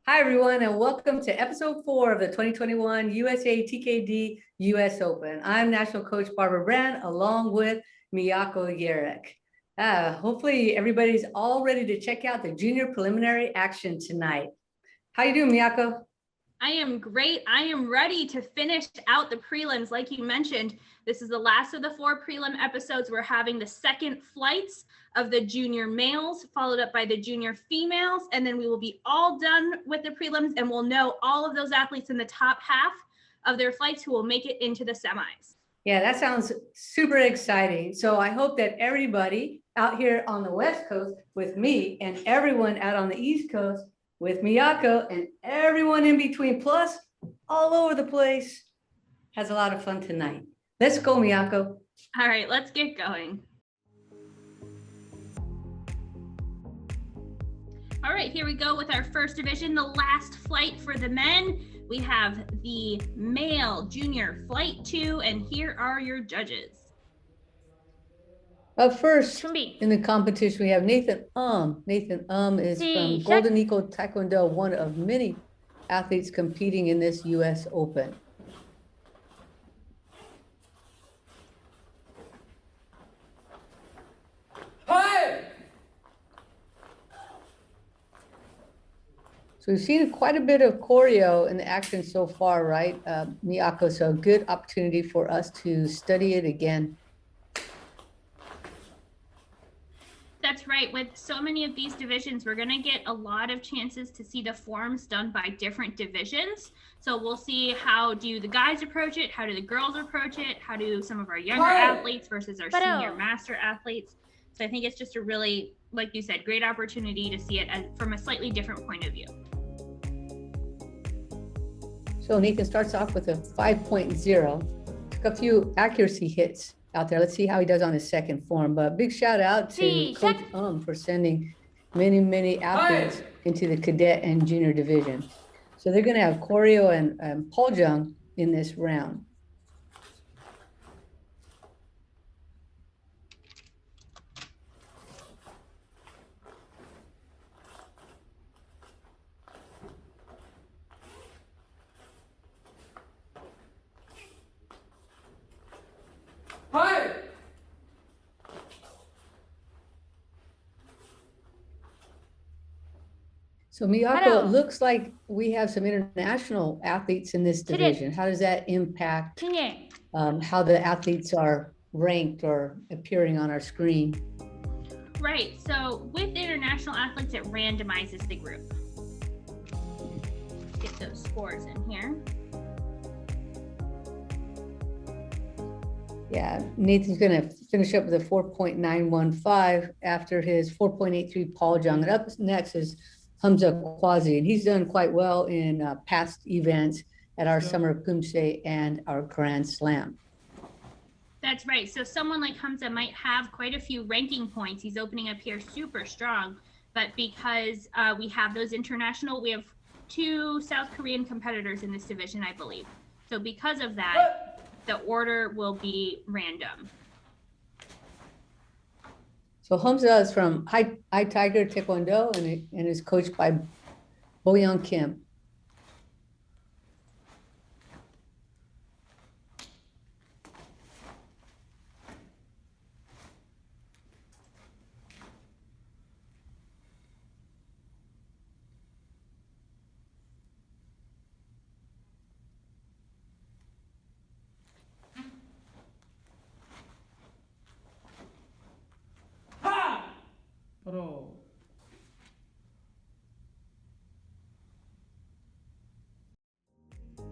Hi, everyone, and welcome to episode 4 of the 2021 USA TKD US Open. I'm National Coach Barbara Brand, along with Miyako Yerick. Hopefully, everybody's all ready to check out the junior preliminary action tonight. How you doing, Miyako? I am great. I am ready to finish out the prelims. Like you mentioned, this is the last of the 4 prelim episodes. We're having the second flights of the junior males, followed up by the junior females, and then we will be all done with the prelims, and we'll know all of those athletes in the top half of their flights who will make it into the semis. Yeah, that sounds super exciting. So I hope that everybody out here on the West Coast with me and everyone out on the East Coast with Miyako and everyone in between, plus all over the place, has a lot of fun tonight. Let's go, Miyako. All right, let's get going. All right, here we go with our first division, the last flight for the men. We have the male junior flight 2, and here are your judges. Up first in the competition, we have Nathan Nathan is from Golden Eagle Taekwondo, one of many athletes competing in this US Open. Hi! So we've seen quite a bit of choreo in the action so far, right, Miyako? So a good opportunity for us to study it again. That's right. With so many of these divisions, we're going to get a lot of chances to see the forms done by different divisions. So we'll see how do the guys approach it, how do the girls approach it, how do some of our younger athletes versus our senior master athletes. So I think it's just a really, like you said, great opportunity to see it from a slightly different point of view. So Nathan starts off with a 5.0, took a few accuracy hits out there. Let's see how he does on his second form. But big shout out to Coach for sending many athletes into the cadet and junior division. So they're going to have choreo and Poljang in this round. Hi! So Miyako, it looks like we have some international athletes in this division. How does that impact how the athletes are ranked or appearing on our screen? Right. So with international athletes, it randomizes the group. Get those scores in here. Yeah, Nathan's going to finish up with a 4.915 after his 4.83 Poljang. And up next is Hamza Kwazi, and he's done quite well in past events at our Summer Poomsae and our Grand Slam. That's right. So someone like Hamza might have quite a few ranking points. He's opening up here super strong, but because we have those international, we have 2 South Korean competitors in this division, I believe. So because of that, the order will be random. So Hamza is from High Tiger Taekwondo and is coached by Boyoung Kim.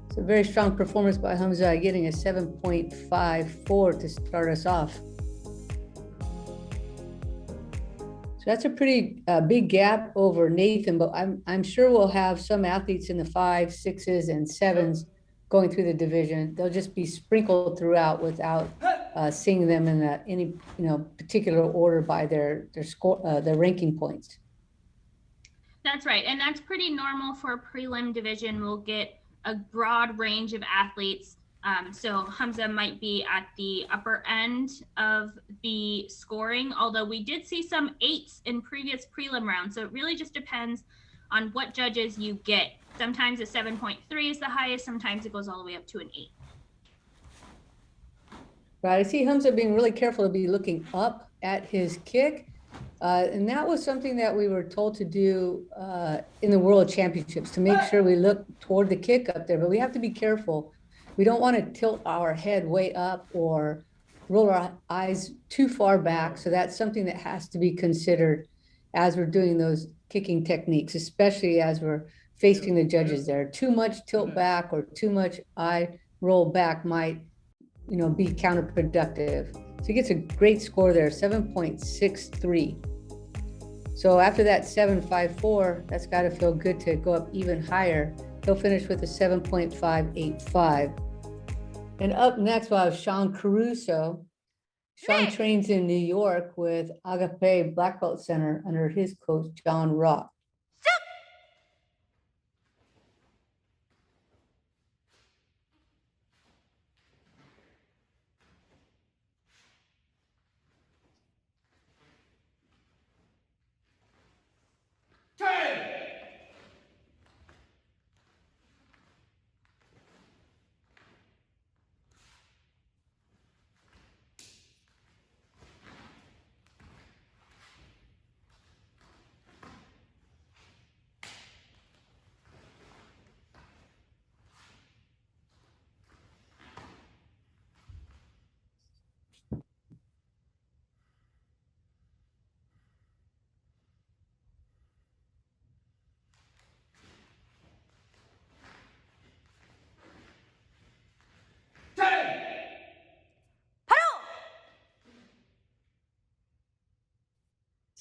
It's a very strong performance by Hamza, getting a 7.54 to start us off. So that's a pretty big gap over Nathan, but I'm sure we'll have some athletes in the 5s, 6s, and 7s going through the division. They'll just be sprinkled throughout without seeing them in any particular order by their score, their ranking points. That's right, and that's pretty normal for a prelim division. We'll get a broad range of athletes. So Hamza might be at the upper end of the scoring, although we did see some 8s in previous prelim rounds. So it really just depends on what judges you get. Sometimes a 7.3 is the highest, sometimes it goes all the way up to an 8. Right, I see Hamza being really careful to be looking up at his kick. And that was something that we were told to do in the World Championships, to make sure we look toward the kick up there, but we have to be careful. We don't want to tilt our head way up or roll our eyes too far back. So that's something that has to be considered as we're doing those kicking techniques, especially as we're facing the judges there. Too much tilt back or too much eye roll back might, be counterproductive. So he gets a great score there, 7.63. So after that 7.54, that's got to feel good to go up even higher. He'll finish with a 7.585. And up next, we'll have Sean Caruso. Sean trains in New York with Agape Black Belt Center under his coach, John Rock.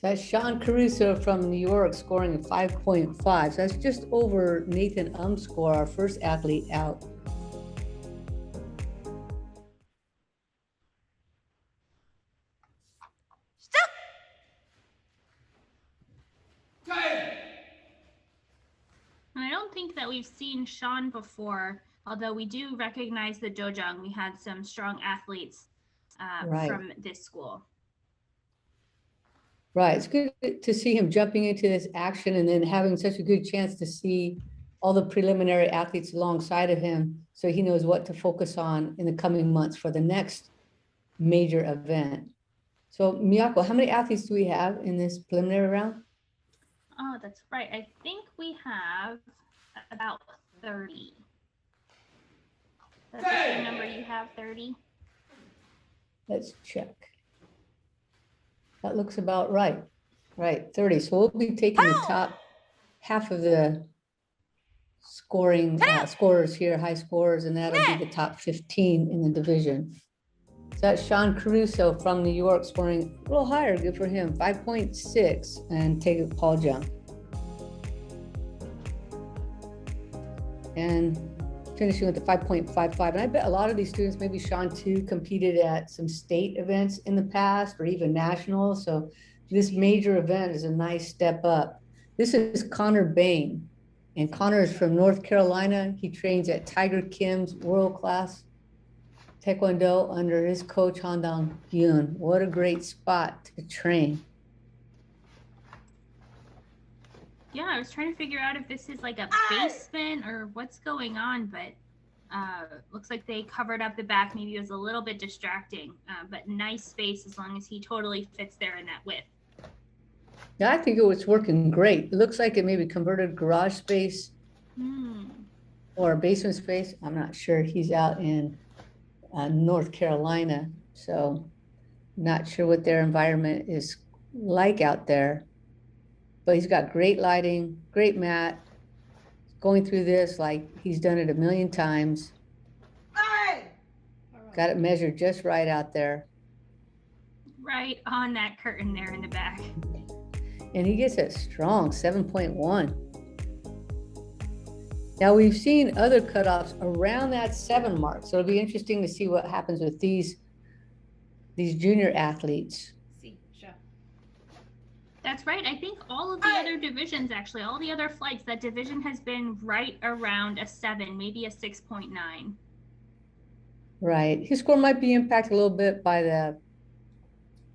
So that's Sean Caruso from New York scoring a 5.5. So that's just over Nathan score, our first athlete out. And I don't think that we've seen Sean before, although we do recognize the dojang. We had some strong athletes from this school. Right, it's good to see him jumping into this action and then having such a good chance to see all the preliminary athletes alongside of him, so he knows what to focus on in the coming months for the next major event. So Miyako, how many athletes do we have in this preliminary round? Oh, that's right. I think we have about 30. That's the same number you have, 30? Let's check. That looks about right. Right, 30. So we'll be taking the top half of the scoring scorers here, high scorers, and that'll be the top 15 in the division. So that's Sean Caruso from New York scoring a little higher, good for him, 5.6, and take a Paul jump. And finishing with the 5.55. And I bet a lot of these students, maybe Sean too, competed at some state events in the past or even national. So this major event is a nice step up. This is Connor Bain. And Connor is from North Carolina. He trains at Tiger Kim's world-class Taekwondo under his coach, Handong Yoon. What a great spot to train. Yeah, I was trying to figure out if this is like a basement or what's going on, but looks like they covered up the back. Maybe it was a little bit distracting, but nice space as long as he totally fits there in that width. Yeah, I think it was working great. It looks like it maybe converted garage space or basement space. I'm not sure. He's out in North Carolina, so not sure what their environment is like out there. But he's got great lighting, great mat. Going through this like he's done it a million times. Got it measured just right out there. Right on that curtain there in the back. And he gets a strong 7.1. Now we've seen other cutoffs around that 7 mark. So it'll be interesting to see what happens with these junior athletes. That's right. I think all of the other divisions, actually, all the other flights, that division has been right around a 7, maybe a 6.9. Right. His score might be impacted a little bit by the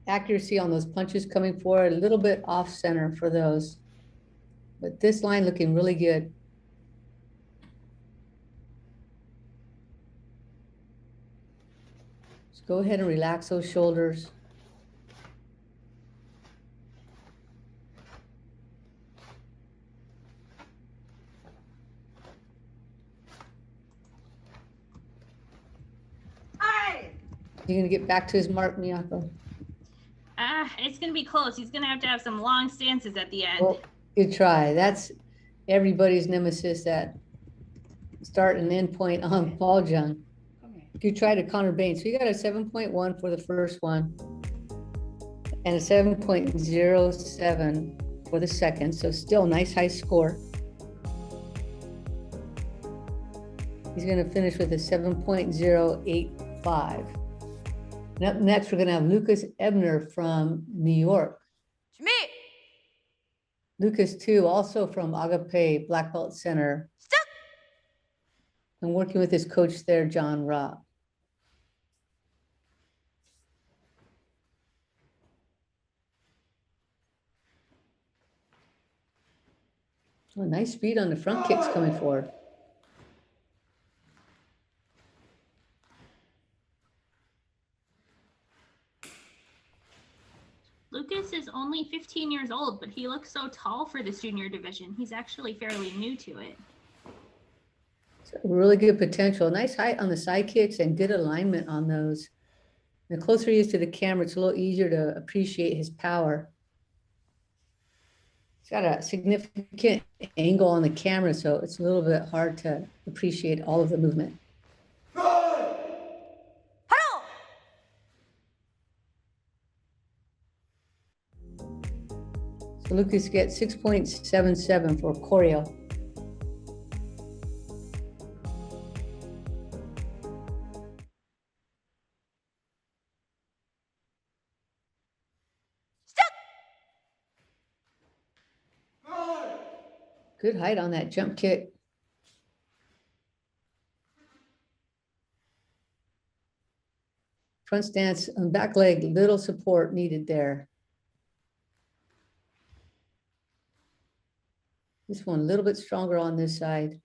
accuracy on those punches coming forward, a little bit off center for those. But this line looking really good. Just go ahead and relax those shoulders. You're gonna get back to his mark, Miyako? It's gonna be close. He's gonna have to have some long stances at the end. Well, good try. That's everybody's nemesis, that start and end point on ball jump. Good try to Connor Bain. So you got a 7.1 for the first one and a 7.07 for the second. So still nice high score. He's gonna finish with a 7.085. And up next, we're gonna have Lucas Ebner from New York. Lucas too, also from Agape Black Belt Center. And working with his coach there, John Rock. Oh, nice speed on the front kicks coming forward. Lucas is only 15 years old, but he looks so tall for this junior division. He's actually fairly new to it. Really good potential. Nice height on the side kicks and good alignment on those. The closer he is to the camera, it's a little easier to appreciate his power. He's got a significant angle on the camera, so it's a little bit hard to appreciate all of the movement. So Lucas gets 6.77 for choreo. Good height on that jump kick. Front stance and back leg, little support needed there. This one a little bit stronger on this side.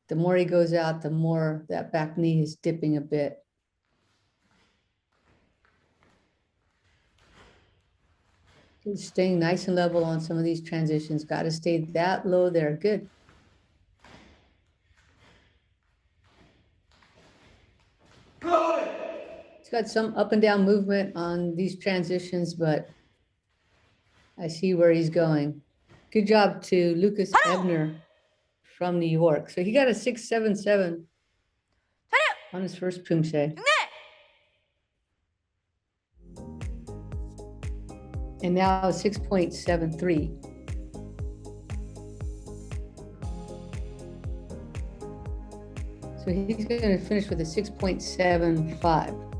The more he goes out, the more that back knee is dipping a bit. Just staying nice and level on some of these transitions. Got to stay that low there. Good. It's got some up and down movement on these transitions, but I see where he's going. Good job to Lucas Ebner from New York. So he got a 6.77 on his first Poomsae. And now 6.73. So he's going to finish with a 6.75.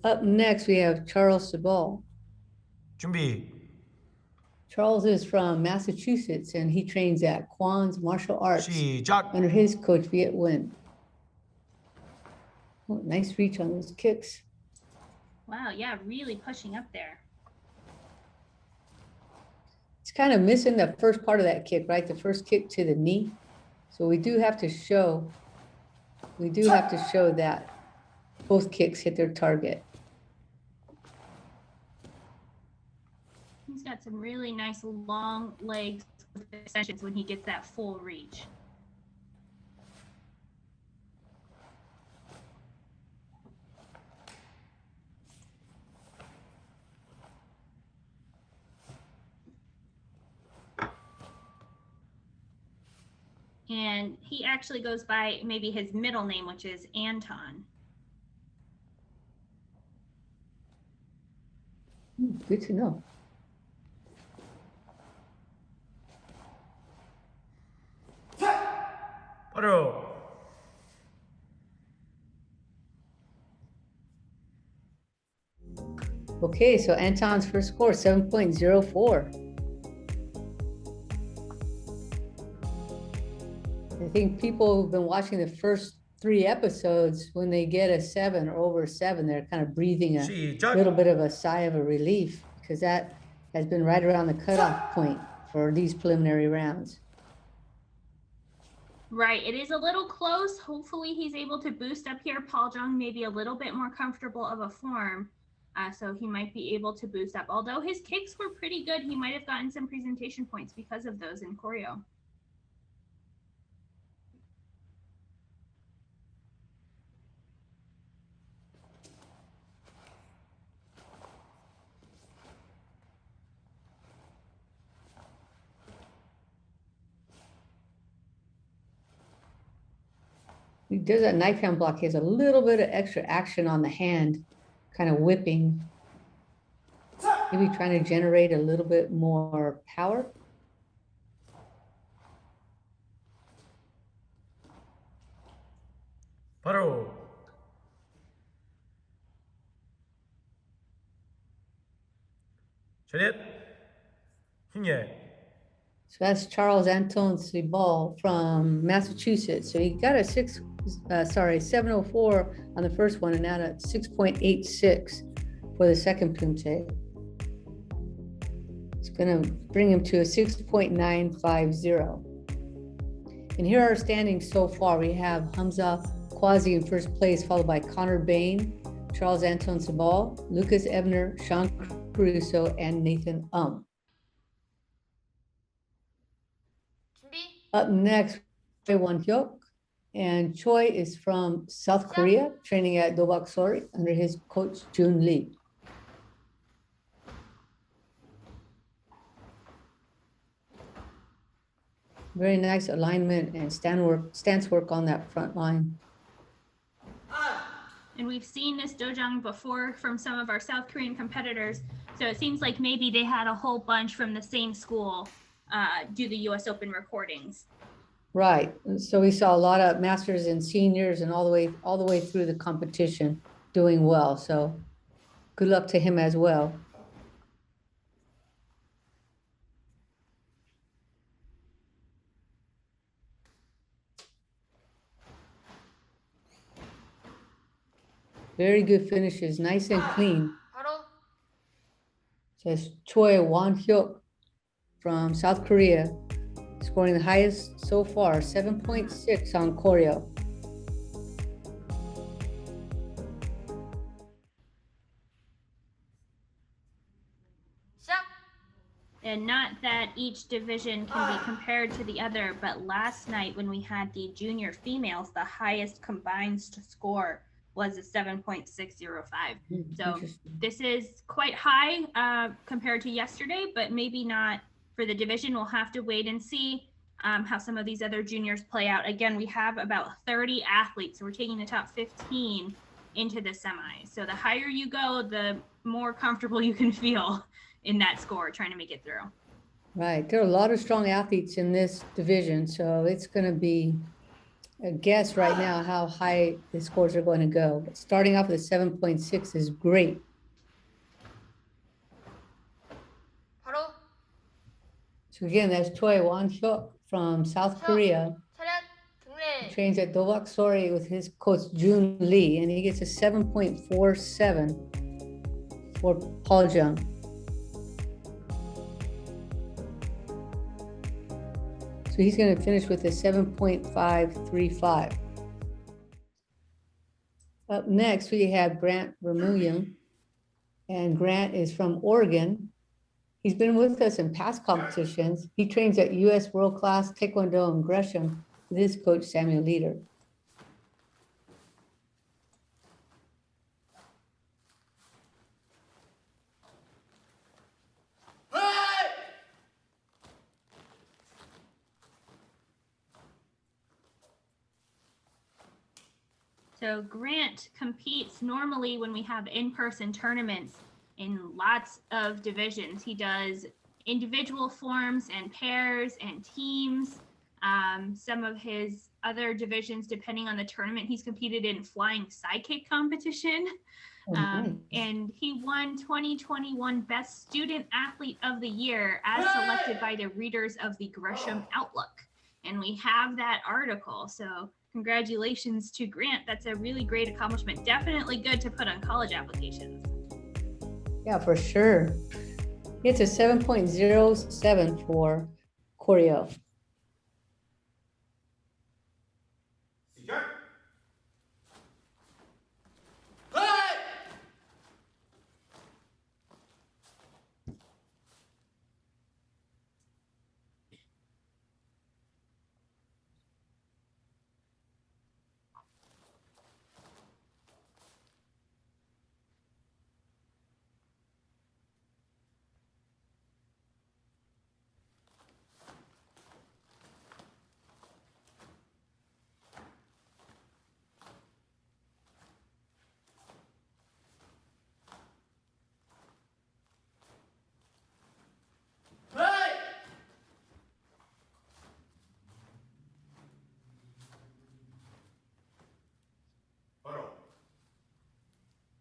Up next, we have Charles Sabal. 준비. Charles is from Massachusetts, and he trains at Kwan's Martial Arts 시작. under his coach, Viet Nguyen. Oh, nice reach on those kicks. Wow, yeah, really pushing up there. It's kind of missing the first part of that kick, right? The first kick to the knee. So we do have to show that both kicks hit their target. He's got some really nice long legs with extensions when he gets that full reach. And he actually goes by maybe his middle name, which is Anton. Good to know. 바로. Okay, so Anton's first score, 7.04. I think people who've been watching the first 3 episodes, when they get a 7 or over 7, they're kind of breathing a 시작. little bit of a sigh of a relief, because that has been right around the cutoff point for these preliminary rounds. Right, it is a little close. Hopefully he's able to boost up here. Paul Jung may be a little bit more comfortable of a form, so he might be able to boost up. Although his kicks were pretty good, he might have gotten some presentation points because of those in choreo. He does that knife hand block. He has a little bit of extra action on the hand, kind of whipping. Maybe trying to generate a little bit more power. 바로 Cadet Junior. So that's Charles Anton Cibal from Massachusetts. So he got a 704 on the first one and now a 6.86 for the second Poomsae. It's going to bring him to a 6.950. And here are our standings so far. We have Hamza Quasi in first place, followed by Connor Bain, Charles Anton Cibal, Lucas Ebner, Sean Caruso, and Nathan Up next, Choi Won-hyuk. And Choi is from South Korea, training at Dobak Sori under his coach, Jun Lee. Very nice alignment and stance work on that front line. And we've seen this dojang before from some of our South Korean competitors. So it seems like maybe they had a whole bunch from the same school do the US Open recordings. Right. So we saw a lot of masters and seniors and all the way through the competition doing well. So good luck to him as well. Very good finishes, nice and clean. Says Choi Won-hyuk from South Korea, scoring the highest so far, 7.6 on choreo. And not that each division can be compared to the other, but last night when we had the junior females, the highest combined score was a 7.605. So this is quite high compared to yesterday, but maybe not for the division. We'll have to wait and see how some of these other juniors play out. Again, we have about 30 athletes, so we're taking the top 15 into the semis. So the higher you go, the more comfortable you can feel in that score, trying to make it through. Right, there are a lot of strong athletes in this division, so it's going to be a guess right now how high the scores are going to go. But starting off with a 7.6 is great. So again, that's Choi Won-hyuk from South Korea. He trains at Dobak Sori with his coach Jun Lee, and he gets a 7.47 for Paul Jung. So he's going to finish with a 7.535. Up next, we have Grant Vermeulen, and Grant is from Oregon. He's been with us in past competitions. He trains at US World Class Taekwondo in Gresham with his coach Samuel Leader. So Grant competes normally when we have in-person tournaments in lots of divisions. He does individual forms and pairs and teams. Some of his other divisions, depending on the tournament, he's competed in flying sidekick competition. And he won 2021 Best Student Athlete of the Year as selected by the readers of the Gresham Outlook. And we have that article. So congratulations to Grant. That's a really great accomplishment. Definitely good to put on college applications. Yeah, for sure. It's a 7.07 for choreo. 시작. 하이! 하이! 바로.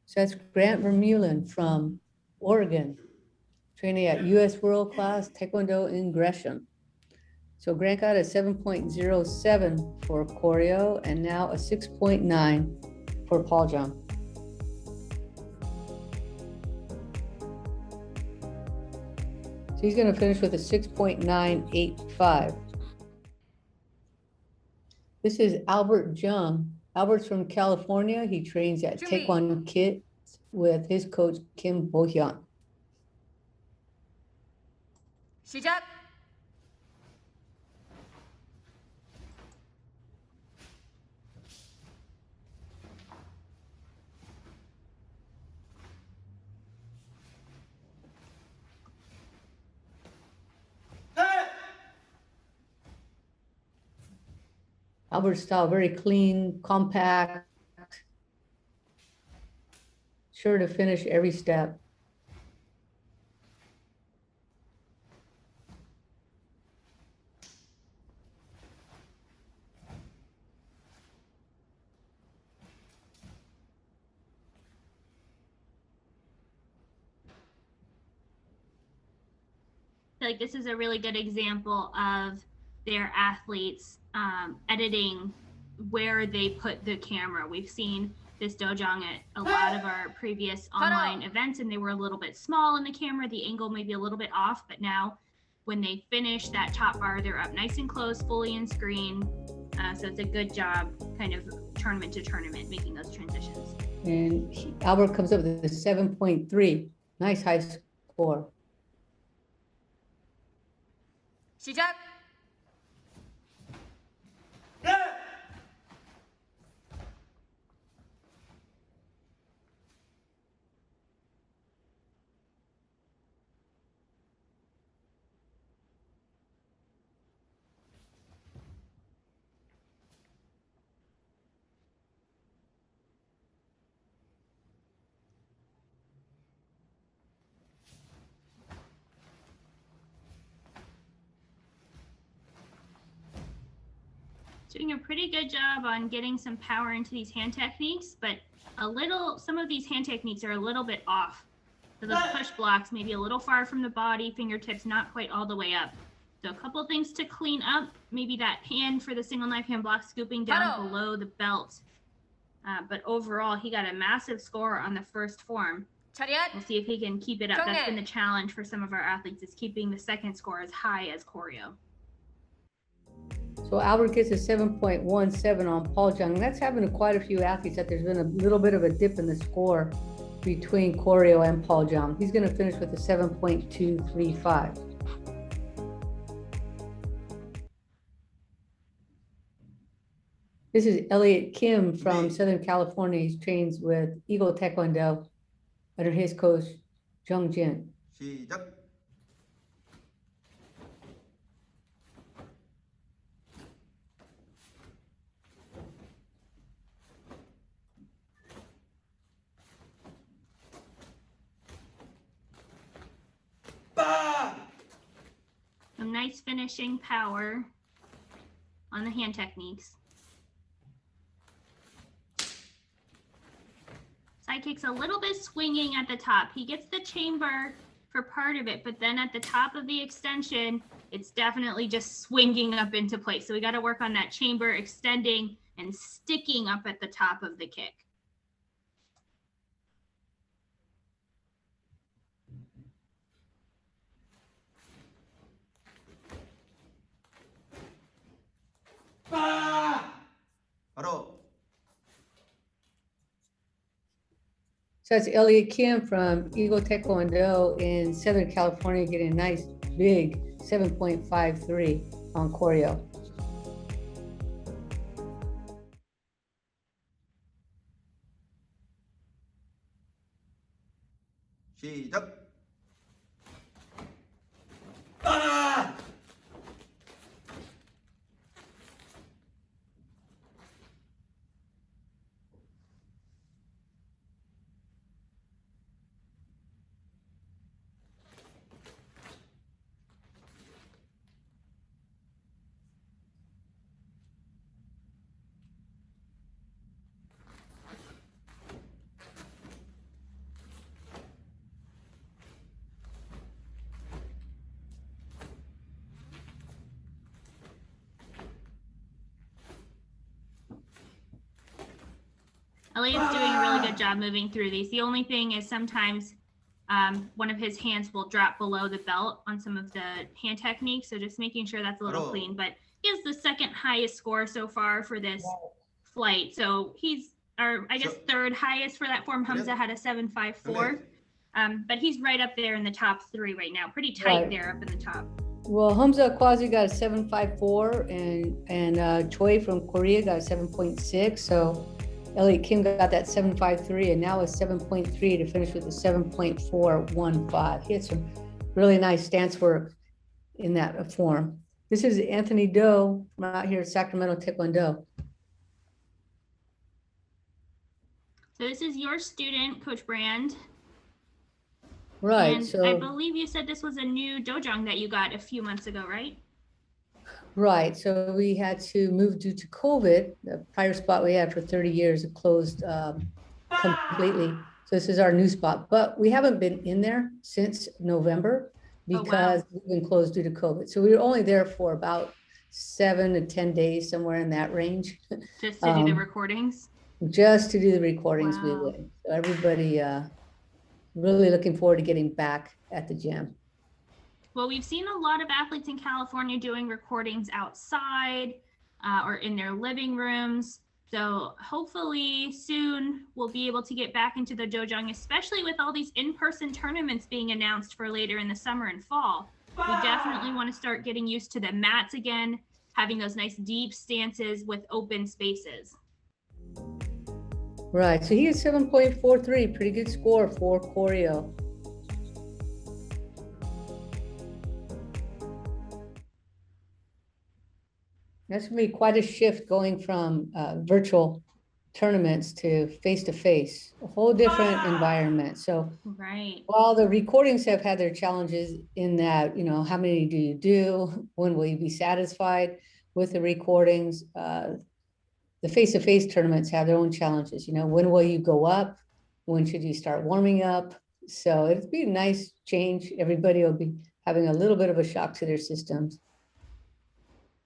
So that's Grant Vermeulen from Oregon, training at US World Class Taekwondo in Gresham. So Grant got a 7.07 for choreo and now a 6.9 for Paul Jung. So he's going to finish with a 6.985. This is Albert Jung. Albert's from California. He trains at Taekwondo Kids with his coach, Kim Bo-hyun. 시작. 하이! Albert's style, very clean, compact, sure to finish every step. I feel like this is a really good example of their athletes editing where they put the camera. We've seen this dojang at a lot of our previous online events, and they were a little bit small in the camera. The angle may be a little bit off, but now when they finish that top bar, they're up nice and close, fully in screen. So it's a good job kind of tournament to tournament, making those transitions. And Albert comes up with a 7.3. Nice high score. 시작. 네! Doing a pretty good job on getting some power into these hand techniques, but some of these hand techniques are a little bit off. So those push blocks maybe a little far from the body, fingertips not quite all the way up. So a couple things to clean up, maybe that hand for the single knife hand block scooping down below the belt. But overall, he got a massive score on the first form. 차렷. We'll see if he can keep it up. That's been the challenge for some of our athletes, is keeping the second score as high as choreo. So Albert gets a 7.17 on Paul Jung. And that's happened to quite a few athletes, that there's been a little bit of a dip in the score between choreo and Paul Jung. He's going to finish with a 7.235. This is Elliot Kim from Southern California. He trains with Eagle Taekwondo under his coach, Jung Jin. 시작. 빠! Some nice finishing power on the hand techniques. Side kick's a little bit swinging at the top. He gets the chamber for part of it, but then at the top of the extension, it's definitely just swinging up into place. So we got to work on that chamber extending and sticking up at the top of the kick. So that's Elliot Kim from Eagle Taekwondo in Southern California getting a nice big 7.53 on choreo. 시작. 빠! Elliot's doing a really good job moving through these. The only thing is sometimes one of his hands will drop below the belt on some of the hand techniques. So just making sure that's a little clean. But he has the second highest score so far for this flight. So he's our, I guess, third highest for that form. Hamza had a 7.54. But he's right up there in the top 3 right now. Pretty tight there up in the top. Well, Hamza Kwazi got a 7.54 and Choi from Korea got a 7.6. So Elliot Kim got that 7.53 and now a 7.3 to finish with a 7.415. He had some really nice stance work in that form. This is Anthony Doe from out here at Sacramento Taekwondo. So this is your student, Coach Brand. Right. And so I believe you said this was a new dojang that you got a few months ago, right? Right. So we had to move due to COVID. The prior spot we had for 30 years it closed completely. So this is our new spot, but we haven't been in there since November because we've been closed due to COVID. So we were only there for about 7 to 10 days, somewhere in that range. Just to do the recordings? Just to do the recordings, we Wow. would. So everybody really looking forward to getting back at the gym. Well, we've seen a lot of athletes in California doing recordings outside or in their living rooms. So hopefully soon we'll be able to get back into the dojang, especially with all these in-person tournaments being announced for later in the summer and fall. We definitely want to start getting used to the mats again, having those nice deep stances with open spaces. Right. So he had 7.43, pretty good score for choreo. That's gonna be quite a shift going from virtual tournaments to face, a whole different environment. So Right. while the recordings have had their challenges in that, you know, how many do you do? When will you be satisfied with the recordings? The face tournaments have their own challenges. You know, when will you go up? When should you start warming up? So it'd be a nice change. Everybody will be having a little bit of a shock to their systems.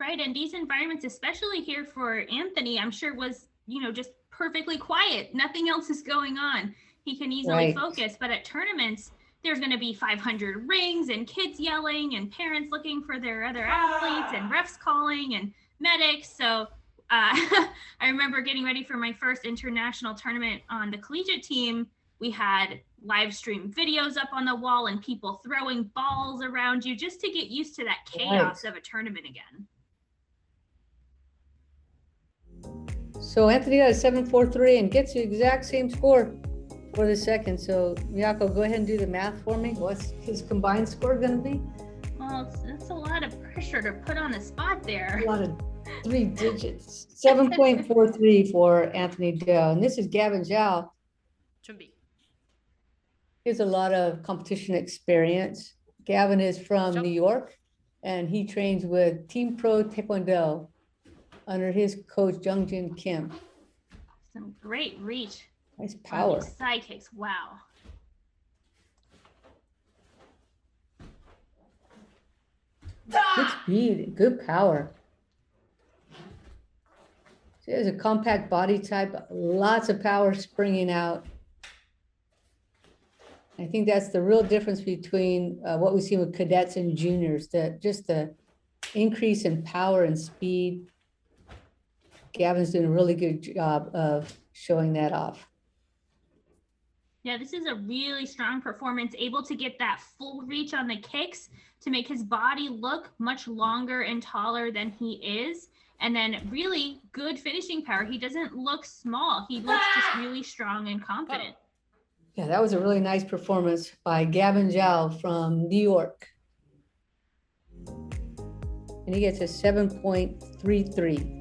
Right. And these environments, especially here for Anthony, I'm sure was, you know, just perfectly quiet. Nothing else is going on. He can easily focus. But at tournaments, there's going to be 500 rings and kids yelling and parents looking for their other athletes and refs calling and medics. So I remember getting ready for my first international tournament on the collegiate team. We had live stream videos up on the wall and people throwing balls around you just to get used to that chaos of a tournament again. So Anthony got a 7.43 and gets the exact same score for the second. So Miyako, go ahead and do the math for me. What's his combined score going to be? Well, it's a lot of pressure to put on the spot there. A lot of 3 digits. 7.43 for Anthony Doe. And this is Gavin Zhao. 준비. He has a lot of competition experience. Gavin is from New York and he trains with Team Pro Taekwondo under his coach, Jungjin Kim. Some great reach. Nice On power. these side kicks. Wow. Good speed, good power. She has a compact body type, lots of power springing out. I think that's the real difference between what we see with cadets and juniors, that just the increase in power and speed. Gavin's doing a really good job of showing that off. Yeah, this is a really strong performance, able to get that full reach on the kicks to make his body look much longer and taller than he is. And then really good finishing power. He doesn't look small. He looks just really strong and confident. Yeah, that was a really nice performance by Gavin Zhao from New York. And he gets a 7.33.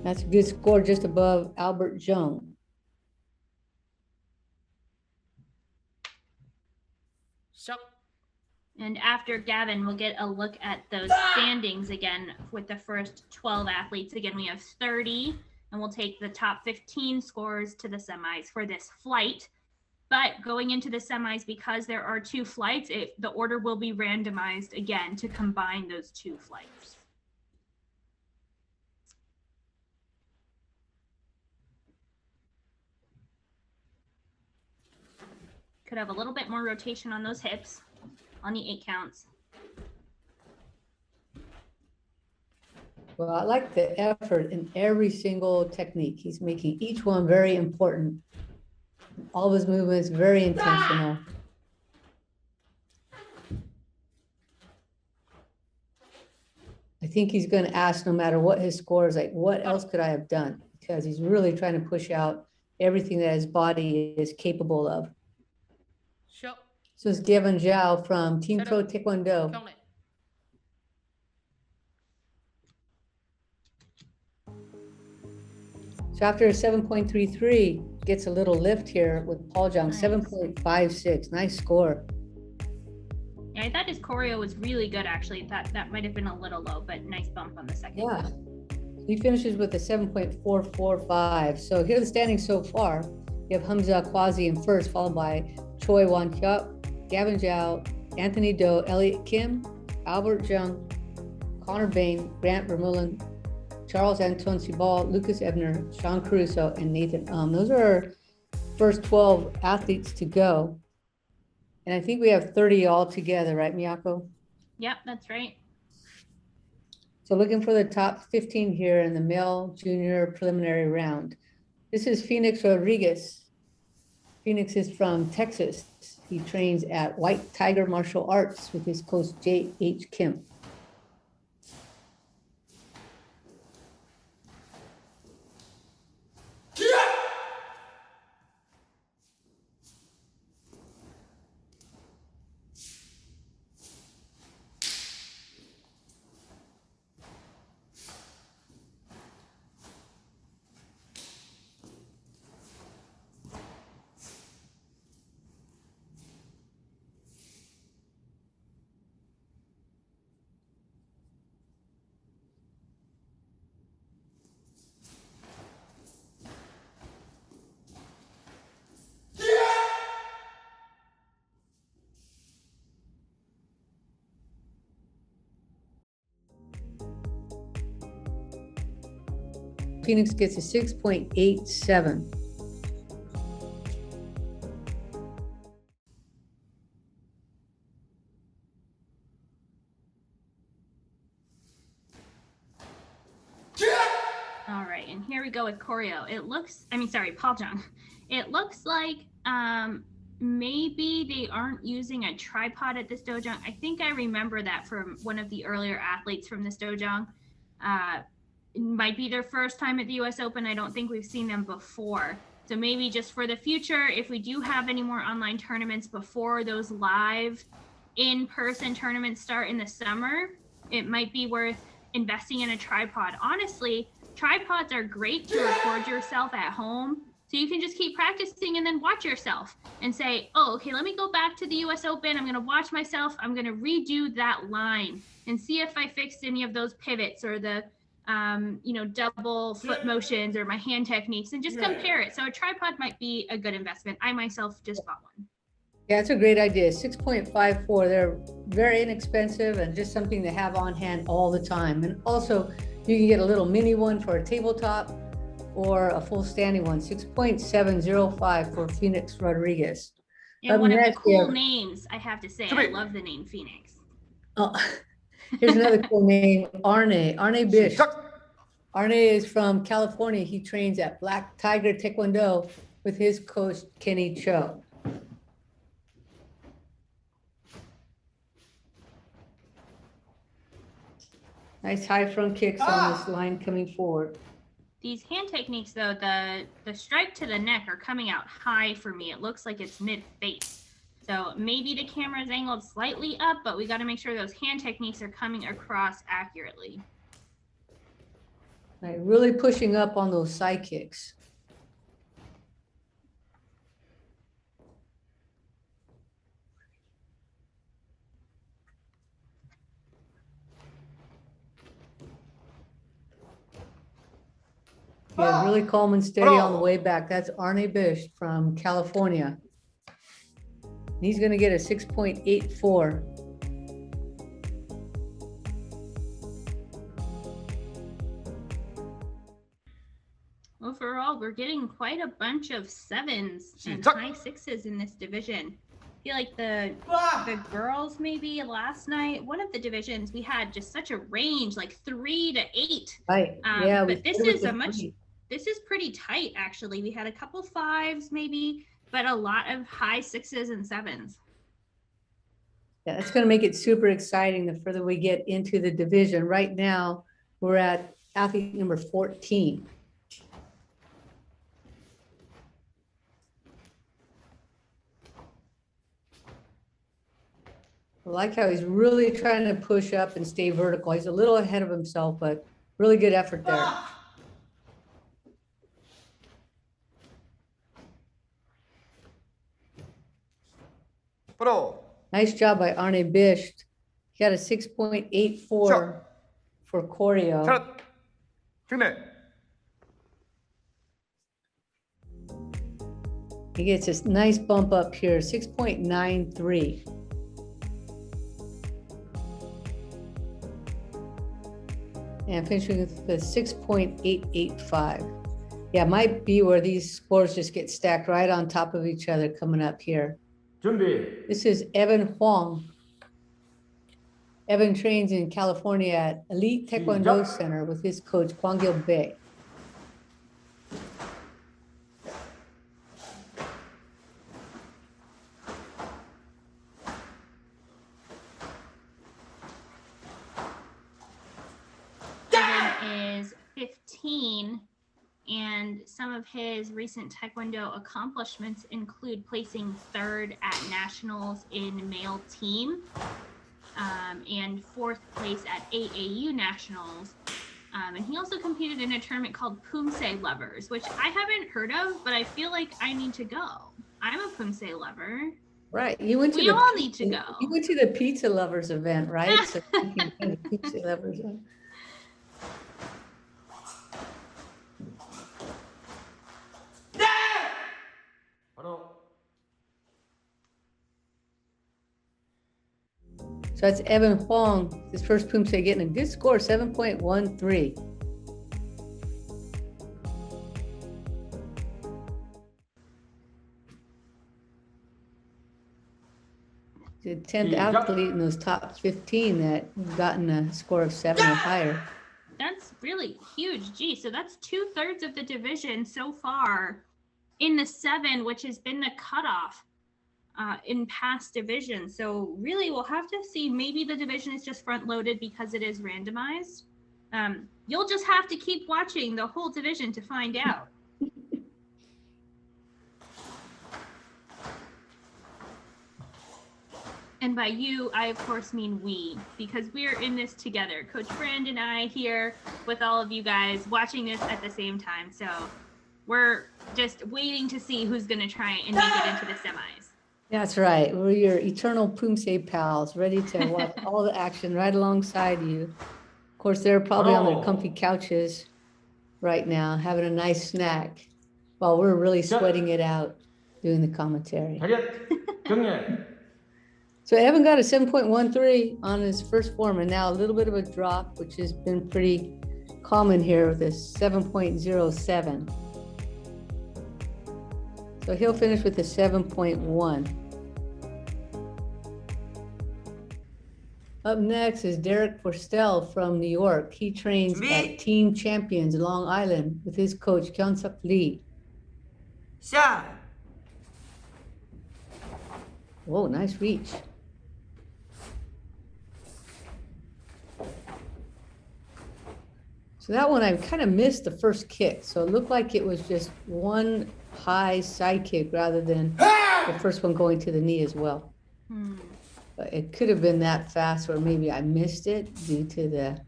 That's a good score, just above Albert Jung. And after Gavin, we'll get a look at those standings again with the first 12 athletes. Again, we have 30, and we'll take the top 15 scores to the semis for this flight. But going into the semis, because there are 2 flights, the order will be randomized again to combine those 2 flights. Could have a little bit more rotation on those hips on the 8 counts. Well, I like the effort in every single technique. He's making each one very important. All of his movements very intentional. I think he's going to ask, no matter what his score is, like, what else could I have done? Because he's really trying to push out everything that his body is capable of. So it's Gavin Zhao from Team Pro Taekwondo. So after a 7.33, gets a little lift here with Paul Jung, Nice. 7.56. Nice score. Yeah, I thought his choreo was really good, actually. That might have been a little low, but nice bump on the second. Yeah. He finishes with a 7.445. So here are the standings so far. You have Hamza Kwazi in first, followed by Choi Wan Hyuk, Gavin Zhao, Anthony Do, Elliot Kim, Albert Jung, Connor Bain, Grant Vermeulen, Charles Anton Sibal, Lucas Ebner, Sean Caruso, and Nathan. Those are our first 12 athletes to go. And I think we have 30 all together, right, Miyako? Yep, that's right. So looking for the top 15 here in the male junior preliminary round. This is Phoenix Rodriguez. Phoenix is from Texas. He trains at White Tiger Martial Arts with his coach J.H. Kim. Phoenix gets a 6.87. All right, and here we go with choreo. Paul Jung. It looks like maybe they aren't using a tripod at this dojang. I think I remember that from one of the earlier athletes from this dojang. It might be their first time at the US Open. I don't think we've seen them before. So maybe just for the future, if we do have any more online tournaments before those live in-person tournaments start in the summer, it might be worth investing in a tripod. Honestly, tripods are great to record yourself at home. So you can just keep practicing and then watch yourself and say, oh, okay, let me go back to the US Open. I'm going to watch myself. I'm going to redo that line and see if I fixed any of those pivots or the double foot motions or my hand techniques, and just compare it. So a tripod might be a good investment. I myself just bought one. Yeah, it's a great idea. 6.54. They're very inexpensive and just something to have on hand all the time. And also, you can get a little mini one for a tabletop or a full standing one. 6.705 for Phoenix Rodriguez. And one of the cool names, I have to say, I love the name Phoenix. Oh, here's another cool name, Arne Bish. Arne is from California. He trains at Black Tiger Taekwondo with his coach, Kenny Cho. Nice high front kicks on this line coming forward. These hand techniques, though, the strike to the neck are coming out high for me. It looks like it's mid-face. So maybe the camera is angled slightly up, but we got to make sure those hand techniques are coming across accurately. Right, really pushing up on those side kicks. Yeah, really calm and steady on the way back. That's Arne Bish from California. He's going to get a 6.84. Overall, we're getting quite a bunch of 7s and high 6s in this division. I feel like the girls, maybe last night, one of the divisions, we had just such a range, like 3 to 8. Right. Yeah. But this is pretty tight, actually. We had a couple 5s maybe, but a lot of high 6s and 7s. Yeah, it's going to make it super exciting the further we get into the division. Right now, we're at athlete number 14. I like how he's really trying to push up and stay vertical. He's a little ahead of himself, but really good effort there. 프로 Nice job by Arne Bish. He got a 6.84 Sure. for choreo. 차렷 승리 He gets a nice bump up here, 6.93. And finishing with the 6.885. Yeah, might be where these scores just get stacked right on top of each other coming up here. 준비. This is Evan Huang. Evan trains in California at Elite Taekwondo Center with his coach, Kwangil Bae. Evan is 15, and some of his recent Taekwondo accomplishments include placing 3rd at nationals in male team, and 4th place at AAU nationals. And he also competed in a tournament called Poomsae Lovers, which I haven't heard of, but I feel like I need to go. I'm a Poomsae lover. Right. You went to We all need to go. You went to the Pizza Lovers event, right? So you can go to Pizza Lovers event. 바로. So that's Evan Huang, his first Poomsae, getting a good score, 7.13. The 10th athlete in those top 15 that gotten a score of 7 or higher. That's really huge. Gee, so that's 2/3 of the division so far in the 7, which has been the cutoff in past divisions. So really, we'll have to see. Maybe the division is just front loaded because it is randomized. You'll just have to keep watching the whole division to find out. And by you, I of course mean we, because we're in this together. Coach Brand and I here with all of you guys watching this at the same time. So we're just waiting to see who's going to try and make it into the semis. That's right. We're your eternal Poomsae pals, ready to watch all the action right alongside you. Of course, they're probably on their comfy couches right now, having a nice snack while we're really sweating it out doing the commentary. 차렷 경례. So Evan got a 7.13 on his first form, and now a little bit of a drop, which has been pretty common here with a 7.07. So he'll finish with a 7.1. Up next is Derek Forstel from New York. He trains at Team Champions Long Island with his coach Kyung-suk Lee. 下 Whoa, nice reach. So that one, I kind of missed the first kick. So it looked like it was just one high side kick rather than the first one going to the knee as well. But it could have been that fast, or maybe I missed it due to the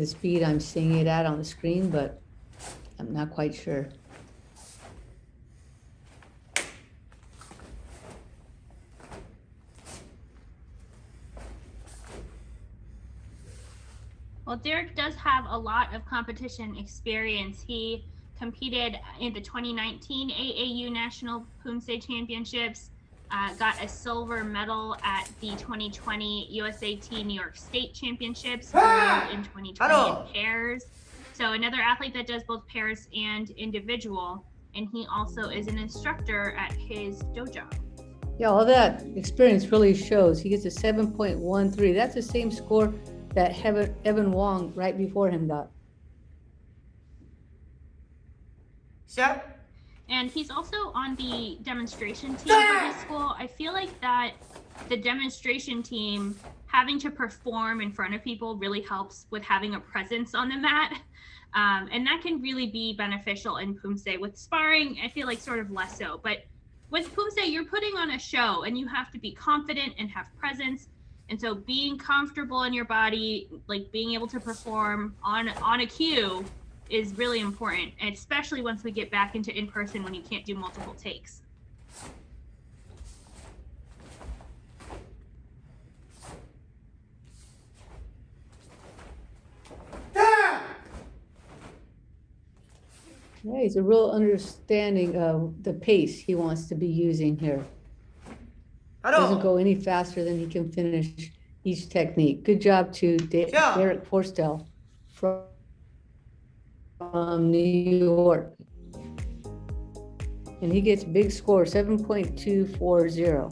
speed I'm seeing it at on the screen, but I'm not quite sure. Well, Derek does have a lot of competition experience. He competed in the 2019 AAU National Poomsae Championships, got a silver medal at the 2020 USAT New York State Championships, gold in 2020 in pairs. So another athlete that does both pairs and individual, and he also is an instructor at his dojo. Yeah, all that experience really shows. He gets a 7.13. That's the same score that Evan Wong right before him got. 下 And he's also on the demonstration team for his school. I feel like that the demonstration team having to perform in front of people really helps with having a presence on the mat. And that can really be beneficial in Poomsae. With sparring, I feel like sort of less so. But with Poomsae, you're putting on a show and you have to be confident and have presence. And so being comfortable in your body, like being able to perform on a cue is really important, and especially once we get back into in-person when you can't do multiple takes. Yeah, he's a real understanding of the pace he wants to be using here. Doesn't go any faster than he can finish each technique. Good job to Derek Forstel from New York. And he gets big score, 7.240.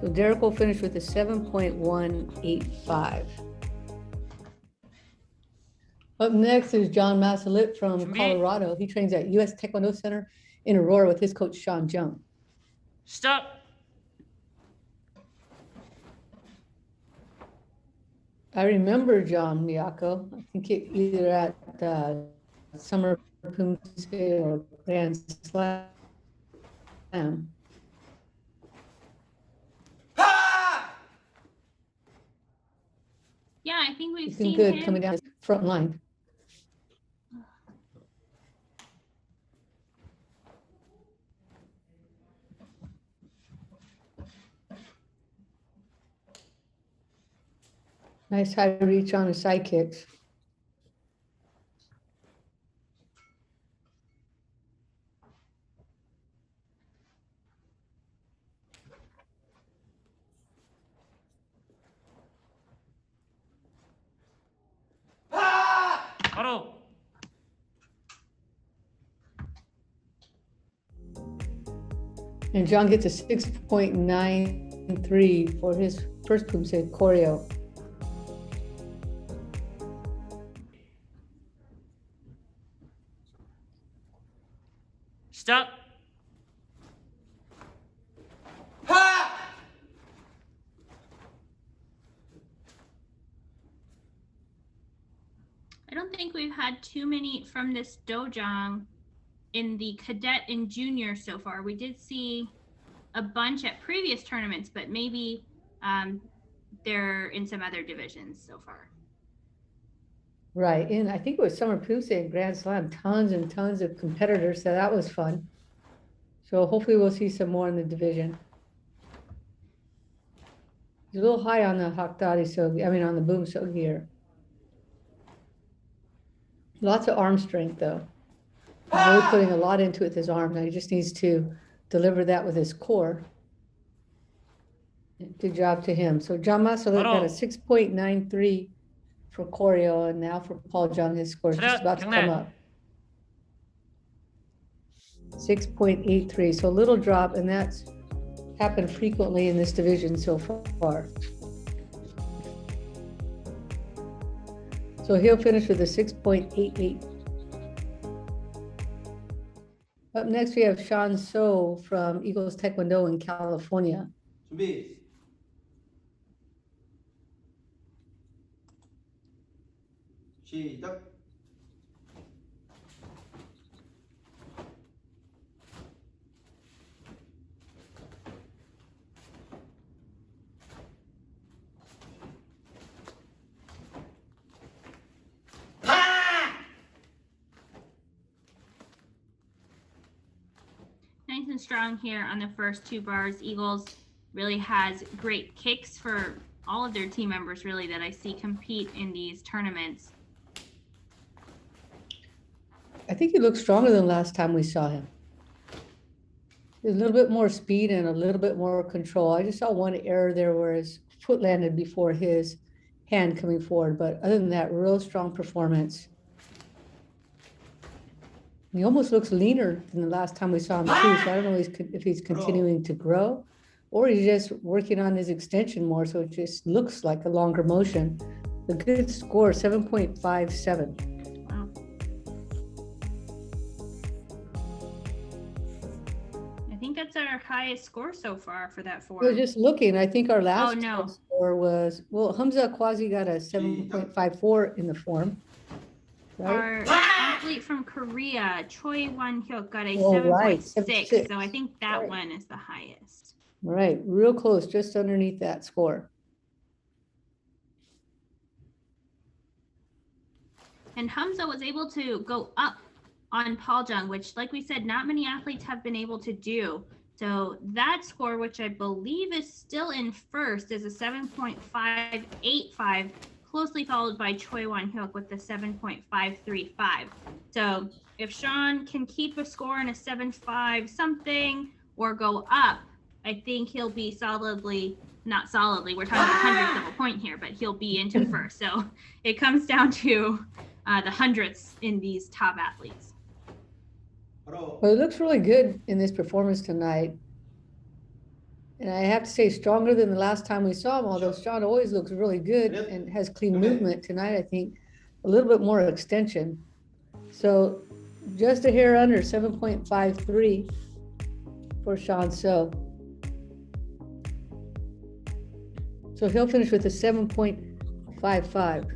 So Derek will finish with a 7.185. Up next is John Massalit from Colorado. He trains at US Taekwondo Center in Aurora with his coach, Sean Jung. Stop. I remember John Miyako. I think either at Summer Poomsae or Grand Slam. Yeah, I think we've He's been seen good him. coming down the front line. Nice high reach on his side kicks. 바로. And John gets a 6.93 for his first Poomsae choreo. Stop. I don't think we've had too many from this dojang in the Cadet and Junior so far. We did see a bunch at previous tournaments, but maybe they're in some other divisions so far. Right, and I think it was Summer Poomsae and Grand Slam, tons and tons of competitors, so that was fun. So hopefully we'll see some more in the division. He's a little high on the Hakdari Sogi, I mean on the Boom Sogi here. Lots of arm strength though. He's really putting a lot into it with his arm. Now he just needs to deliver that with his core. Good job to him. So John Massalit got a 6.93 for choreo, and now for Paul Jung, his score is just about to come up. 6.83. So a little drop, and that's happened frequently in this division so far. So he'll finish with a 6.88. Up next, we have Sean So from Eagles Taekwondo in California. 준비. 시작. Nice and strong here on the first two bars. Eagles really has great kicks for all of their team members, really, that I see compete in these tournaments. I think he looks stronger than last time we saw him. There's a little bit more speed and a little bit more control. I just saw one error there where his foot landed before his hand coming forward, but other than that, real strong performance. He almost looks leaner than the last time we saw him too, so I don't know if he's continuing to grow or he's just working on his extension more, so it just looks like a longer motion. A good score, 7.57. Wow. I think that's our highest score so far for that I was form. just looking, I think our last no. score was, well, Hamza Kwazi got a 7.54 in the form. Right? Our athlete from Korea, Choi Won-hyuk, got a Oh, right, 7.6, 7.6. so I think that Right. one is the highest. Right, real close, just underneath that score. And Hamza was able to go up on Paljung, which, like we said, not many athletes have been able to do. So that score, which I believe is still in first, is a 7.585, closely followed by Choi Won-hyuk with the 7.535. So if Sean can keep a score in a 7.5 something or go up, I think he'll be solidly, not solidly, we're talking about hundredths of a point here, but he'll be into first. So it comes down to the hundredths in these top athletes. 바로. Well, it looks really good in this performance tonight. And I have to say, stronger than the last time we saw him, although Sean always looks really good and has clean movement. Tonight, I think a little bit more extension. So just a hair under 7.53 for Sean So. So he'll finish with a 7.55.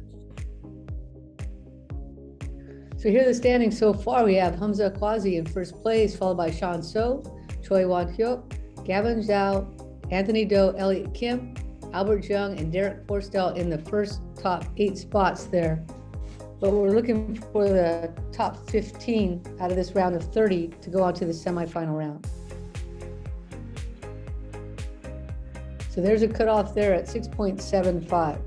So here are the standings so far. We have Hamza Kwazi in first place, followed by Sean So, Choi Won-hyuk, Gavin Zhao, Anthony Do, Elliot Kim, Albert Jung, and Derek Forstel in the first top 8 spots there. But we're looking for the top 15 out of this round of 30 to go on to the semifinal round. So there's a cutoff there at 6.75.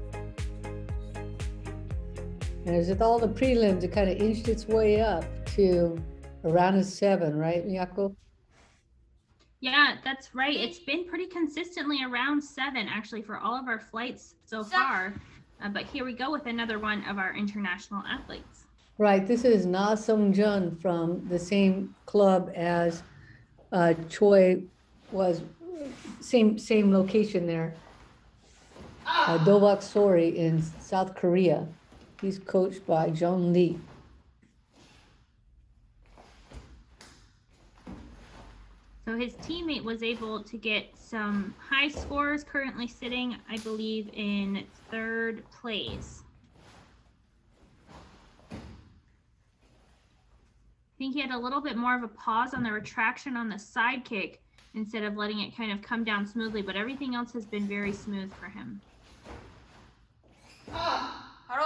And as with all the prelims, it kind of inched its way up to around a 7, right, Miyako? Yeah, that's right. It's been pretty consistently around 7, actually, for all of our flights so far. But here we go with another one of our international athletes. Right, this is Na Sung Jun from the same club as Choi was, same location there. Dovak Sori in South Korea. He's coached by Jong Lee. So his teammate was able to get some high scores, currently sitting, I believe, in 3rd place. I think he had a little bit more of a pause on the retraction on the side kick instead of letting it kind of come down smoothly, but everything else has been very smooth for him. 바로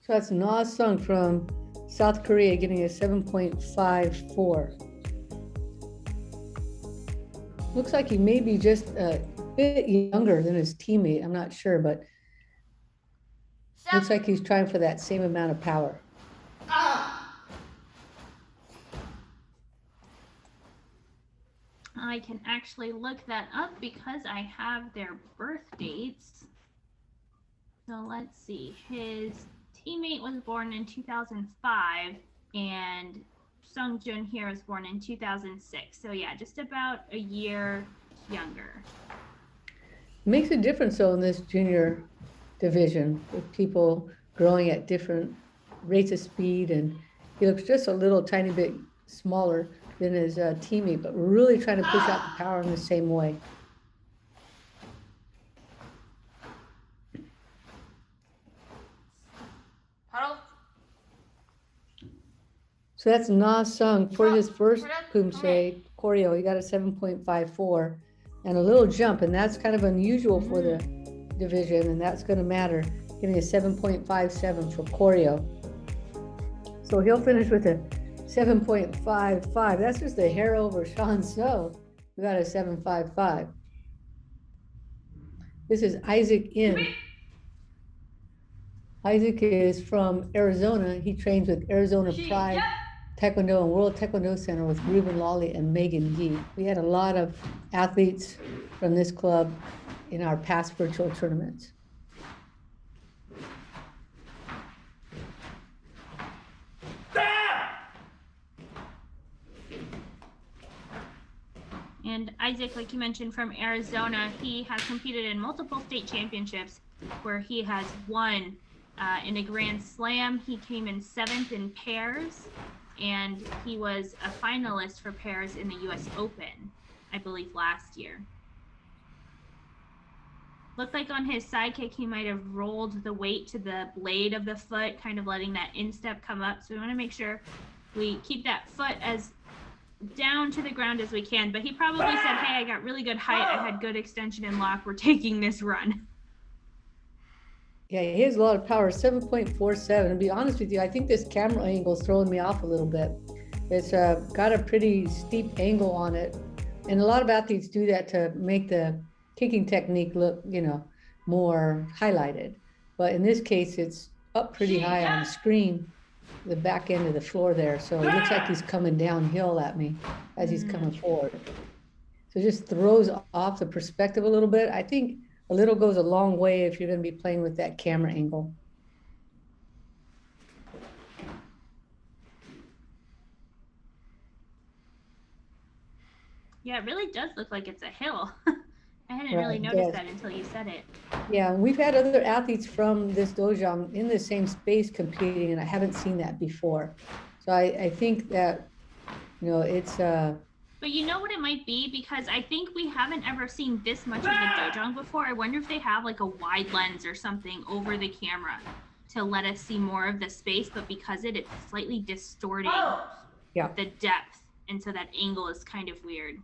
So that's Na Sung from South Korea getting a 7.54. Looks like he may be just a bit younger than his teammate. I'm not sure, but looks like he's trying for that same amount of power. I can actually look that up because I have their birth dates. So let's see. His teammate was born in 2005 and Sung Jun here was born in 2006. So yeah, just about a year younger. Makes a difference though in this junior division with people growing at different rates of speed, and he looks just a little tiny bit smaller than his teammate, but really trying to push out the power in the same way. 바로 So that's Na Sung for his first Poomsae choreo. He got a 7.54 and a little jump, and that's kind of unusual for the division, and that's going to matter. Getting a 7.57 for choreo. So he'll finish with a 7.55. That's just a hair over Sean So, who got a 7.55. This is Isaac In. Isaac is from Arizona. He trains with Arizona Pride Taekwondo and World Taekwondo Center with Ruben Lawley and Megan Yee. We had a lot of athletes from this club in our past virtual tournaments. And Isaac, like you mentioned, from Arizona, he has competed in multiple state championships where he has won in a Grand Slam. He came in 7th in pairs, and he was a finalist for pairs in the US Open, I believe, last year. Looked like on his side kick, he might have rolled the weight to the blade of the foot, kind of letting that instep come up. So we want to make sure we keep that foot as down to the ground as we can. But he probably said, hey, I got really good height. I had good extension and lock. We're taking this run. Yeah, he has a lot of power, 7.47. To be honest with you, I think this camera angle is throwing me off a little bit. It's got a pretty steep angle on it. And a lot of athletes do that to make the kicking technique look, more highlighted. But in this case, it's up pretty high on the screen, the back end of the floor there. So it looks like he's coming downhill at me as he's coming forward. So it just throws off the perspective a little bit. I think a little goes a long way if you're going to be playing with that camera angle. Yeah, it really does look like it's a hill. I hadn't really noticed that until you said it. Yeah, we've had other athletes from this dojo in the same space competing, and I haven't seen that before. So I think that, it's... But you know what it might be? Because I think we haven't ever seen this much of the dojang before. I wonder if they have like a wide lens or something over the camera to let us see more of the space, but because it's slightly distorting the depth, and so that angle is kind of weird.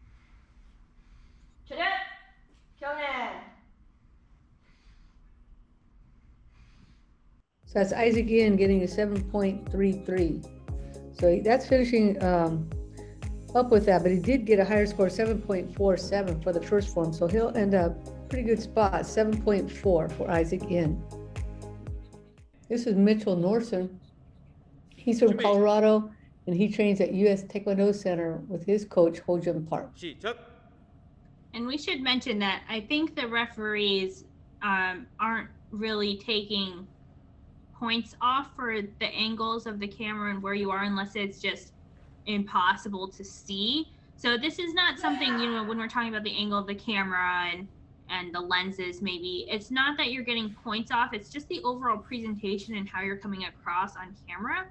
Cadet, 경례. So that's Isaac Ian getting a 7.33. So that's finishing up with that, but he did get a higher score, 7.47 for the first form. So he'll end up pretty good spot, 7.4 for Isaac Ian. This is Mitchell Norson. He's from Colorado, and he trains at US Taekwondo Center with his coach, Ho-Jun Park. And we should mention that I think the referees aren't really taking points off for the angles of the camera and where you are, unless it's just impossible to see. So this is not something, when we're talking about the angle of the camera and the lenses, maybe it's not that you're getting points off, it's just the overall presentation and how you're coming across on camera.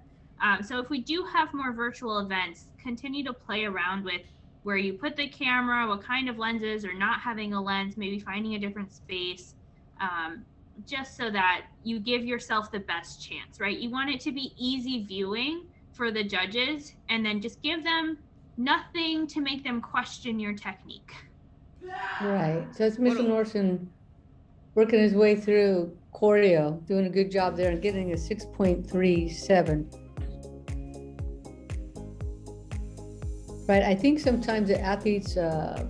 So if we do have more virtual events, continue to play around with where you put the camera, what kind of lenses, or not having a lens, maybe finding a different space, just so that you give yourself the best chance, right? You want it to be easy viewing for the judges, and then just give them nothing to make them question your technique. Right, so it's Mitchell Norson working his way through choreo, doing a good job there and getting a 6.37. Right, I think sometimes the athletes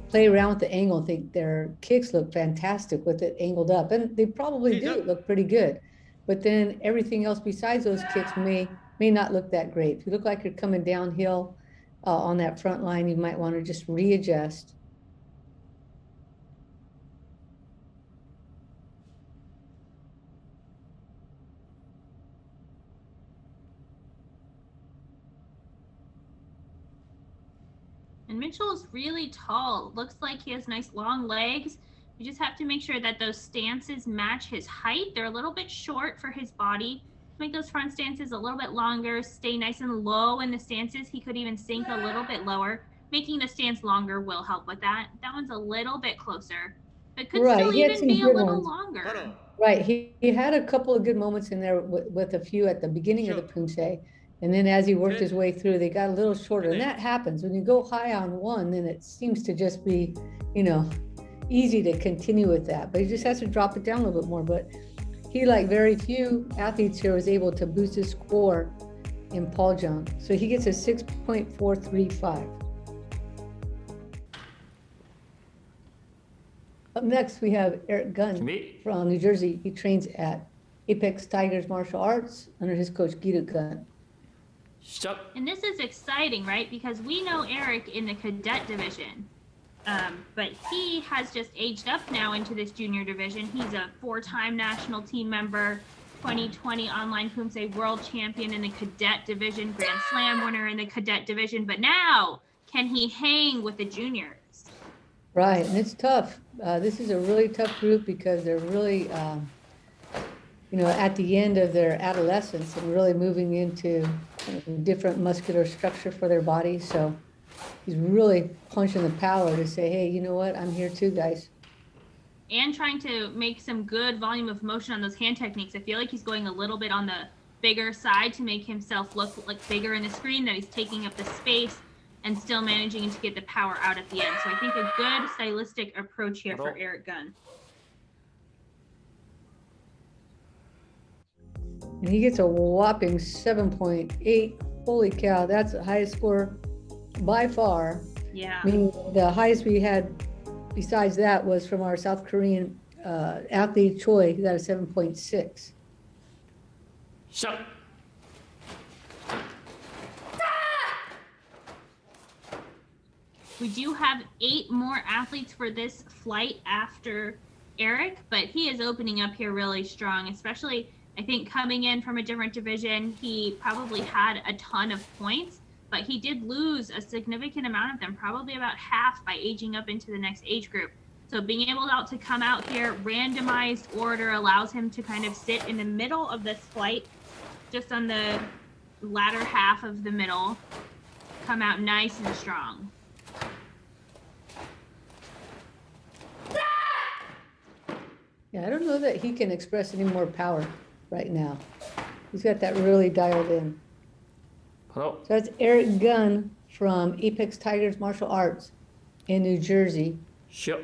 play around with the angle and think their kicks look fantastic with it angled up, and they probably do look pretty good. But then everything else besides those kicks may not look that great. If you look like you're coming downhill on that front line, you might want to just readjust. And Mitchell is really tall. Looks like he has nice long legs. You just have to make sure that those stances match his height. They're a little bit short for his body. Make those front stances a little bit longer, stay nice and low in the stances. He could even sink a little bit lower. Making the stance longer will help with that. That one's a little bit closer. It could Right, still he had even some be a good little ones. longer. Right, he had a couple of good moments in there with a few at the beginning of the Poomsae. And then as he worked his way through, they got a little shorter. And that happens when you go high on one, then it seems to just be, you know, easy to continue with that. But he just has to drop it down a little bit more. But he, like very few athletes here, was able to boost his score in Paljang. So he gets a 6.435. Up next, we have Eric Gunn 준비. from New Jersey. He trains at Apex Tigers Martial Arts under his coach, Guido Gunn. 시작. And this is exciting, right? Because we know Eric in the cadet division. But he has just aged up now into this junior division. He's a 4-time national team member, 2020 online Poomsae world champion in the cadet division, Grand Slam winner in the cadet division. But now, can he hang with the juniors? Right, and it's tough. This is a really tough group because they're really, you know, at the end of their adolescence and really moving into a different muscular structure for their body. So he's really punching the power to say, hey, you know what? I'm here too, guys. And trying to make some good volume of motion on those hand techniques. I feel like he's going a little bit on the bigger side to make himself look like bigger in the screen, that he's taking up the space and still managing to get the power out at the end. So I think a good stylistic approach here for Eric Gunn. And he gets a whopping 7.8. Holy cow, that's the highest score by far. Yeah. I mean, the highest we had besides that was from our South Korean athlete Choi. He got a 7.6. 시작. We do have 8 more athletes for this flight after Eric, but he is opening up here really strong, especially I think coming in from a different division. He probably had a ton of points, but he did lose a significant amount of them, probably about half by aging up into the next age group. So being able to come out here, randomized order allows him to kind of sit in the middle of this flight, just on the latter half of the middle, come out nice and strong. Yeah, I don't know that he can express any more power right now. He's got that really dialed in. 바로. So that's Eric Gunn from Apex Tigers Martial Arts in New Jersey. 시작.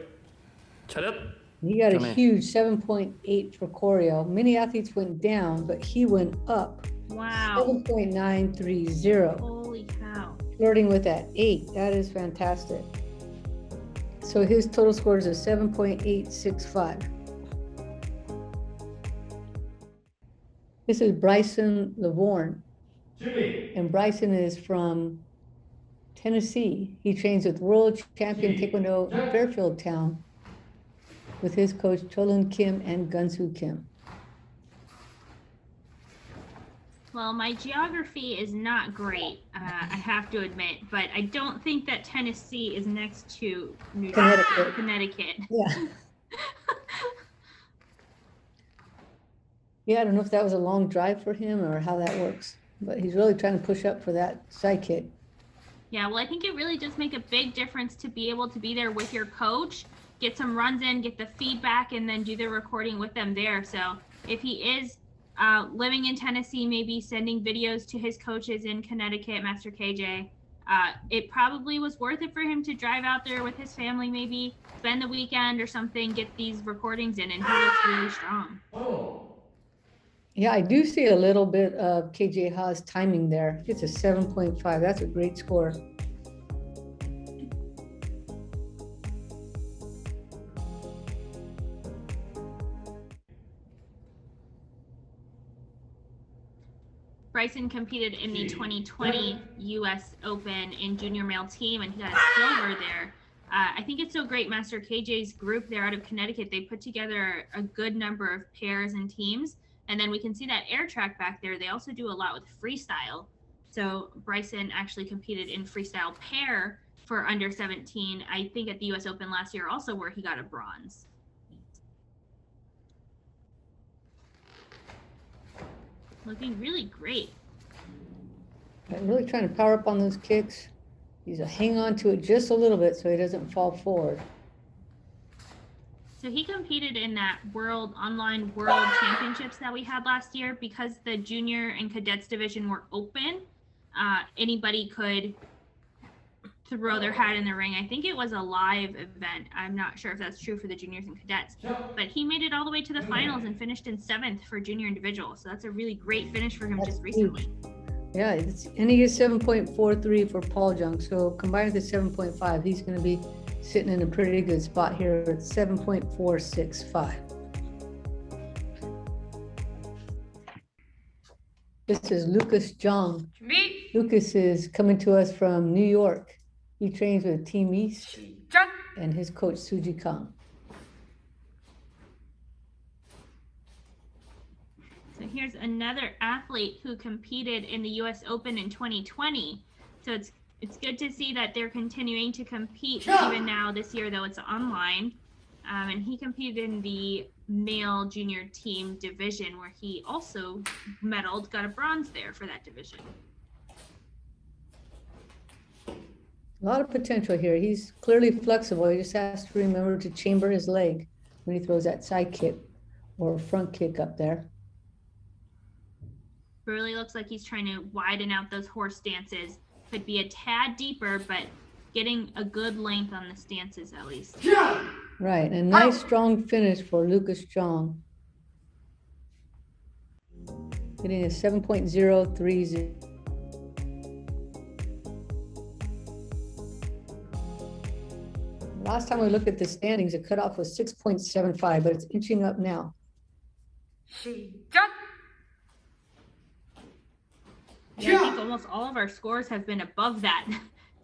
차렷. He got a Come in. huge 7.8 for choreo. Many athletes went down, but he went up. Wow. 7.930. Holy cow. Flirting with that 8. That is fantastic. So his total score is a 7.865. This is Bryson Lavorne. 준비. And Bryson is from Tennessee. He trains with world champion Taekwondo in Fairfield Town with his coach Cholun Kim and Gunsu Kim. Well, my geography is not great, I have to admit, but I don't think that Tennessee is next to New Jersey, Connecticut. Yeah. Yeah, I don't know if that was a long drive for him or how that works, but he's really trying to push up for that sidekick. Yeah, well, I think it really does make a big difference to be able to be there with your coach, get some runs in, get the feedback, and then do the recording with them there. So if he is living in Tennessee, maybe sending videos to his coaches in Connecticut, Master KJ, it probably was worth it for him to drive out there with his family, maybe spend the weekend or something, get these recordings in, and he looks really strong. Yeah, I do see a little bit of KJ Ha's timing there. It's a 7.5. That's a great score. Bryson competed in the 2020 US Open in junior male team, and he got a silver there. I think it's so great, Master KJ's group there out of Connecticut, they put together a good number of pairs and teams. And then we can see that air track back there. They also do a lot with freestyle. So Bryson actually competed in freestyle pair for under 17. I think at the US Open last year also where he got a bronze. Looking really great. Really trying to power up on those kicks. He's hang on to it just a little bit so he doesn't fall forward. So he competed in that online world championships that we had last year. Because the junior and cadets division were open, anybody could throw their hat in the ring. I think it was a live event. I'm not sure if that's true for the juniors and cadets, but he made it all the way to the finals and finished in 7th for junior individual. So that's a really great finish for him just recently. Yeah, and he is 7.43 for Paul Jung. So combined with the 7.5, he's going to be sitting in a pretty good spot here at 7.465. This is Lucas Jung. 준비. Lucas is coming to us from New York. He trains with Team East 시작. and his coach Suji Kang. So here's another athlete who competed in the US Open in 2020. So it's good to see that they're continuing to compete even now this year, though it's online. And he competed in the male junior team division where he also medaled, got a bronze there for that division. A lot of potential here. He's clearly flexible. He just has to remember to chamber his leg when he throws that side kick or front kick up there. Really looks like he's trying to widen out those horse stances. Could be a tad deeper, but getting a good length on the stances at least. Right, a nice strong finish for Lucas Jung. Getting a 7.030. Last time we looked at the standings, the cutoff was 6.75, but it's inching up now. 시작. Yeah, I think almost all of our scores have been above that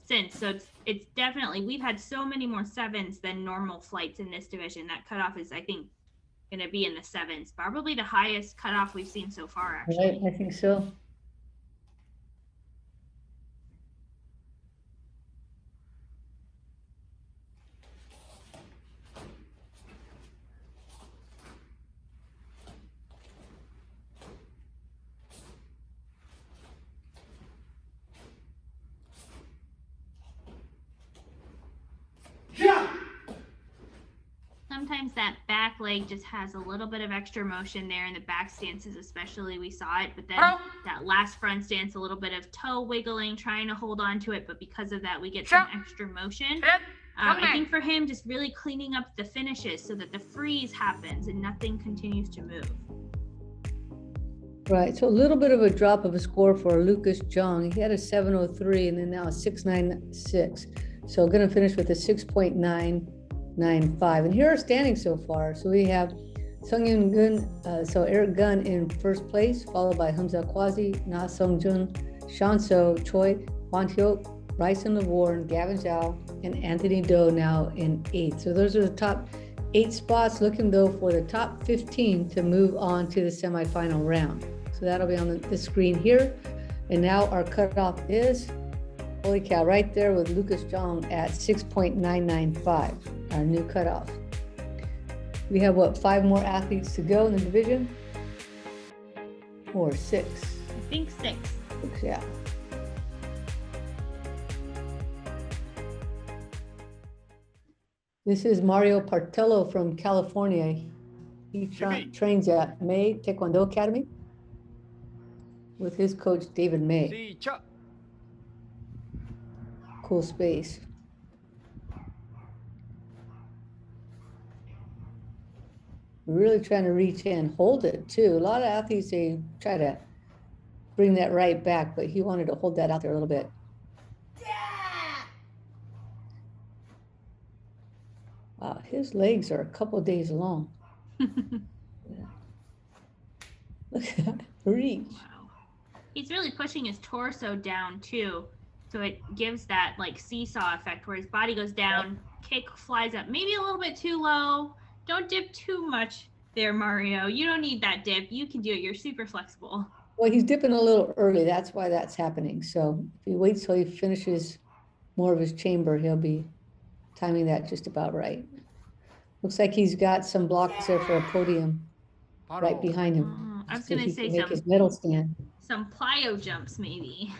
since. So it's definitely, we've had so many more 7s than normal flights in this division. That cutoff is, I think, going to be in the 7s. Probably the highest cutoff we've seen so far, actually. Right, I think so. Sometimes that back leg just has a little bit of extra motion there in the back stances, especially we saw it, but then that last front stance, a little bit of toe wiggling, trying to hold on to it, but because of that, we get some extra motion. I think for him, just really cleaning up the finishes so that the freeze happens and nothing continues to move. Right, so a little bit of a drop of a score for Lucas Jung. He had a 7.03 and then now a 6.96. So going to finish with a 6.995. And here are standings so far. So we have Sungyun Gun, so Eric Gunn in first place, followed by Hamza Kwazi, Na Sungjun, Shanso Choi, Hwan Hyuk, Bryson LeVorn, Gavin Zhao, and Anthony Do now in 8th. So those are the top 8 spots, looking though for the top 15 to move on to the semifinal round. So that'll be on the screen here. And now our cutoff is, holy cow, right there with Lucas Jung at 6.995, our new cutoff. We have, 5 more athletes to go in the division? Or 6? I think 6. 6, yeah. This is Mario Partello from California. He trains at May Taekwondo Academy with his coach, David May. 시작. Cool space. Really trying to reach in, hold it too. A lot of athletes, they try to bring that right back, but he wanted to hold that out there a little bit. Wow, his legs are a couple of days long. Yeah. Look at that reach. Wow. He's really pushing his torso down too. So it gives that like seesaw effect where his body goes down, kick flies up, maybe a little bit too low. Don't dip too much there, Mario. You don't need that dip. You can do it. You're super flexible. Well, he's dipping a little early. That's why that's happening. So if he waits till he finishes more of his chamber, he'll be timing that just about right. Looks like he's got some blocks there for a podium right behind him. I was So gonna he say can make his medal stand. some plyo jumps maybe.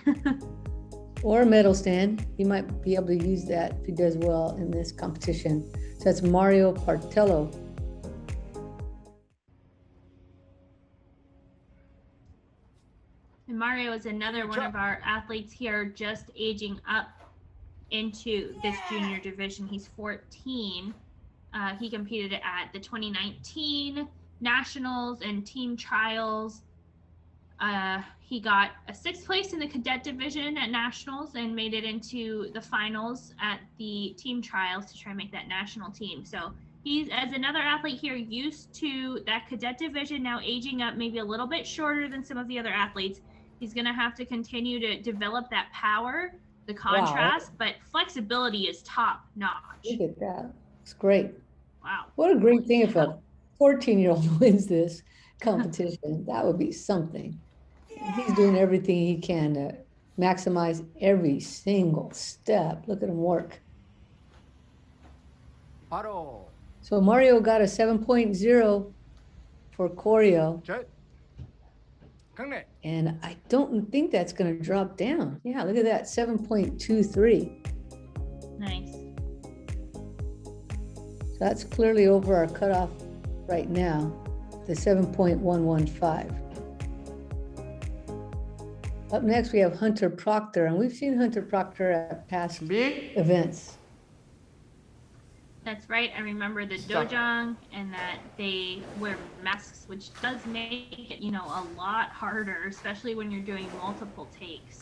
Or a medal stand. He might be able to use that if he does well in this competition. So that's Mario Partello. And Mario is another one of our athletes here, just aging up into this junior division. He's 14. He competed at the 2019 nationals and team trials. He got a 6th place in the cadet division at nationals and made it into the finals at the team trials to try and make that national team. So he's, as another athlete here, used to that cadet division, now aging up, maybe a little bit shorter than some of the other athletes. He's going to have to continue to develop that power, the contrast, but flexibility is top notch. Look at that. It's great. Wow. What a great thing if a 14-year-old wins this competition. That would be something. He's doing everything he can to maximize every single step. Look at him work. So Mario got a 7.0 for choreo. And I don't think that's going to drop down. Yeah, look at that, 7.23. Nice. So that's clearly over our cutoff right now, the 7.115. Up next, we have Hunter Proctor, and we've seen Hunter Proctor at past events. That's right. I remember the dojang and that they wear masks, which does make it, a lot harder, especially when you're doing multiple takes.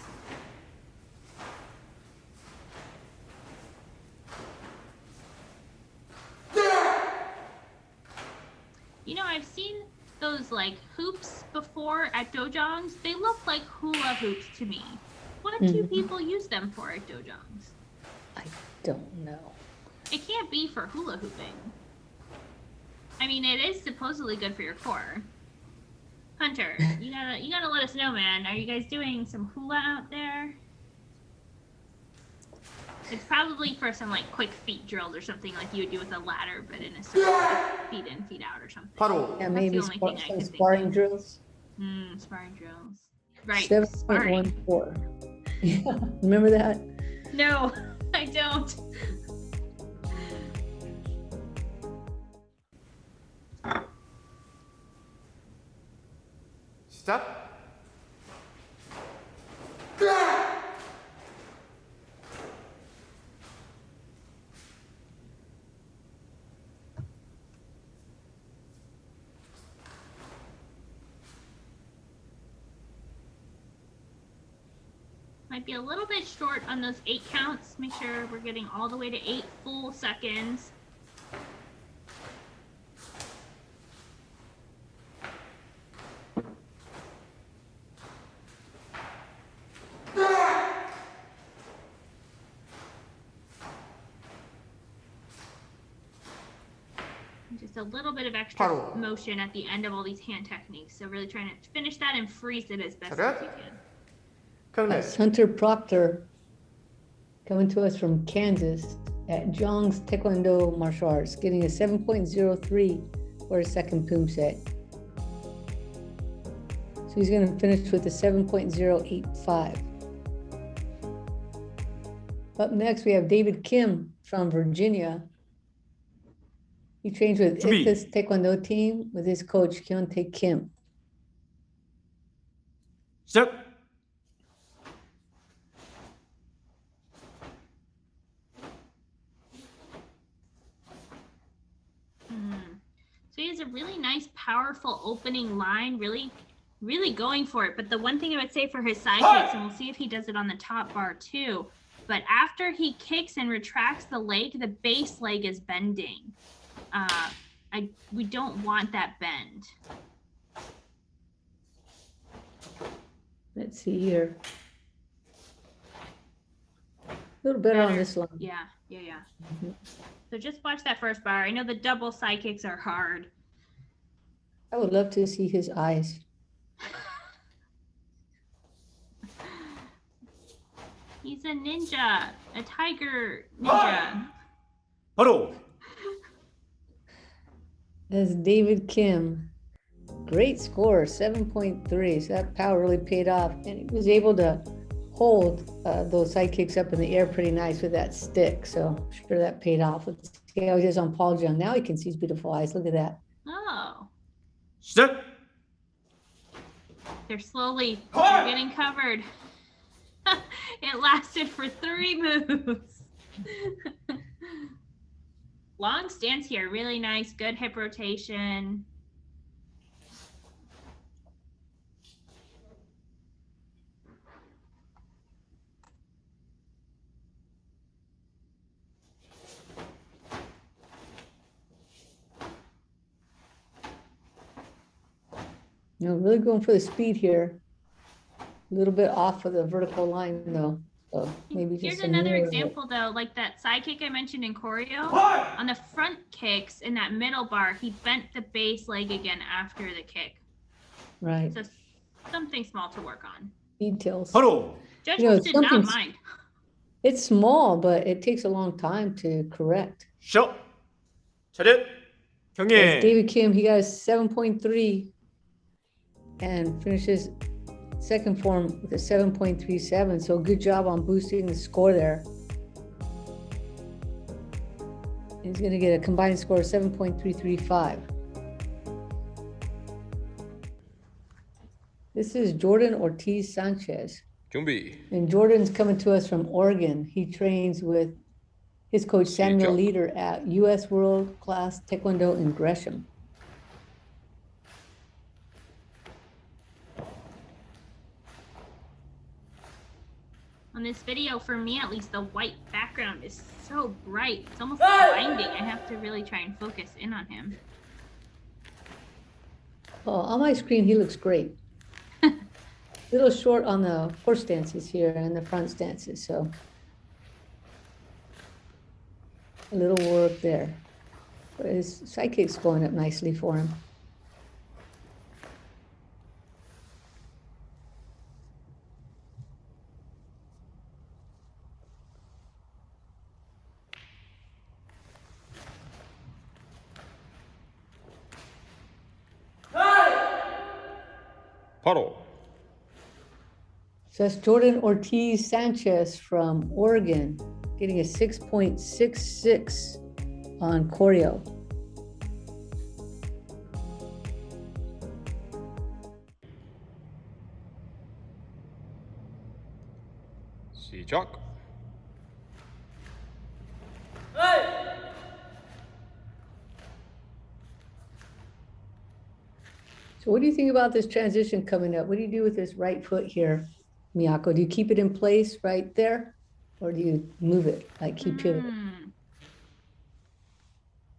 I've seen those like hoops before at dojangs. They look like hula hoops to me. What do people use them for at dojangs? I don't know. It can't be for hula hooping. I mean, it is supposedly good for your core. Hunter, you gotta let us know, man. Are you guys doing some hula out there? It's probably for some like quick feet drills or something like you would do with a ladder, but in a circle, like feet in, feet out or something. Yeah, maybe That's the only thing I some could think sparring of. drills. Sparring drills. Right. 7.14. Yeah, remember that? No, I don't. Stop. Might be a little bit short on those 8 counts. Make sure we're getting all the way to 8 full seconds. Just a little bit of extra motion at the end of all these hand techniques. So really trying to finish that and freeze it as best as you can. That's Hunter Proctor coming to us from Kansas at Jong's Taekwondo Martial Arts, getting a 7.03 for his second Poomsae. So he's going to finish with a 7.085. Up next, we have David Kim from Virginia. He trains with Ithis Taekwondo team with his coach, Kyuntae Kim. 시작. So he has a really nice, powerful opening line, really going for it. But the one thing I would say for his side kicks, and we'll see if he does it on the top bar too, but after he kicks and retracts the leg, the base leg is bending. We don't want that bend. Let's see here. A little better on this line. Yeah. So just watch that first bar. I know the double side kicks are hard. I would love to see his eyes. He's a ninja, a tiger ninja. 바로 That's David Kim. Great score, 7.3. So that power really paid off. And he was able to hold those side kicks up in the air pretty nice with that stick. So I'm sure that paid off. Let's see how he does on Paul Jung. Now he can see his beautiful eyes. Look at that. Oh, 시작. they're slowly they're getting covered. It lasted for 3 moves. Long stance here, really nice, good hip rotation. You know, really going for the speed here. A little bit off of the vertical line though. So maybe just Here's some another mirror. example though, like that side kick I mentioned in choreo. On the front kicks in that middle bar, he bent the base leg again after the kick. Right. So something small to work on. Details. 바로 Judges did not something's- mind. It's small, but it takes a long time to correct. 시작. 차렷. That's 경례. David Kim, he got a 7.3 and finishes second form with a 7.37. So good job on boosting the score there. He's going to get a combined score of 7.335. This is Jordan Ortiz Sanchez. 준비. And Jordan's coming to us from Oregon. He trains with his coach Samuel 시작. Leader at US World Class Taekwondo in Gresham. On this video, for me at least, the white background is so bright. It's almost blinding. I have to really try and focus in on him. Oh, on my screen, he looks great. Little short on the horse stances here and the front stances, so a little work there. But his sidekick's going up nicely for him. 바로 So that's Jordan Ortiz Sanchez from Oregon, getting a 6.66 on choreo. 시작. So what do you think about this transition coming up? What do you do with this right foot here, Miyako? Do you keep it in place right there? Or do you move it, like keep pivoting?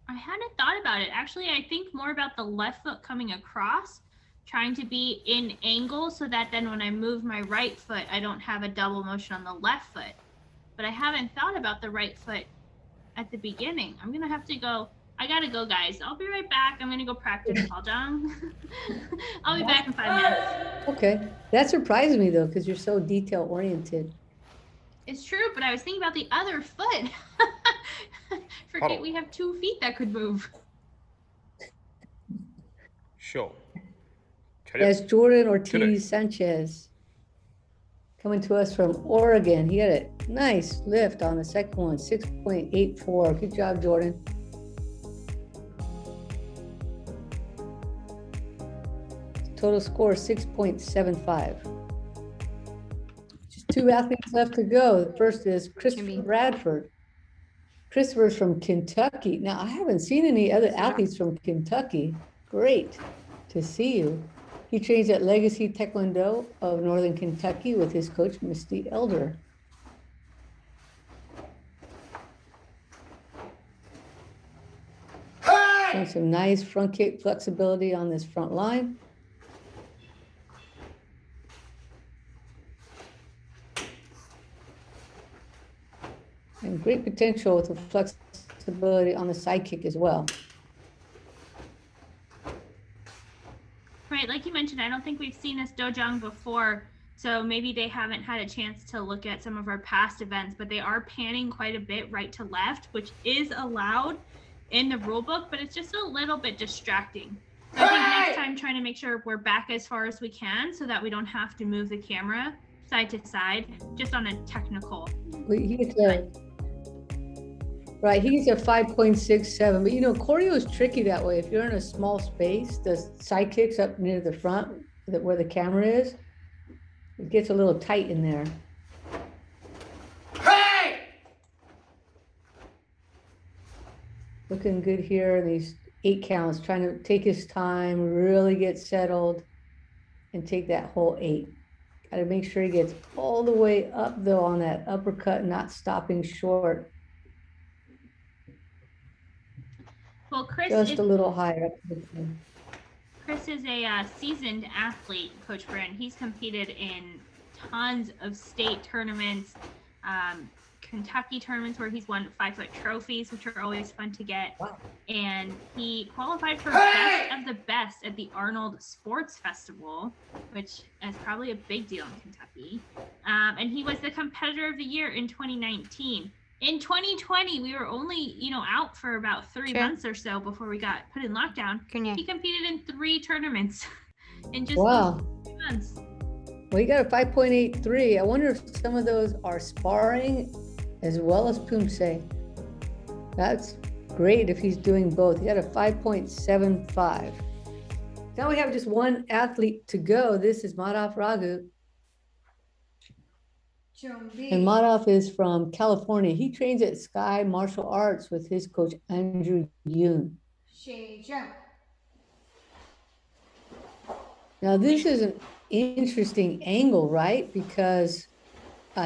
I hadn't thought about it. Actually, I think more about the left foot coming across, trying to be in angle so that then when I move my right foot, I don't have a double motion on the left foot. But I haven't thought about the right foot at the beginning. I'm going to have to go. I got to go, guys. I'll be right back. I'm going to go practice Paljang. I'll be back in 5 minutes. Okay, that surprised me though, because you're so detail oriented. It's true, but I was thinking about the other foot. Forget we have 2 feet that could move. 쇼. That's 차렷. Jordan Ortiz Sanchez coming to us from Oregon. He got a nice lift on the second one, 6.84. Good job, Jordan. Total score 6.75. Just 2 athletes left to go. The first is Christopher Bradford. Christopher's from Kentucky. Now, I haven't seen any other athletes from Kentucky. Great to see you. He trains at Legacy Taekwondo of Northern Kentucky with his coach, Misty Elder. Showing some nice front kick flexibility on this front line. And great potential with the flexibility on the side kick as well. Right, like you mentioned, I don't think we've seen this dojang before. So maybe they haven't had a chance to look at some of our past events, but they are panning quite a bit right to left, which is allowed in the rule book, but it's just a little bit distracting. So I think next time trying to make sure we're back as far as we can so that we don't have to move the camera side to side, just on a technical. Well, he gets a 5.67, but you know, choreo is tricky that way. If you're in a small space, the side kicks up near the front, where the camera is, it gets a little tight in there. Looking good here in these 8 counts, trying to take his time, really get settled, and take that whole 8. Got to make sure he gets all the way up though on that uppercut, not stopping short. Well, Chris Just is, a little higher up. Chris is a seasoned athlete, Coach Brand. He's competed in tons of state tournaments, Kentucky tournaments where he's won 5-foot trophies, which are always fun to get. Wow. And he qualified for best of the best at the Arnold Sports Festival, which is probably a big deal in Kentucky. And he was the competitor of the year in 2019. In 2020, we were only, out for about 3 months or so before we got put in lockdown. He competed in 3 tournaments in just those 3 months. Well, he got a 5.83. I wonder if some of those are sparring as well as Poomsae. That's great if he's doing both. He got a 5.75. Now we have just one athlete to go. This is Madhav Raghu. And Madhav is from California. He trains at Sky Martial Arts with his coach, Andrew Yoon. Now this is an interesting angle, right? Because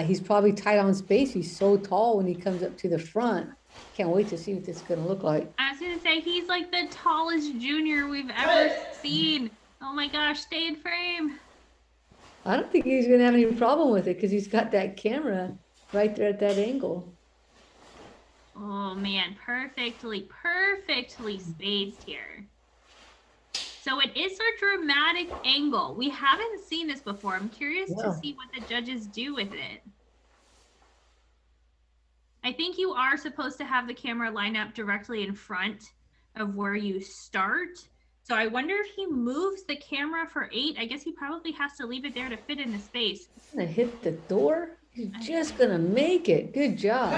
he's probably tight on space. He's so tall when he comes up to the front. Can't wait to see what this is going to look like. I was going to say, he's like the tallest junior we've ever seen. Oh my gosh, stay in frame. I don't think he's going to have any problem with it because he's got that camera right there at that angle. Oh man, perfectly spaced here. So it is a dramatic angle. We haven't seen this before. I'm curious to see what the judges do with it. I think you are supposed to have the camera line up directly in front of where you start. So I wonder if he moves the camera for 8. I guess he probably has to leave it there to fit in the space. He's gonna hit the door. He's just gonna make it. Good job.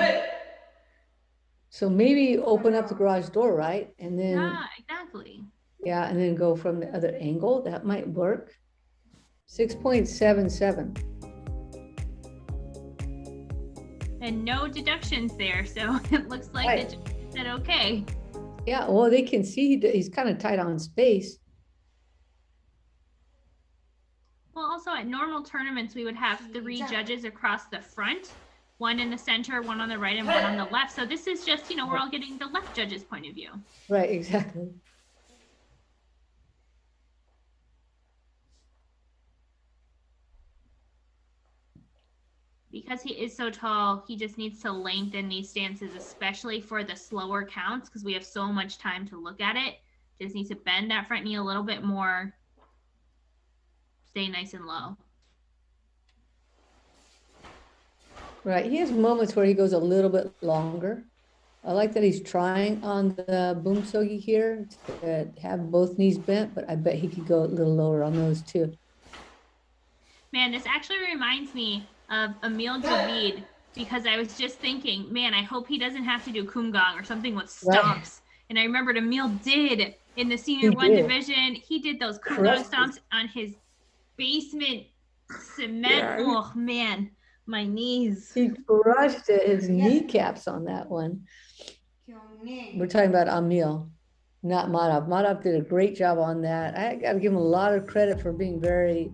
So maybe open up the garage door, right? And then Yeah, exactly. yeah, and then go from the other angle. That might work. 6.77. And no deductions there, so it looks like the judge said okay. Yeah, well, they can see he's kind of tight on space. Well, also at normal tournaments, we would have 3 judges across the front, 1 in the center, 1 on the right, and 1 on the left. So this is just, we're all getting the left judge's point of view. Right, exactly. Because he is so tall, he just needs to lengthen these stances, especially for the slower counts, because we have so much time to look at it. Just needs to bend that front knee a little bit more. Stay nice and low. Right, he has moments where he goes a little bit longer. I like that he's trying on the Poomsae here to have both knees bent, but I bet he could go a little lower on those too. Man, this actually reminds me of Emil Javid, because I was just thinking, man, I hope he doesn't have to do kumgang or something with stomps. Right. And I remembered Emil did in the senior 1 division. He did those kumgang stomps on his basement cement. Yeah. Oh man, my knees. He crushed his kneecaps on that one. We're talking about Emil, not Madhav. Madhav did a great job on that. I got to give him a lot of credit for being very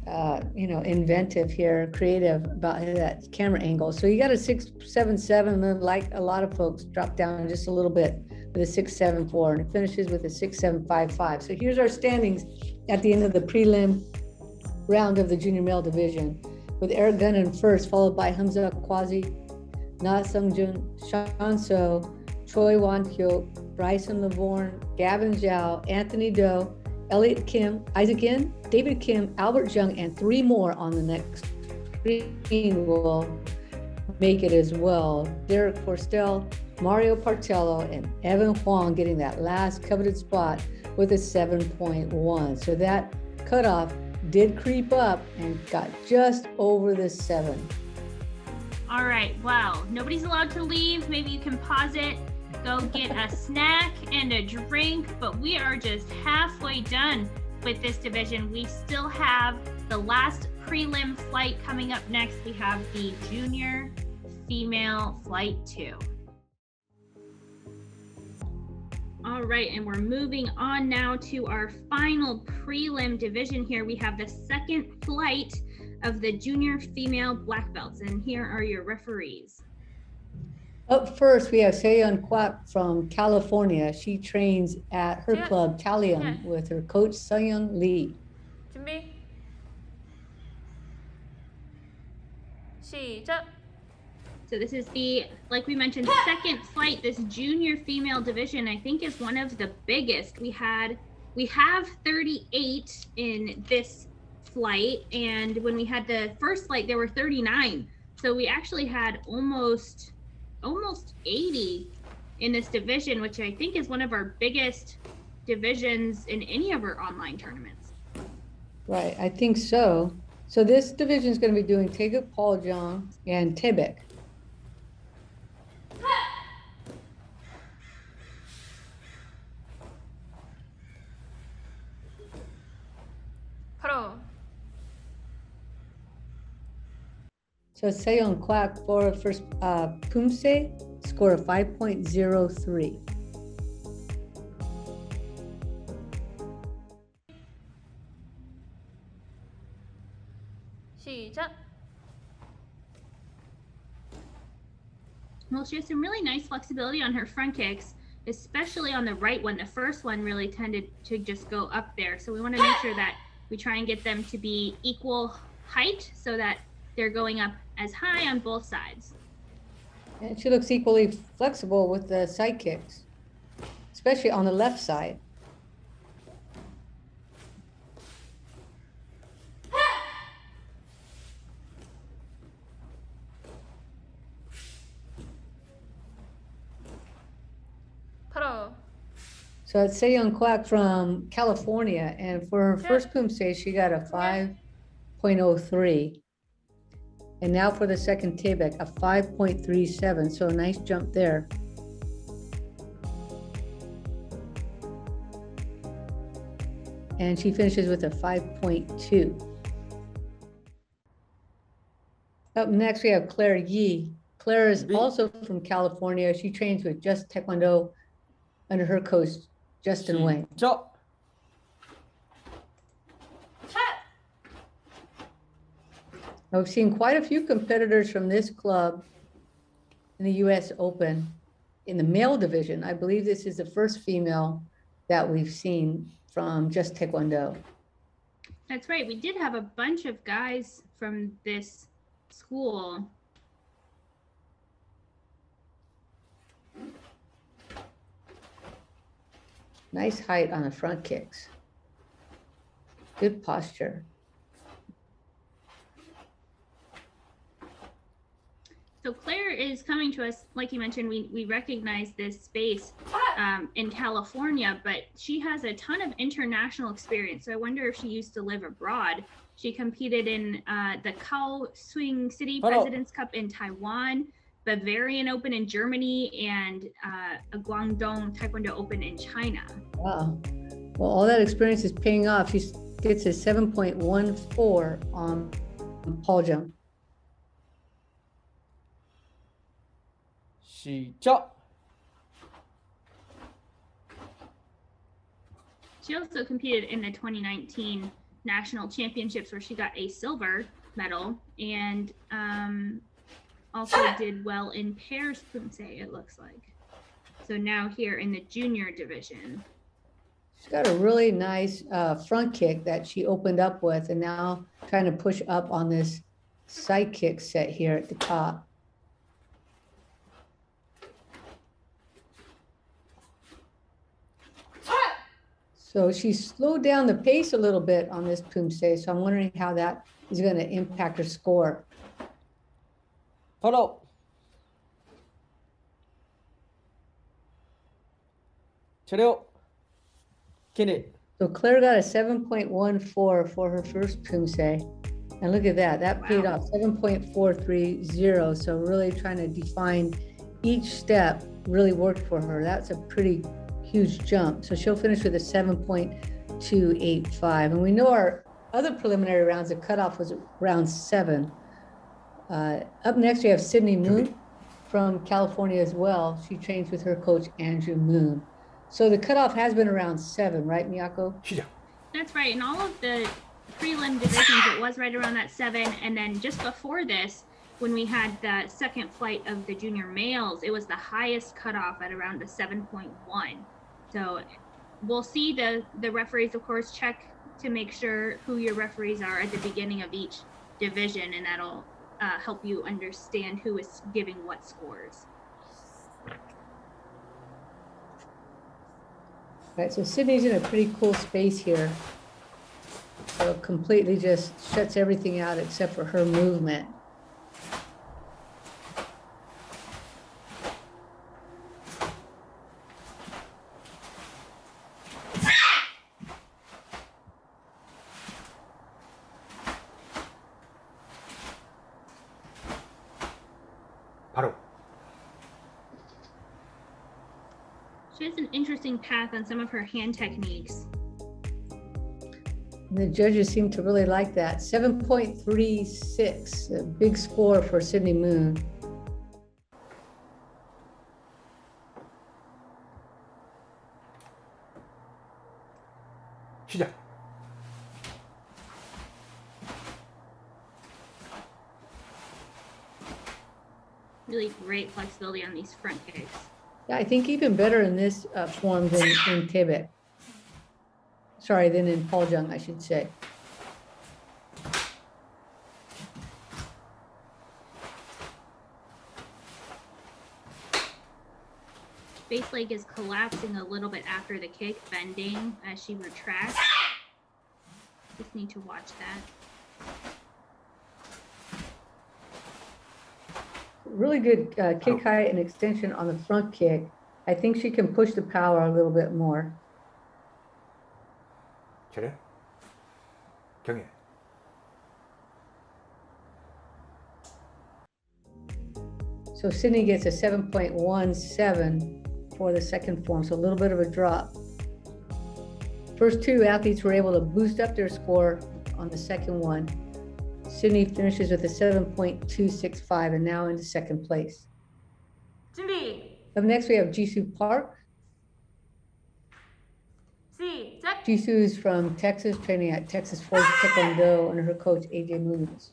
inventive here, creative about that camera angle. So you got a 6.77, and then like a lot of folks drop down just a little bit with a 6.74, and it finishes with a 6.755. So here's our standings at the end of the prelim round of the junior male division, with Eric Gunn in first, followed by Hamza Kwazi, Na Sungjun, Sean So, Choi Wan Hyuk, Bryson Lavorne, Gavin Zhao, Anthony Doe, Elliot Kim, Isaac In, David Kim, Albert Jung, and 3 more on the next screen will make it as well. Derek Forstel, Mario Partello, and Evan Huang getting that last coveted spot with a 7.1. So that cutoff did creep up and got just over the 7. All right, well, nobody's allowed to leave. Maybe you can pause it, go get a snack and a drink, but we are just halfway done with this division. We still have the last prelim flight coming up next. We have the junior female flight 2. All right, and we're moving on now to our final prelim division here. We have the second flight of the junior female black belts, and here are your referees. Up first, we have Seyeon Kwak from California. She trains at her club, Talium, with her coach, Seyoung Lee. 준비. 시작. So this is the, like we mentioned, second flight. This junior female division, I think, is one of the biggest. We have 38 in this flight, and when we had the first flight, there were 39. So we actually had almost 80 in this division, which I think is one of our biggest divisions in any of our online tournaments. Right, I think so. So this division is going to be doing Taegeuk Paljong and Tebek. 바로. So Seyeon Kwak for first Poomsae, score of 5.03. 시작. Well, she has some really nice flexibility on her front kicks, especially on the right one. The first one really tended to just go up there. So we want to make sure that we try and get them to be equal height so that they're going up as high on both sides. And she looks equally flexible with the side kicks, especially on the left side. 바로. So it's Seyeon Kwak from California, and for her first Poomsae, she got a 5.03. And now for the second Tebek, a 5.37. So a nice jump there. And she finishes with a 5.2. Up next, we have Claire Yi. Claire is also from California. She trains with Just Taekwondo under her coach, Justin Wang. 시작. I've seen quite a few competitors from this club in the US Open in the male division. I believe this is the first female that we've seen from Just Taekwondo. That's right. We did have a bunch of guys from this school. Nice height on the front kicks. Good posture. So Claire is coming to us, like you mentioned, we recognize this space in California, but she has a ton of international experience. So I wonder if she used to live abroad. She competed in the Kaohsiung City President's Cup in Taiwan, Bavarian Open in Germany, and a Guangdong Taekwondo Open in China. Wow. Well, all that experience is paying off. She gets a 7.14 on Paljong. 시작. She also competed in the 2019 National Championships where she got a silver medal, and also did well in pairs Poomsae, it looks like. So now here in the junior division. She's got a really nice front kick that she opened up with, and now trying to push up on this side kick set here at the top. So she slowed down the pace a little bit on this Poomsae, so I'm wondering how that is going to impact her score. 바로. 차려. Kenny. So Claire got a 7.14 for her first Poomsae. And look at that, that paid off 7.430. So really trying to define each step really worked for her. That's a pretty huge jump. So she'll finish with a 7.285. And we know our other preliminary rounds, the cutoff was round 7. Up next, we have Sydney Moon from California as well. She trains with her coach, Andrew Moon. So the cutoff has been around 7, right, Miyako? 시작. That's right. In all of the prelim divisions, it was right around that 7. And then just before this, when we had the second flight of the junior males, it was the highest cutoff at around a 7.1. So we'll see the referees, of course, check to make sure who your referees are at the beginning of each division, and that'll help you understand who is giving what scores. Right, so Sydney's in a pretty cool space here. So it completely just shuts everything out except for her movement. 바로. She has an interesting path on some of her hand techniques. And the judges seem to really like that. 7.36, a big score for Sydney Moon. 시작. Really great flexibility on these front kicks. Yeah, I think even better in this form than in Tibet. Sorry, than in Paljung, I should say. Base leg is collapsing a little bit after the kick, bending as she retracts. Just need to watch that. Really good kick height and extension on the front kick. I think she can push the power a little bit more. 차려. 경례. So Sydney gets a 7.17 for the second form, so a little bit of a drop. First two athletes were able to boost up their score on the second one. Sydney finishes with a 7.265 and now into second place. 준비. Up next, we have Jisoo Park. 시작. Jisoo is from Texas, training at Texas Force Taekwondo under her coach, AJ Moons.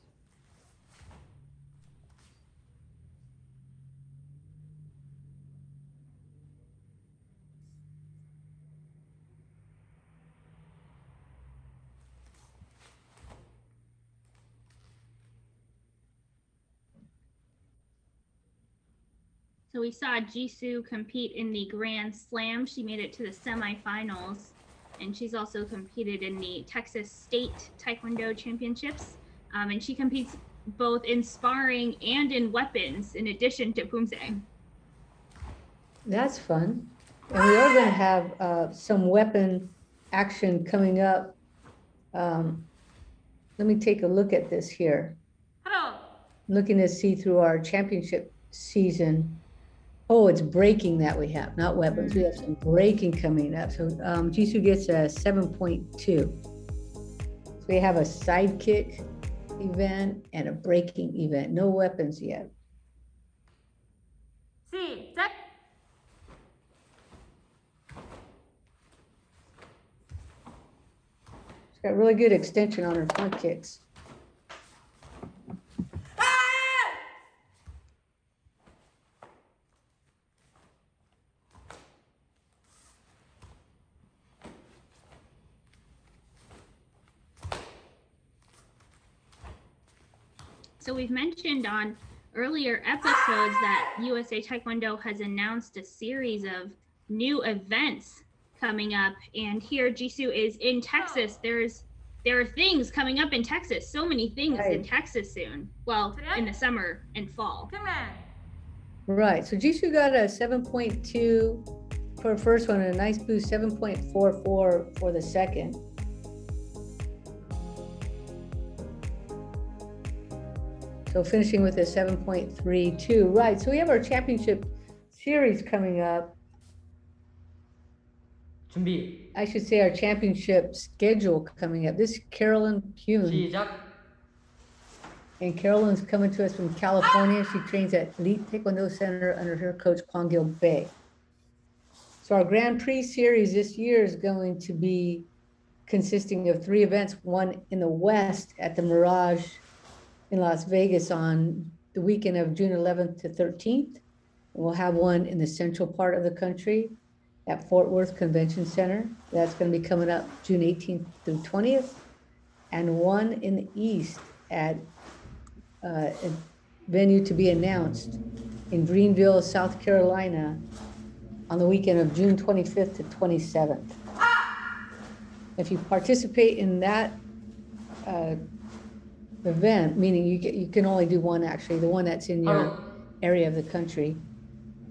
So we saw Jisoo compete in the Grand Slam. She made it to the semifinals, and she's also competed in the Texas State Taekwondo Championships. And she competes both in sparring and in weapons, in addition to Poomsae. That's fun. And we are going to have some weapon action coming up. Let me take a look at this here. 하나. Looking to see through our championship season. Oh, it's breaking that we have, not weapons. We have some breaking coming up. So Jisoo gets a 7.2. So we have a side kick event and a breaking event. No weapons yet. 시작. She's got really good extension on her front kicks. So we've mentioned on earlier episodes that USA Taekwondo has announced a series of new events coming up. And here Jisoo is in Texas. There are things coming up in Texas. So many things in Right. Texas soon. Well, in the summer and fall. Come on. Right, so Jisoo got a 7.2 for the first one and a nice boost, 7.44 for the second. So finishing with a 7.32. Right, so we have our championship series coming up. 준비 I should say our championship schedule coming up. This is Carolyn Pune. 시작 And Carolyn's coming to us from California. She trains at Elite Taekwondo Center under her coach, Kwangil Bae. So our Grand Prix series this year is going to be consisting of 3 events, one in the West at the Mirage in Las Vegas on the weekend of June 11th to 13th. And we'll have one in the central part of the country at Fort Worth Convention Center. That's going to be coming up June 18th through 20th. And one in the East at a venue to be announced in Greenville, South Carolina on the weekend of June 25th to 27th. If you participate in that event, meaning you can only do one actually, the one that's in your area of the country.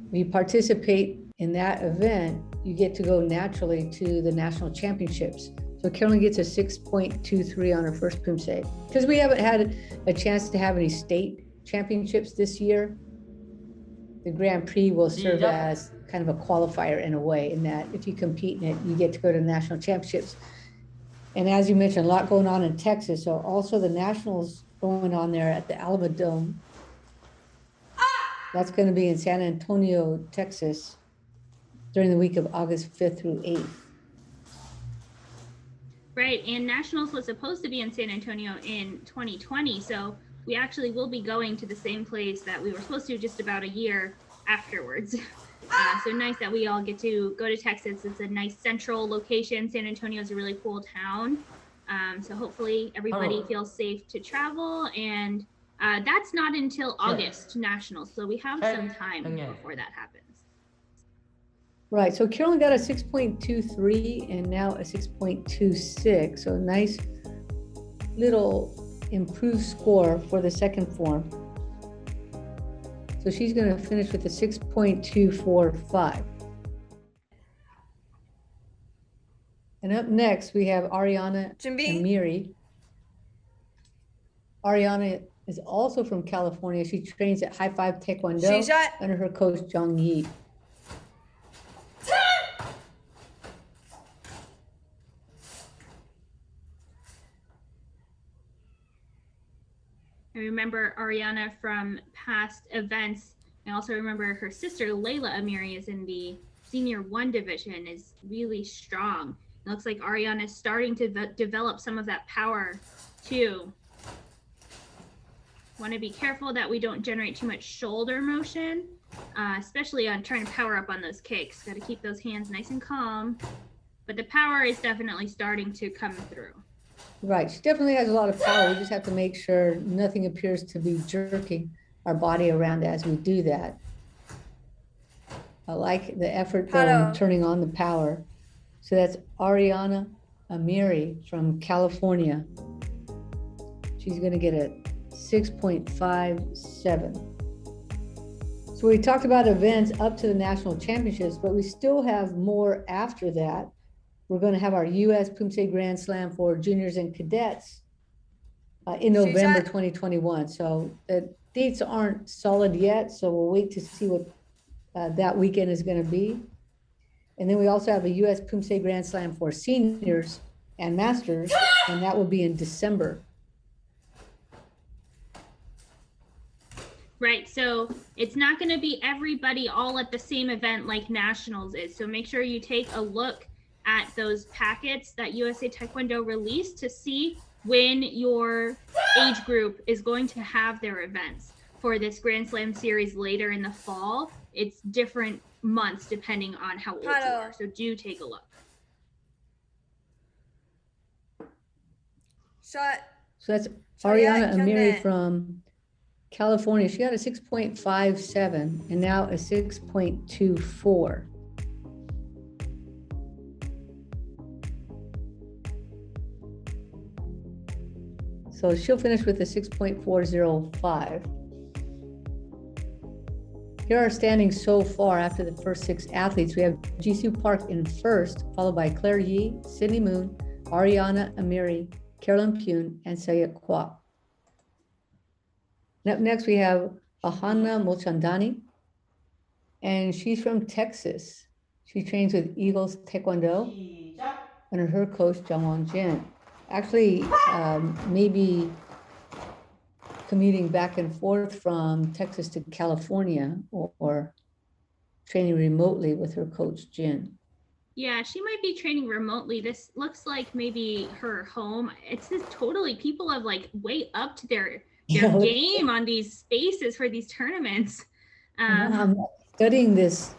When you participate in that event, you get to go naturally to the national championships. So Carolyn gets a 6.23 on her first Poomsae. Because we haven't had a chance to have any state championships this year, the Grand Prix will serve as kind of a qualifier in a way, in that if you compete in it, you get to go to national championships. And as you mentioned, a lot going on in Texas. So also the nationals going on there at the Alamo Dome. That's going to be in San Antonio, Texas, during the week of August 5th through 8th. Right, and Nationals was supposed to be in San Antonio in 2020, so we actually will be going to the same place that we were supposed to just about a year afterwards. So nice that we all get to go to Texas. It's a nice central location. San Antonio is a really cool town. So hopefully everybody feels safe to travel, and that's not until August Nationals, so we have some time before that happens. Right, so Carolyn got a 6.23 and now a 6.26. So nice little improved score for the second form. So she's going to finish with a 6.245. And up next, we have Ariana Amiri. Ariana is also from California. She trains at High Five Taekwondo under her coach, Jong Yi. I remember Ariana from past events. I also remember her sister, Layla Amiri, is in the Senior 1 division, is really strong. It looks like Ariana is starting to develop some of that power too. Want to be careful that we don't generate too much shoulder motion, especially on trying to power up on those kicks. Got to keep those hands nice and calm. But the power is definitely starting to come through. Right, she definitely has a lot of power. We just have to make sure nothing appears to be jerking our body around as we do that. I like the effort though in turning on the power. So that's Ariana Amiri from California. She's going to get a 6.57. So we talked about events up to the national championships, but we still have more after that. We're going to have our US Poomsae Grand Slam for juniors and cadets in November 2021. So the dates aren't solid yet, so we'll wait to see what that weekend is going to be. And then we also have a US Poomsae Grand Slam for seniors and masters, and that will be in December. Right, so it's not going to be everybody all at the same event like Nationals is. So make sure you take a look at those packets that USA Taekwondo released to see when your age group is going to have their events. For this Grand Slam series later in the fall, it's different months depending on how old you are. So do take a look. So that's Ariana Amiri from California. She got a 6.57 and now a 6.24. So she'll finish with a 6.405. Here are standings so far after the first 6 athletes. We have Jisoo Park in first, followed by Claire Yi, Sydney Moon, Ariana Amiri, Carolyn Pune, and Sayat Kwok. Up next, we have Ahana Mulchandani, and she's from Texas. She trains with Eagles Taekwondo under her coach, Jungwon Jin. Actually, maybe commuting back and forth from Texas to California or training remotely with her coach, Jin. Yeah, she might be training remotely. This looks like maybe her home. It's just totally, people have like way upped their game on these spaces for these tournaments. I'm studying this.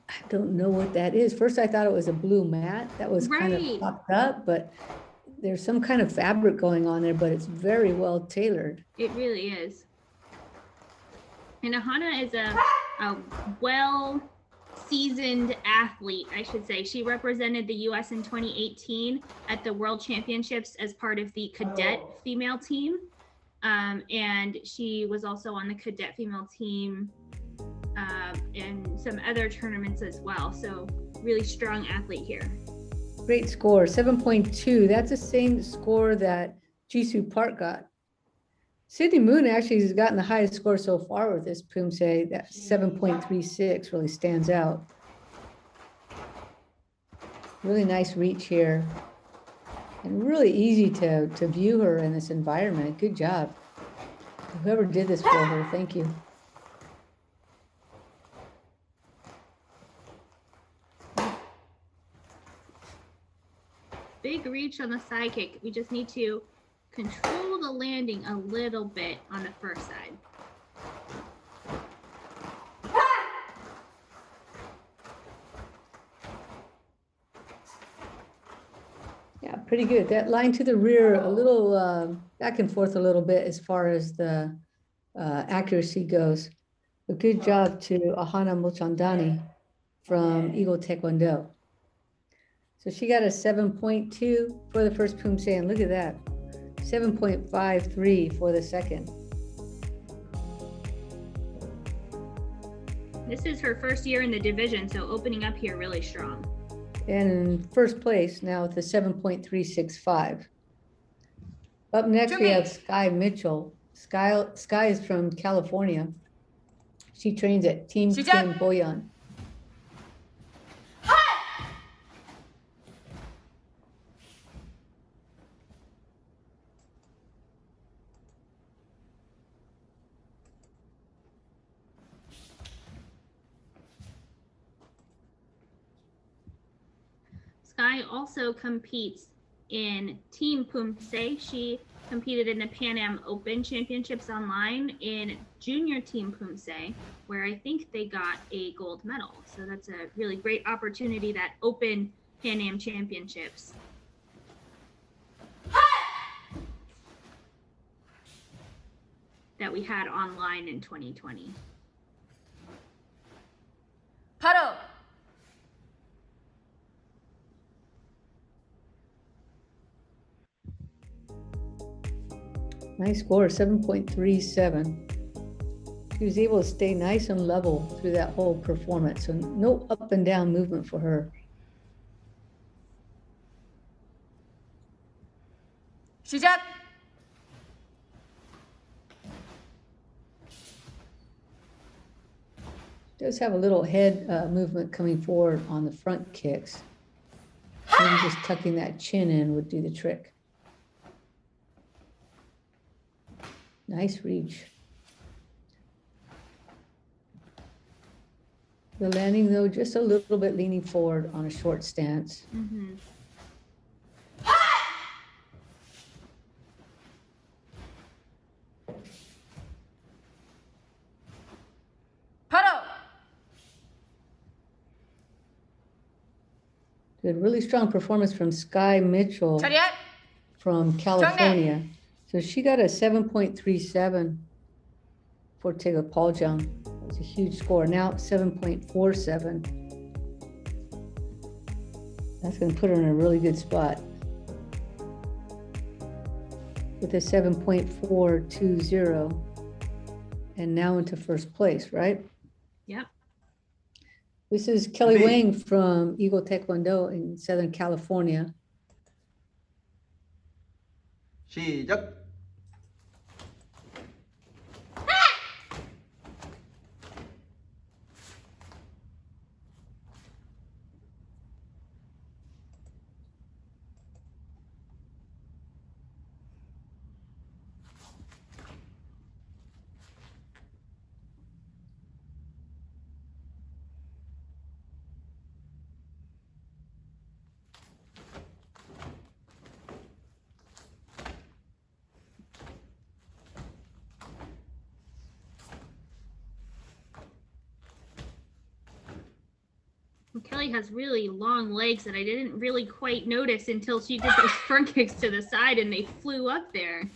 I don't know what that is. First, I thought it was a blue mat that was kind of popped up, but there's some kind of fabric going on there, but it's very well tailored. It really is. And Ahana is a well-seasoned athlete, I should say. She represented the US in 2018 at the World Championships as part of the cadet female team. And she was also on the cadet female team and some other tournaments as well. So really strong athlete here. Great score, 7.2. That's the same score that Jisoo Park got. Sydney Moon actually has gotten the highest score so far with this Poomsae. That 7.36 really stands out. Really nice reach here. And really easy to view her in this environment. Good job. Whoever did this for her, thank you. Big reach on the side kick. We just need to control the landing a little bit on the first side. Yeah, pretty good. That line to the rear, a little back and forth a little bit as far as the accuracy goes. A good job to Ahana Mulchandani from Eagle Taekwondo. So she got a 7.2 for the first Poomsae, and look at that, 7.53 for the second. This is her first year in the division, so opening up here really strong. And in first place now with the 7.365. Up next, we have Sky Mitchell. Sky is from California. She trains at Team Kim Boyan. Sky also competes in Team Poomsae. She competed in the Pan Am Open Championships online in Junior Team Poomsae, where I think they got a gold medal. So that's a really great opportunity, that Open Pan Am Championships. That we had online in 2020. 바로 Nice score, 7.37. She was able to stay nice and level through that whole performance. So no up and down movement for her. 시작. Does have a little head movement coming forward on the front kicks. Maybe just tucking that chin in would do the trick. Nice reach. The landing, though, just a little bit leaning forward on a short stance. Mm-hmm. 바로 Good, really strong performance from Sky Mitchell 차렷. from California. So she got a 7.37 for Taylor Paul-Jung. It's a huge score. Now 7.47. That's going to put her in a really good spot. with a 7.420 and now into first place, right? Yep. This is Kelly Big. Wang from Eagle Taekwondo in Southern California. 시작. And Kelly has really long legs that I didn't really quite notice until she did those front kicks to the side and they flew up there.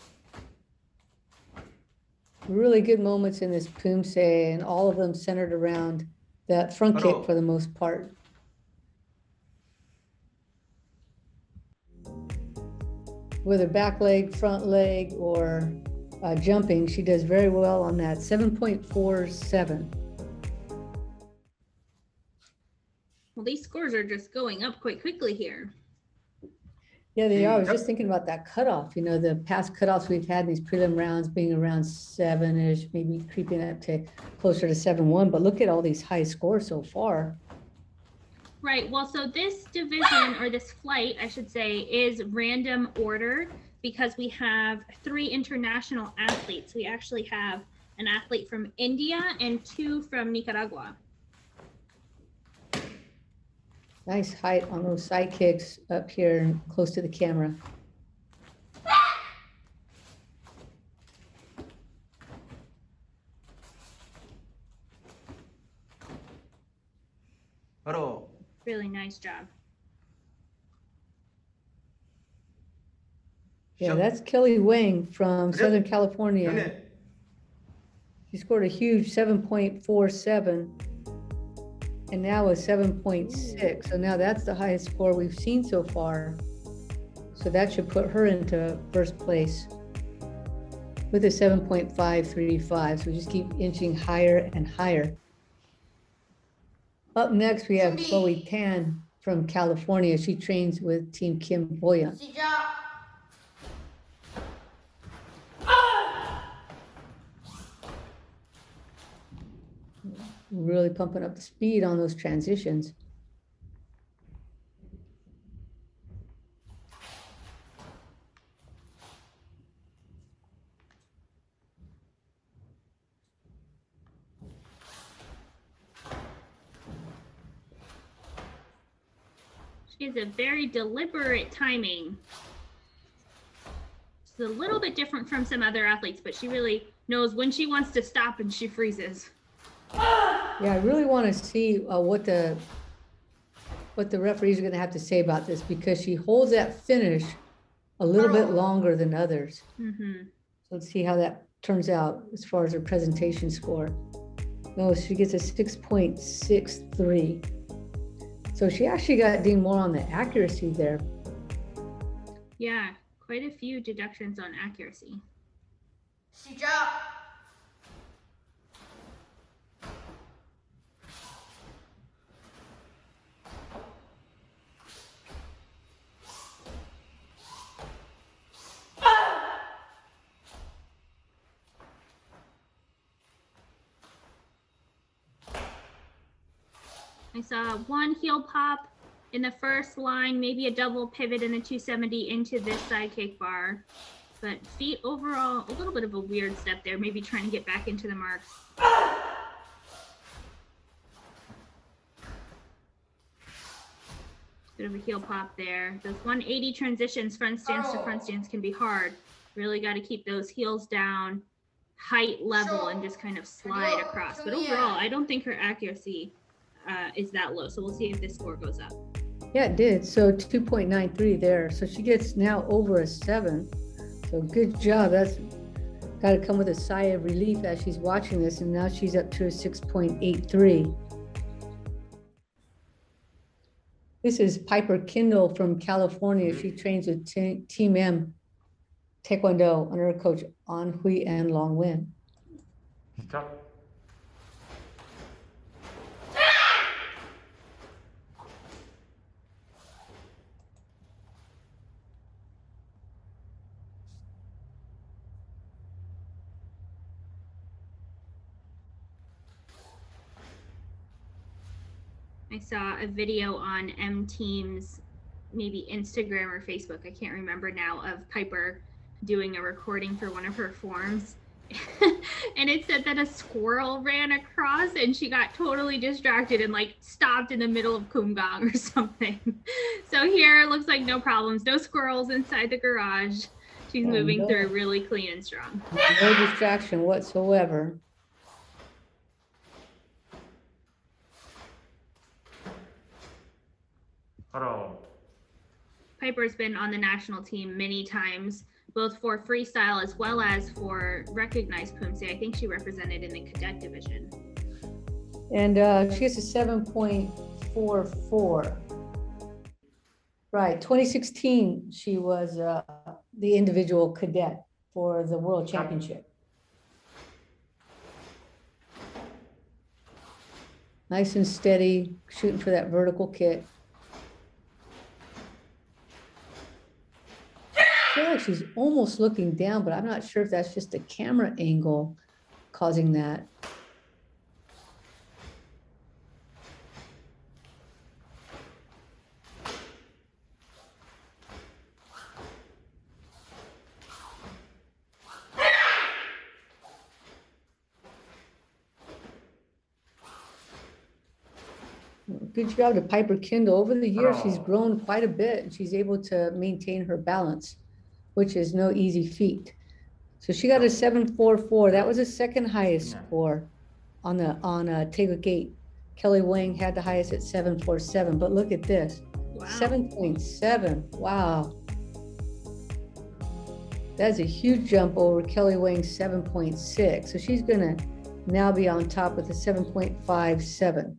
Really good moments in this Poomsae, and all of them centered around that front kick Hello. for the most part. Whether back leg, front leg, or jumping, she does very well on that. 7.47. Well, these scores are just going up quite quickly here. Yeah, they are. I was Yep. just thinking about that cutoff. You know, the past cutoffs we've had in these prelim rounds being around 7-ish, maybe creeping up to closer to 7-1. But look at all these high scores so far. Right. Well, so this division, or this flight, I should say, is random order because we have 3 international athletes. We actually have an athlete from India and 2 from Nicaragua. Nice height on those side kicks up here close to the camera. 바로 Really nice job. Yeah, 시작. that's Kelly Wang from Yep. Southern California. 경례. She scored a huge 7.47 and now a 7.6. So now that's the highest score we've seen so far. So that should put her into first place with a 7.535. So we just keep inching higher and higher. Up next, we have Chloe Pan from California. She trains with Team Kim Boyan. 시작. Really pumping up the speed on those transitions. She has a very deliberate timing. It's a little bit different from some other athletes, but she really knows when she wants to stop and she freezes. Yeah, I really want to see what the referees are going to have to say about this, because she holds that finish a little bit longer than others. Mm-hmm. So let's see how that turns out as far as her presentation score. No, she gets a 6.63. So she actually got deemed more on the accuracy there. Yeah, quite a few deductions on accuracy. 시작. I saw one heel pop in the first line, maybe a double pivot in the 270 into this side kick bar. But feet overall, a little bit of a weird step there, maybe trying to get back into the marks. Bit of a heel pop there. Those 180 transitions, front stance to front stance, can be hard. Really got to keep those heels down, height level, and just kind of slide across. But overall, I don't think her accuracy is that low. So we'll see if this score goes up. Yeah, it did. So 2.93 there. So she gets now over a 7. So good job. That's got to come with a sigh of relief as she's watching this. And now she's up to a 6.83. This is Piper Kindle from California. She trains with Team M Taekwondo under coach An Hui and Long Win. 시작. I saw a video on M Team's maybe Instagram or Facebook, I can't remember now, of Piper doing a recording for one of her forms. And it said that a squirrel ran across and she got totally distracted and like stopped in the middle of Kumgang or something. So here it looks like no problems, no squirrels inside the garage. She's Oh, moving no. through really clean and strong. No distraction whatsoever. 바로. Piper's been on the national team many times, both for freestyle as well as for recognized Poomsae. I think she represented in the cadet division. And she gets a 7.44. Right, 2016, she was the individual cadet for the World Championship. Nice and steady, shooting for that vertical kick. I feel like she's almost looking down, but I'm not sure if that's just a camera angle causing that. Good job to Piper Kindle. Over the years, she's grown quite a bit and she's able to maintain her balance, which is no easy feat. So she got a 7.44. That was the second highest score on Taylor Gate. Kelly Wang had the highest at 7.47. But look at this, Wow. 7.7. Wow. That's a huge jump over Kelly Wang's 7.6. So she's gonna now be on top with a 7.57.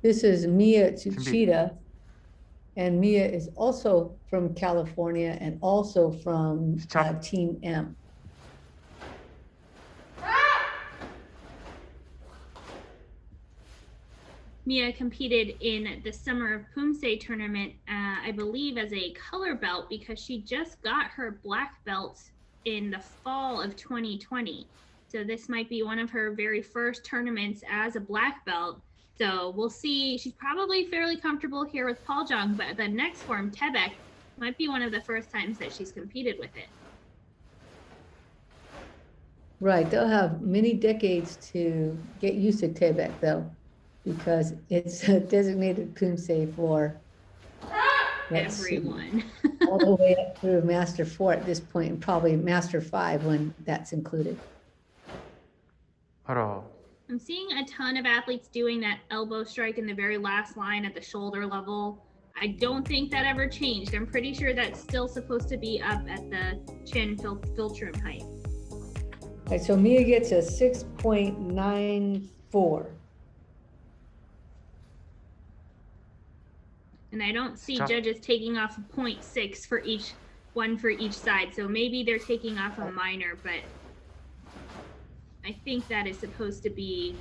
This is Mia Tsuchida, and Mia is also from California and also from Team M. Mia competed in the Summer of Poomsae tournament, I believe as a color belt, because she just got her black belt in the fall of 2020. So this might be one of her very first tournaments as a black belt. So we'll see. She's probably fairly comfortable here with Paul Jung, but the next form, Tebek, might be one of the first times that she's competed with it. Right, they'll have many decades to get used to Tebek though, because it's a designated Poomsae for let's see, Everyone. all the way up through Master 4 at this point, and probably Master 5 when that's included. 바로. I'm seeing a ton of athletes doing that elbow strike in the very last line at the shoulder level. I don't think that ever changed. I'm pretty sure that's still supposed to be up at the chin philtrum height. Right, so Mia gets a 6.94. And I don't see Stop. judges taking off 0.6 for each one for each side. So maybe they're taking off a minor, but I think that is supposed to be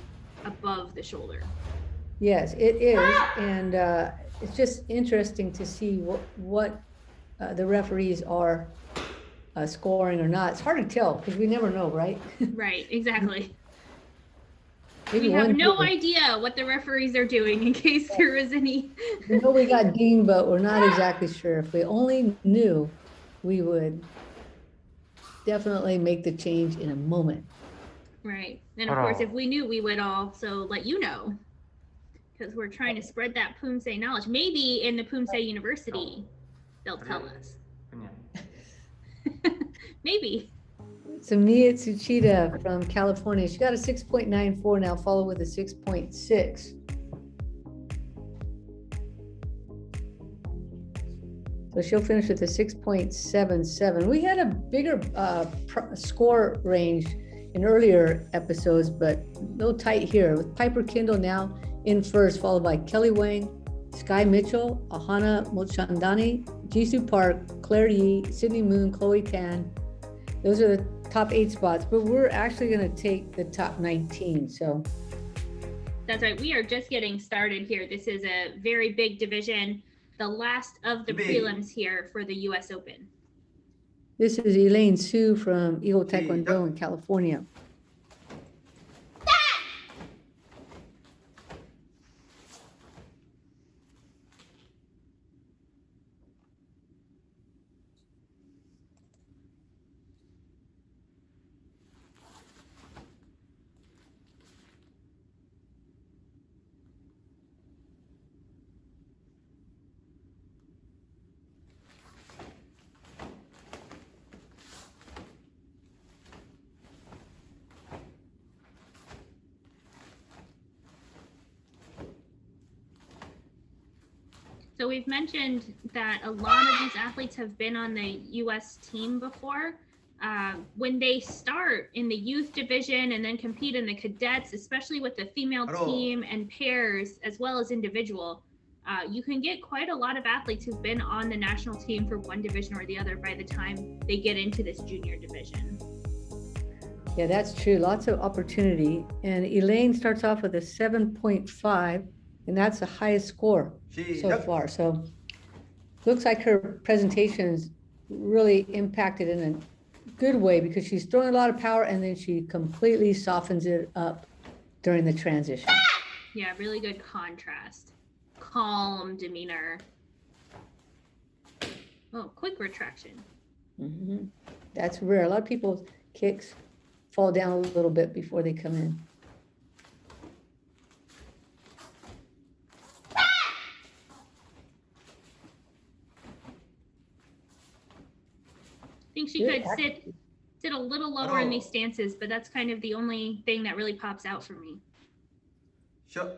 above the shoulder. Yes, it is, and it's just interesting to see what the referees are scoring or not. It's hard to tell because we never know, right? Right, exactly. Maybe We have one no did. idea what the referees are doing in case there is any. We know we got dinged, but we're not exactly sure. If we only knew, we would definitely make the change in a moment. Right. And of course, if we knew, we would also let you know, because we're trying to spread that Poomsae knowledge. Maybe in the Poomsae University, they'll tell us. 그냥. Maybe. So Mia Tsuchida from California, she got a 6.94 now, followed with a 6.6. So she'll finish with a 6.77. We had a bigger score range in earlier episodes, but a little tight here with Piper Kindle now in first, followed by Kelly Wang, Sky Mitchell, Ahana Mochandani, Jisoo Park, Claire Yi, Sydney Moon, Chloe Tan. Those are the top 8 spots, but we're actually going to take the top 19. So That's right. We are just getting started here. This is a very big division, the last of the prelims here for the US Open. this is Elaine Su from Eagle Taekwondo in California. So we've mentioned that a lot of these athletes have been on the US team before. When they start in the youth division and then compete in the cadets, especially with the female team and pairs, as well as individual, you can get quite a lot of athletes who've been on the national team for one division or the other by the time they get into this junior division. Yeah, that's true. Lots of opportunity. And Elaine starts off with a 7.5, and that's the highest score so far. So looks like her presentation's really impacted in a good way because she's throwing a lot of power and then she completely softens it up during the transition. Yeah, really good contrast. Calm demeanor. Oh, quick retraction. Mm-hmm. That's rare. A lot of people's kicks fall down a little bit before they come in. I think she could sit a little lower in these stances, but that's kind of the only thing that really pops out for me.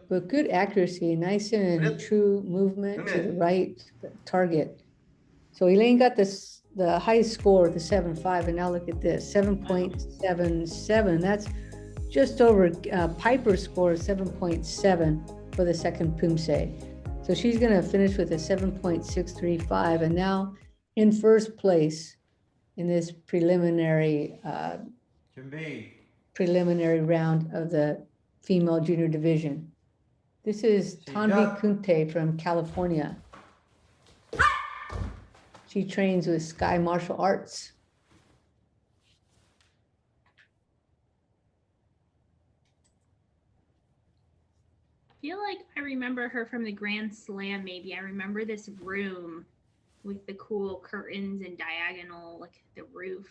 But good accuracy, nice and true movement to the right target. So Elaine got the highest score, the 7.5, and now look at this, 7.77. That's just over Piper's score, 7.7 for the second Poomsae. So she's going to finish with a 7.635, and now in first place in this preliminary round of the female junior division. This is Tanvi Kunte from California. She trains with Sky Martial Arts. I feel like I remember her from the Grand Slam, maybe. I remember this room with the cool curtains and diagonal, like the roof.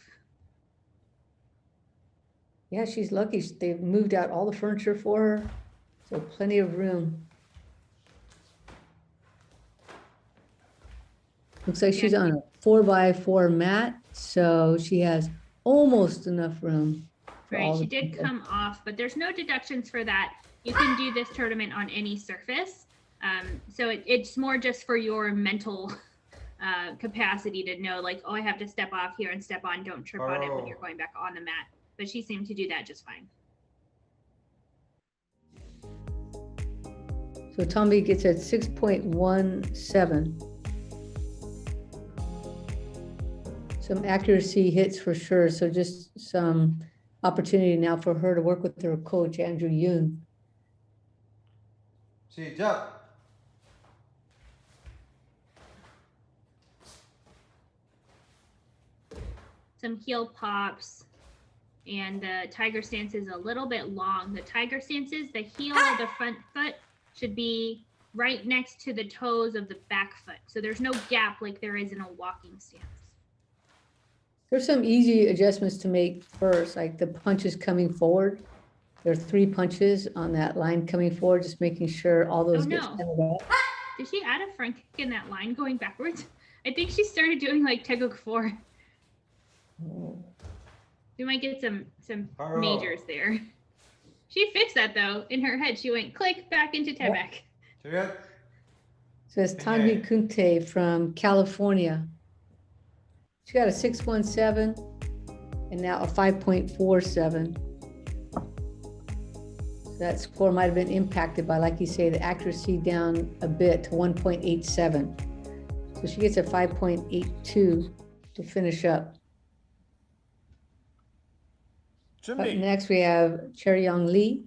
Yeah, she's lucky. They've moved out all the furniture for her, so plenty of room. Looks like she's on a 4x4 mat, so she has almost enough room. Right, she did come off, but there's no deductions for that. You can do this tournament on any surface. So it's more just for your mental capacity to know, like, oh, I have to step off here and step on, don't trip on it when you're going back on the mat. But she seemed to do that just fine. So Tomby gets at 6.17. Some accuracy hits for sure. So just some opportunity now for her to work with her coach, Andrew Yoon. 시작. Some heel pops, and the tiger stance is a little bit long. The tiger stance is the heel of the front foot should be right next to the toes of the back foot. So there's no gap like there is in a walking stance. There's some easy adjustments to make first, like the punches coming forward. There are 3 punches on that line coming forward, just making sure all those get centered up. Did she add a front kick in that line going backwards? I think she started doing like Teguk 4. We might get some majors there. She fixed that though. In her head, she went click back into Tebek. So it's Tanvi Kunte from California. She got a 6.17 and now a 5.47. That score might have been impacted by, like you say, the accuracy down a bit to 1.87. So she gets a 5.82 to finish up. Up next, we have Cheryong Lee.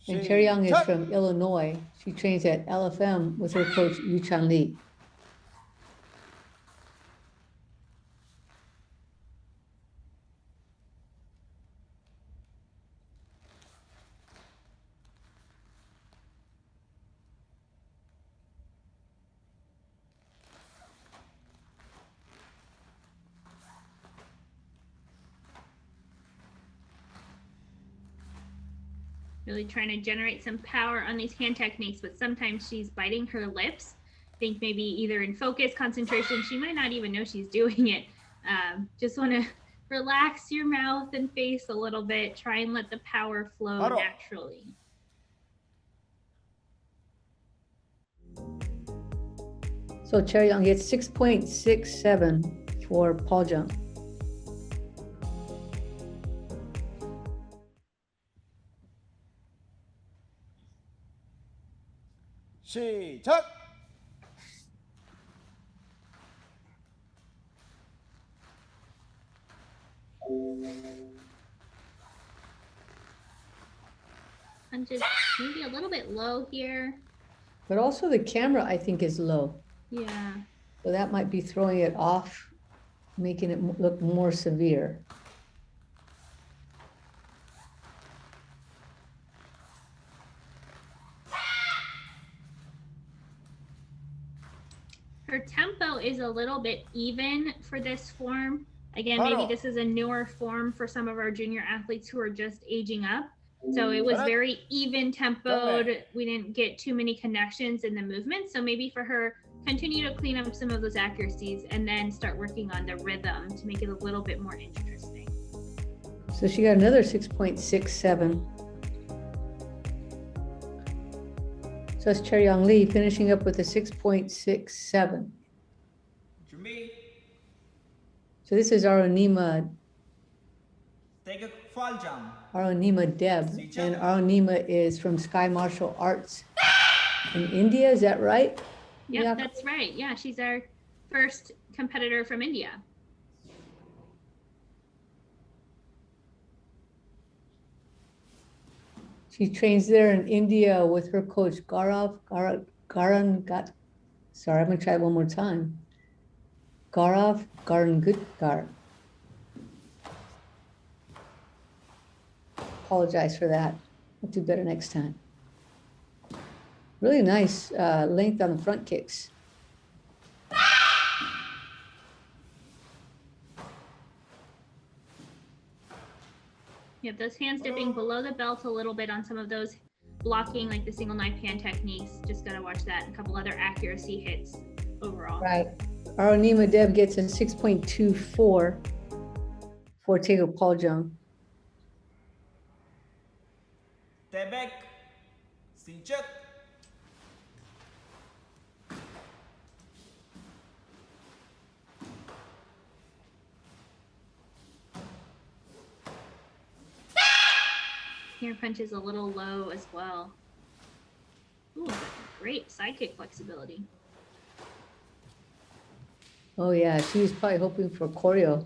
And Cheryong is from Illinois. She trains at LFM with her coach, Yuchan Lee. Really trying to generate some power on these hand techniques, but sometimes she's biting her lips. I think maybe either in focus, concentration, she might not even know she's doing it. Just want to relax your mouth and face a little bit. Try and let the power flow naturally. So Cheryong gets 6.67 for Paul Jung. 시작. Punches maybe a little bit low here. But also the camera, I think, is low. Yeah. So that might be throwing it off, making it look more severe. Her tempo is a little bit even for this form. Again, maybe this is a newer form for some of our junior athletes who are just aging up. So it was very even tempoed. We didn't get too many connections in the movement. So maybe for her, continue to clean up some of those accuracies and then start working on the rhythm to make it a little bit more interesting. So she got another 6.67. So that's Cheryong Lee finishing up with a 6.67. 준비. So this is Aronima Take a fall jump. Aronima Deb, and Aronima is from Sky Martial Arts in India. Is that right? Yep, Yeah. that's right. Yeah, she's our first competitor from India. She trains there in India with her coach Gaurav Garangat. Sorry, I'm gonna try it one more time. Gaurav Garangutkar. Apologize for that. I'll do better next time. Really nice length on the front kicks. Yep, those hands dipping below the belt a little bit on some of those blocking, like the single knife hand techniques. Just gotta watch that. And a couple other accuracy hits overall. Right. Aronima Deb gets a 6.24 for Tego Paljung. Step back. 시작. Here punch is a little low as well. Ooh, great side kick flexibility. Oh yeah, she was probably hoping for choreo.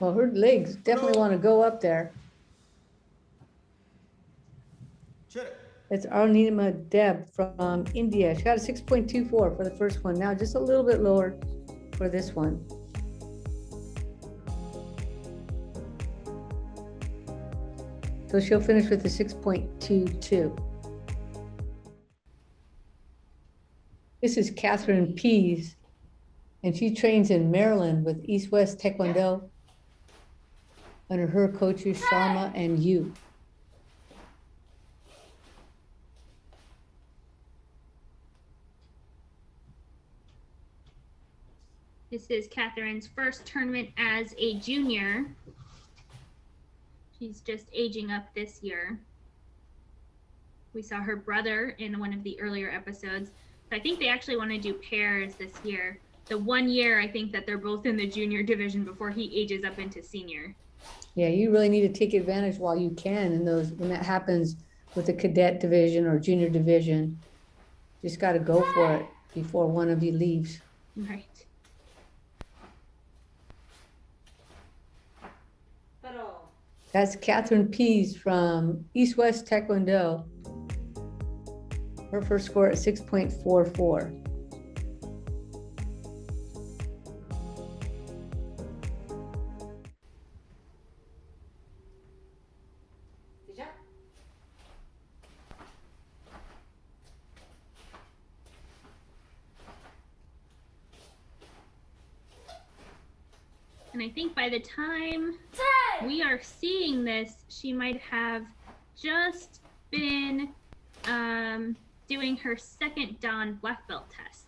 Well, her legs definitely want to go up there. It's Aronima Deb from India. She got a 6.24 for the first one. Now just a little bit lower for this one. So she'll finish with a 6.22. This is Catherine Pease, and she trains in Maryland with East West Taekwondo under her coaches Sharma and Yu. This is Catherine's first tournament as a junior. She's just aging up this year. We saw her brother in one of the earlier episodes I think they actually want to do pairs this year. The 1 year, I think that they're both in the junior division before he ages up into senior. Yeah, you really need to take advantage while you can in those, when that happens with the cadet division or junior division. Just got to go for it before one of you leaves. Right. That's Catherine Pease from East West Taekwondo. Her first score at 6.44. And I think by the time we are seeing this, she might have just been doing her second Dan black belt test.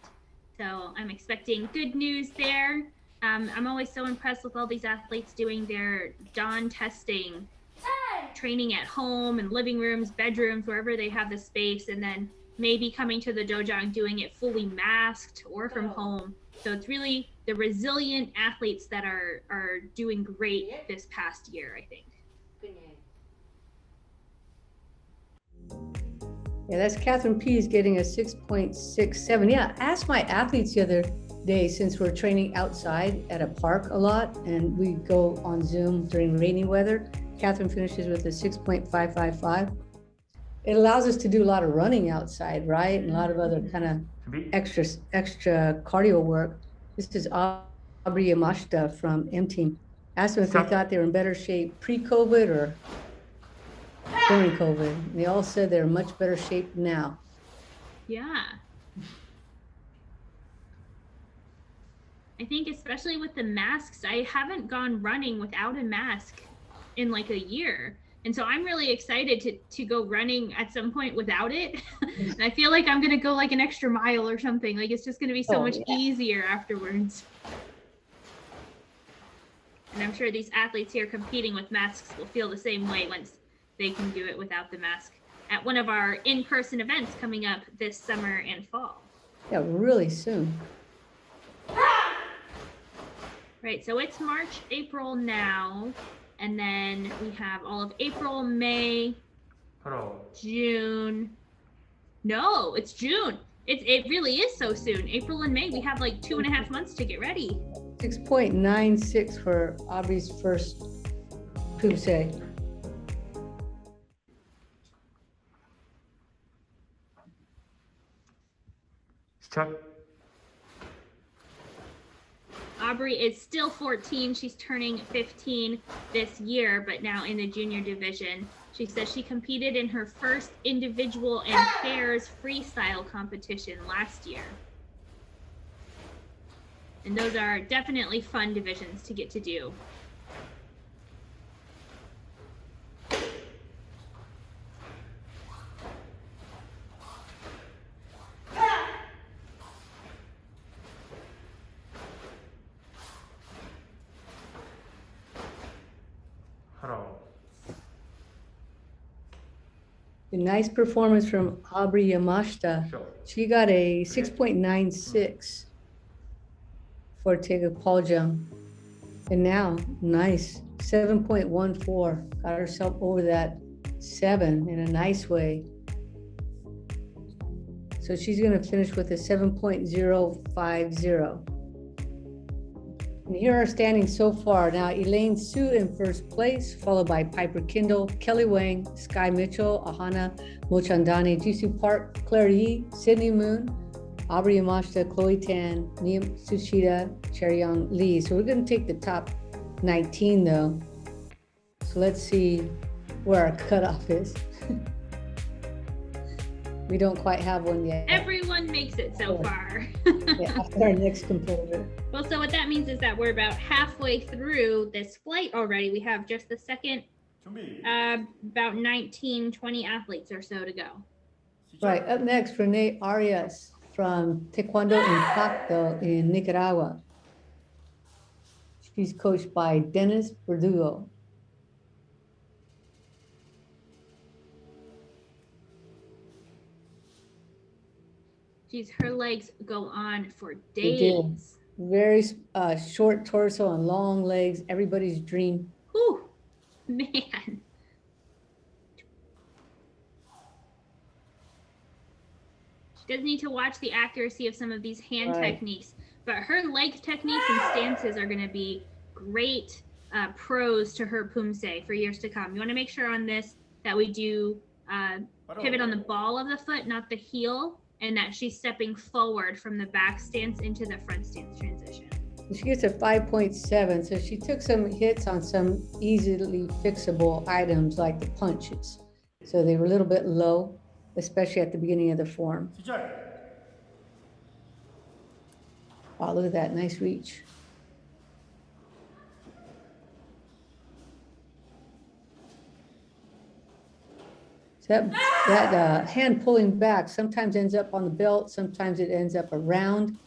So I'm expecting good news there. I'm always so impressed with all these athletes doing their Dan testing, training at home and living rooms, bedrooms, wherever they have the space, and then maybe coming to the dojo and doing it fully masked or from home. So it's really the resilient athletes that are doing great this past year, I think. Yeah, that's Catherine Pease getting a 6.67. Yeah, I asked my athletes the other day, since we're training outside at a park a lot and we go on Zoom during rainy weather, Catherine finishes with a 6.555. It allows us to do a lot of running outside, right? And a lot of other kind of extra cardio work. This is Aubrey Yamashita from M-Team. Asked them if they thought they were in better shape pre-COVID or during COVID. And they all said they're in much better shape now. Yeah. I think especially with the masks, I haven't gone running without a mask in like a year. And so I'm really excited to go running at some point without it. And I feel like I'm going to go like an extra mile or something. Like it's just going to be so much easier afterwards. And I'm sure these athletes here competing with masks will feel the same way once they can do it without the mask at one of our in-person events coming up this summer and fall. Yeah, really soon. Right, so it's March, April now. And then we have all of April, May, June. No, it's June. It really is so soon. April and May, we have like 2.5 months to get ready. 6.96 for Aubrey's first Poomsae. 시작. Aubrey is still 14. She's turning 15 this year, but now in the junior division. She says she competed in her first individual and pairs freestyle competition last year. And those are definitely fun divisions to get to do. A nice performance from Aubrey Yamashita. She got a 6.96 for Taekwondo. And now, nice, 7.14. Got herself over that 7 in a nice way. So she's going to finish with a 7.050. And here are standings so far. Now, Elaine Su in first place, followed by Piper Kindle, Kelly Wang, Sky Mitchell, Ahana Mochandani, Jisoo Park, Claire Yi, Sydney Moon, Aubrey Yamashita, Chloe Tan, Mia Tsuchida, Cheryong Lee. So we're going to take the top 19 though. So let's see where our cutoff is. We don't quite have one yet. Everyone makes it so far. Yeah, after our next composer. Well, so what that means is that we're about halfway through this flight already. We have just the second, about 19, 20 athletes or so to go. Right, up next, Renee Arias from Taekwondo Impacto in Nicaragua. She's coached by Dennis Verdugo. Geez, her legs go on for They do. days. Very short torso and long legs. Everybody's dream. Whew, man. She does need to watch the accuracy of some of these hand Right. techniques, but her leg techniques and stances are going to be great pros to her Poomsae for years to come. You want to make sure on this that we do pivot on the ball of the foot, not the heel, and that she's stepping forward from the back stance into the front stance transition. She gets a 5.7, so she took some hits on some easily fixable items like the punches. So they were a little bit low, especially at the beginning of the form. 시작. Wow, look at that, nice reach. So that hand pulling back sometimes ends up on the belt, sometimes it ends up around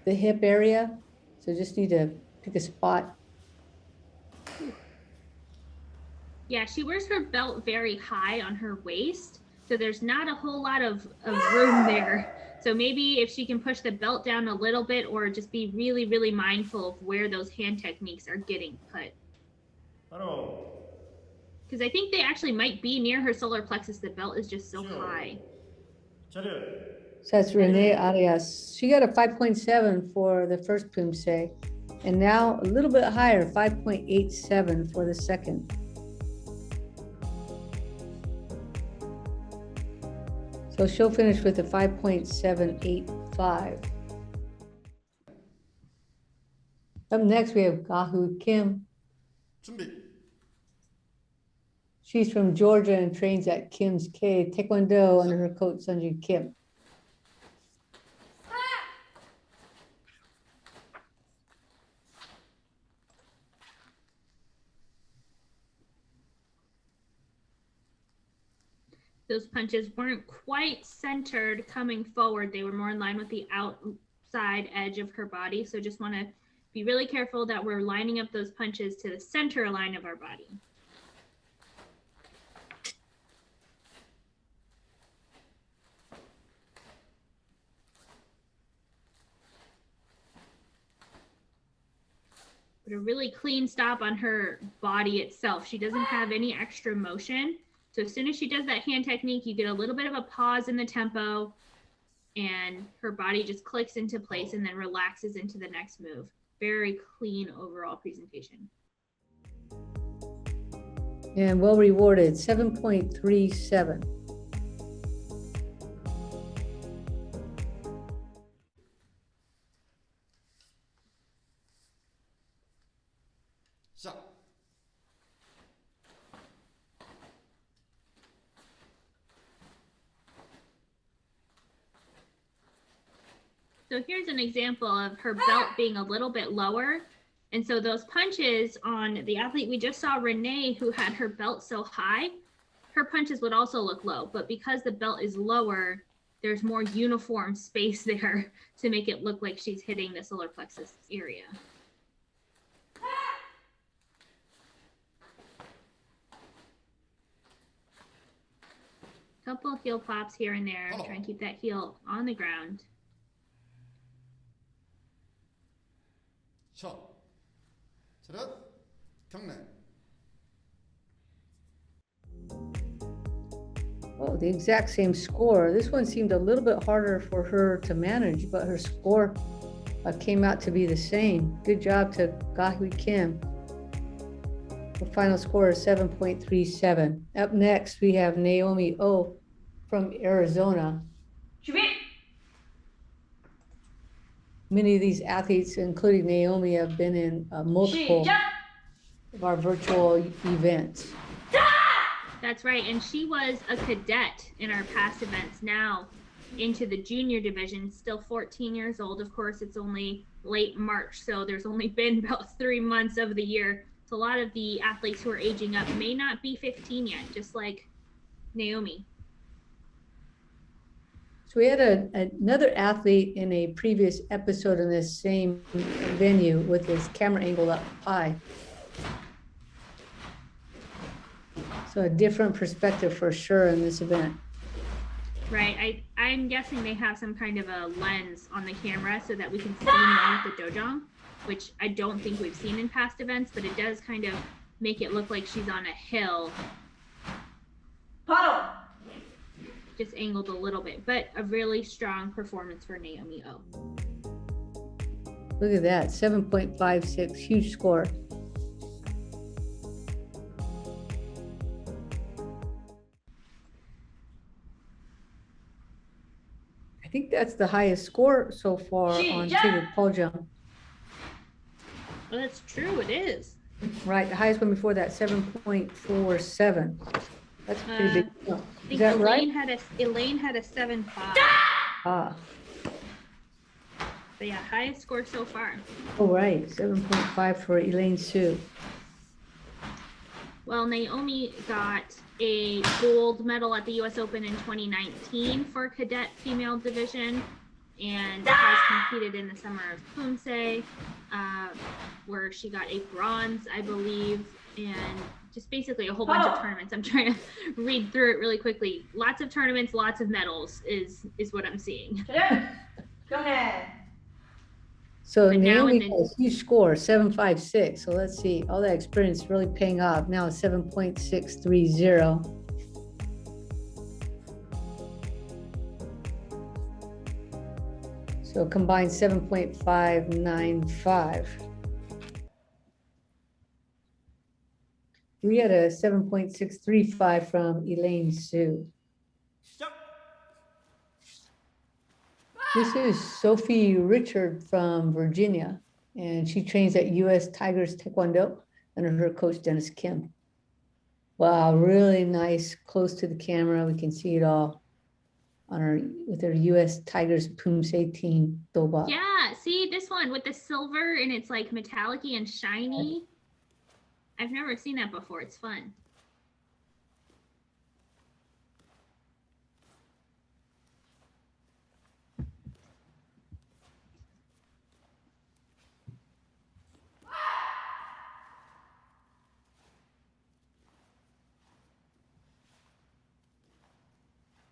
the hip area. So just need to pick a spot. Yeah, she wears her belt very high on her waist, so there's not a whole lot of room there. So maybe if she can push the belt down a little bit, or just be really, really mindful of where those hand techniques are getting put. 바로 Because I think they actually might be near her solar plexus. The belt is just so high. 차렷. So that's Renee Arias. She got a 5.7 for the first Poomsae, and now a little bit higher, 5.87 for the second. So she'll finish with a 5.785. Up next, we have Gahu Kim. 준비. She's from Georgia and trains at Kim's K Taekwondo under her coach Sunjin Kim. Those punches weren't quite centered coming forward. They were more in line with the outside edge of her body. So just want to be really careful that we're lining up those punches to the center line of our body. But a really clean stop on her body itself. She doesn't have any extra motion. So as soon as she does that hand technique, you get a little bit of a pause in the tempo, and her body just clicks into place and then relaxes into the next move. Very clean overall presentation. And well rewarded, 7.37. 시작. So here's an example of her belt being a little bit lower. And so those punches on the athlete we just saw, Renee, who had her belt so high, her punches would also look low. But because the belt is lower, there's more uniform space there to make it look like she's hitting the solar plexus area. Couple heel pops here and there. Try and keep that heel on the ground. 셔. 차렷. 경례. Oh, the exact same score. This one seemed a little bit harder for her to manage, but her score came out to be the same. Good job to Gahui Kim. The final score is 7.37. Up next, we have Naomi Oh from Arizona. 준비. Many of these athletes, including Naomi, have been in multiple 시작. of our virtual events. That's right. And she was a cadet in our past events, now into the junior division, still 14 years old. Of course, it's only late March, so there's only been about 3 months of the year. So a lot of the athletes who are aging up may not be 15 yet, just like Naomi. So we had another athlete in a previous episode in this same venue with his camera angle up high. So a different perspective for sure in this event. Right. I'm guessing they have some kind of a lens on the camera so that we can see more with the dojang, which I don't think we've seen in past events, but it does kind of make it look like she's on a hill. Puddle. Just angled a little bit, but a really strong performance for Naomi O. Look at that, 7.56, huge score. I think that's the highest score so far on Tigger Poljang. Well, that's true, it is. Right, the highest one before that, 7.47. That's a pretty big jump. I Is think that right? Elaine had a 7.5. Ah, But yeah, highest score so far. oh, right, 7.5 for Elaine Sue. Well, Naomi got a gold medal at the US Open in 2019 for cadet female division and has competed in the summer of Poomsae, where she got a bronze, I believe, and just basically a whole bunch of tournaments. I'm trying to read through it really quickly. Lots of tournaments, lots of medals is what I'm seeing. Go ahead. So But now Naomi in got a huge score, 7.56. So let's see, all that experience really paying off. Now 7.630. So combined 7.595. We had a 7.635 from Elaine Sue. 시작. This is Sophie Richard from Virginia, and she trains at US Tigers Taekwondo under her coach, Dennis Kim. Wow, really nice, close to the camera. We can see it all on her with her US Tigers Poomsae team, Doba. Yeah, see this one with the silver and it's like metallic-y and shiny. I've never seen that before. It's fun.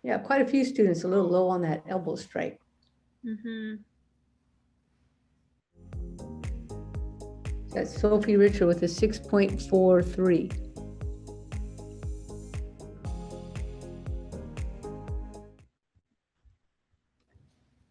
Yeah, quite a few students a little low on that elbow strike. Mm-hmm. That's Sophie Richard with a 6.43.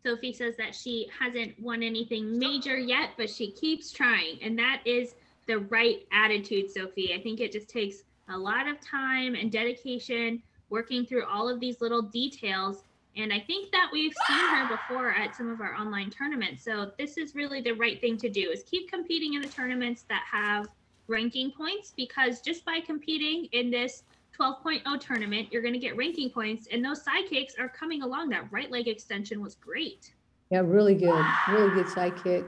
Sophie says that she hasn't won anything major yet, but she keeps trying. And that is the right attitude, Sophie. I think it just takes a lot of time and dedication working through all of these little details. And I think that we've seen her before at some of our online tournaments. So this is really the right thing to do, is keep competing in the tournaments that have ranking points, because just by competing in this 12.0 tournament, you're going to get ranking points, and those side kicks are coming along. That right leg extension was great. Yeah, really good side kick.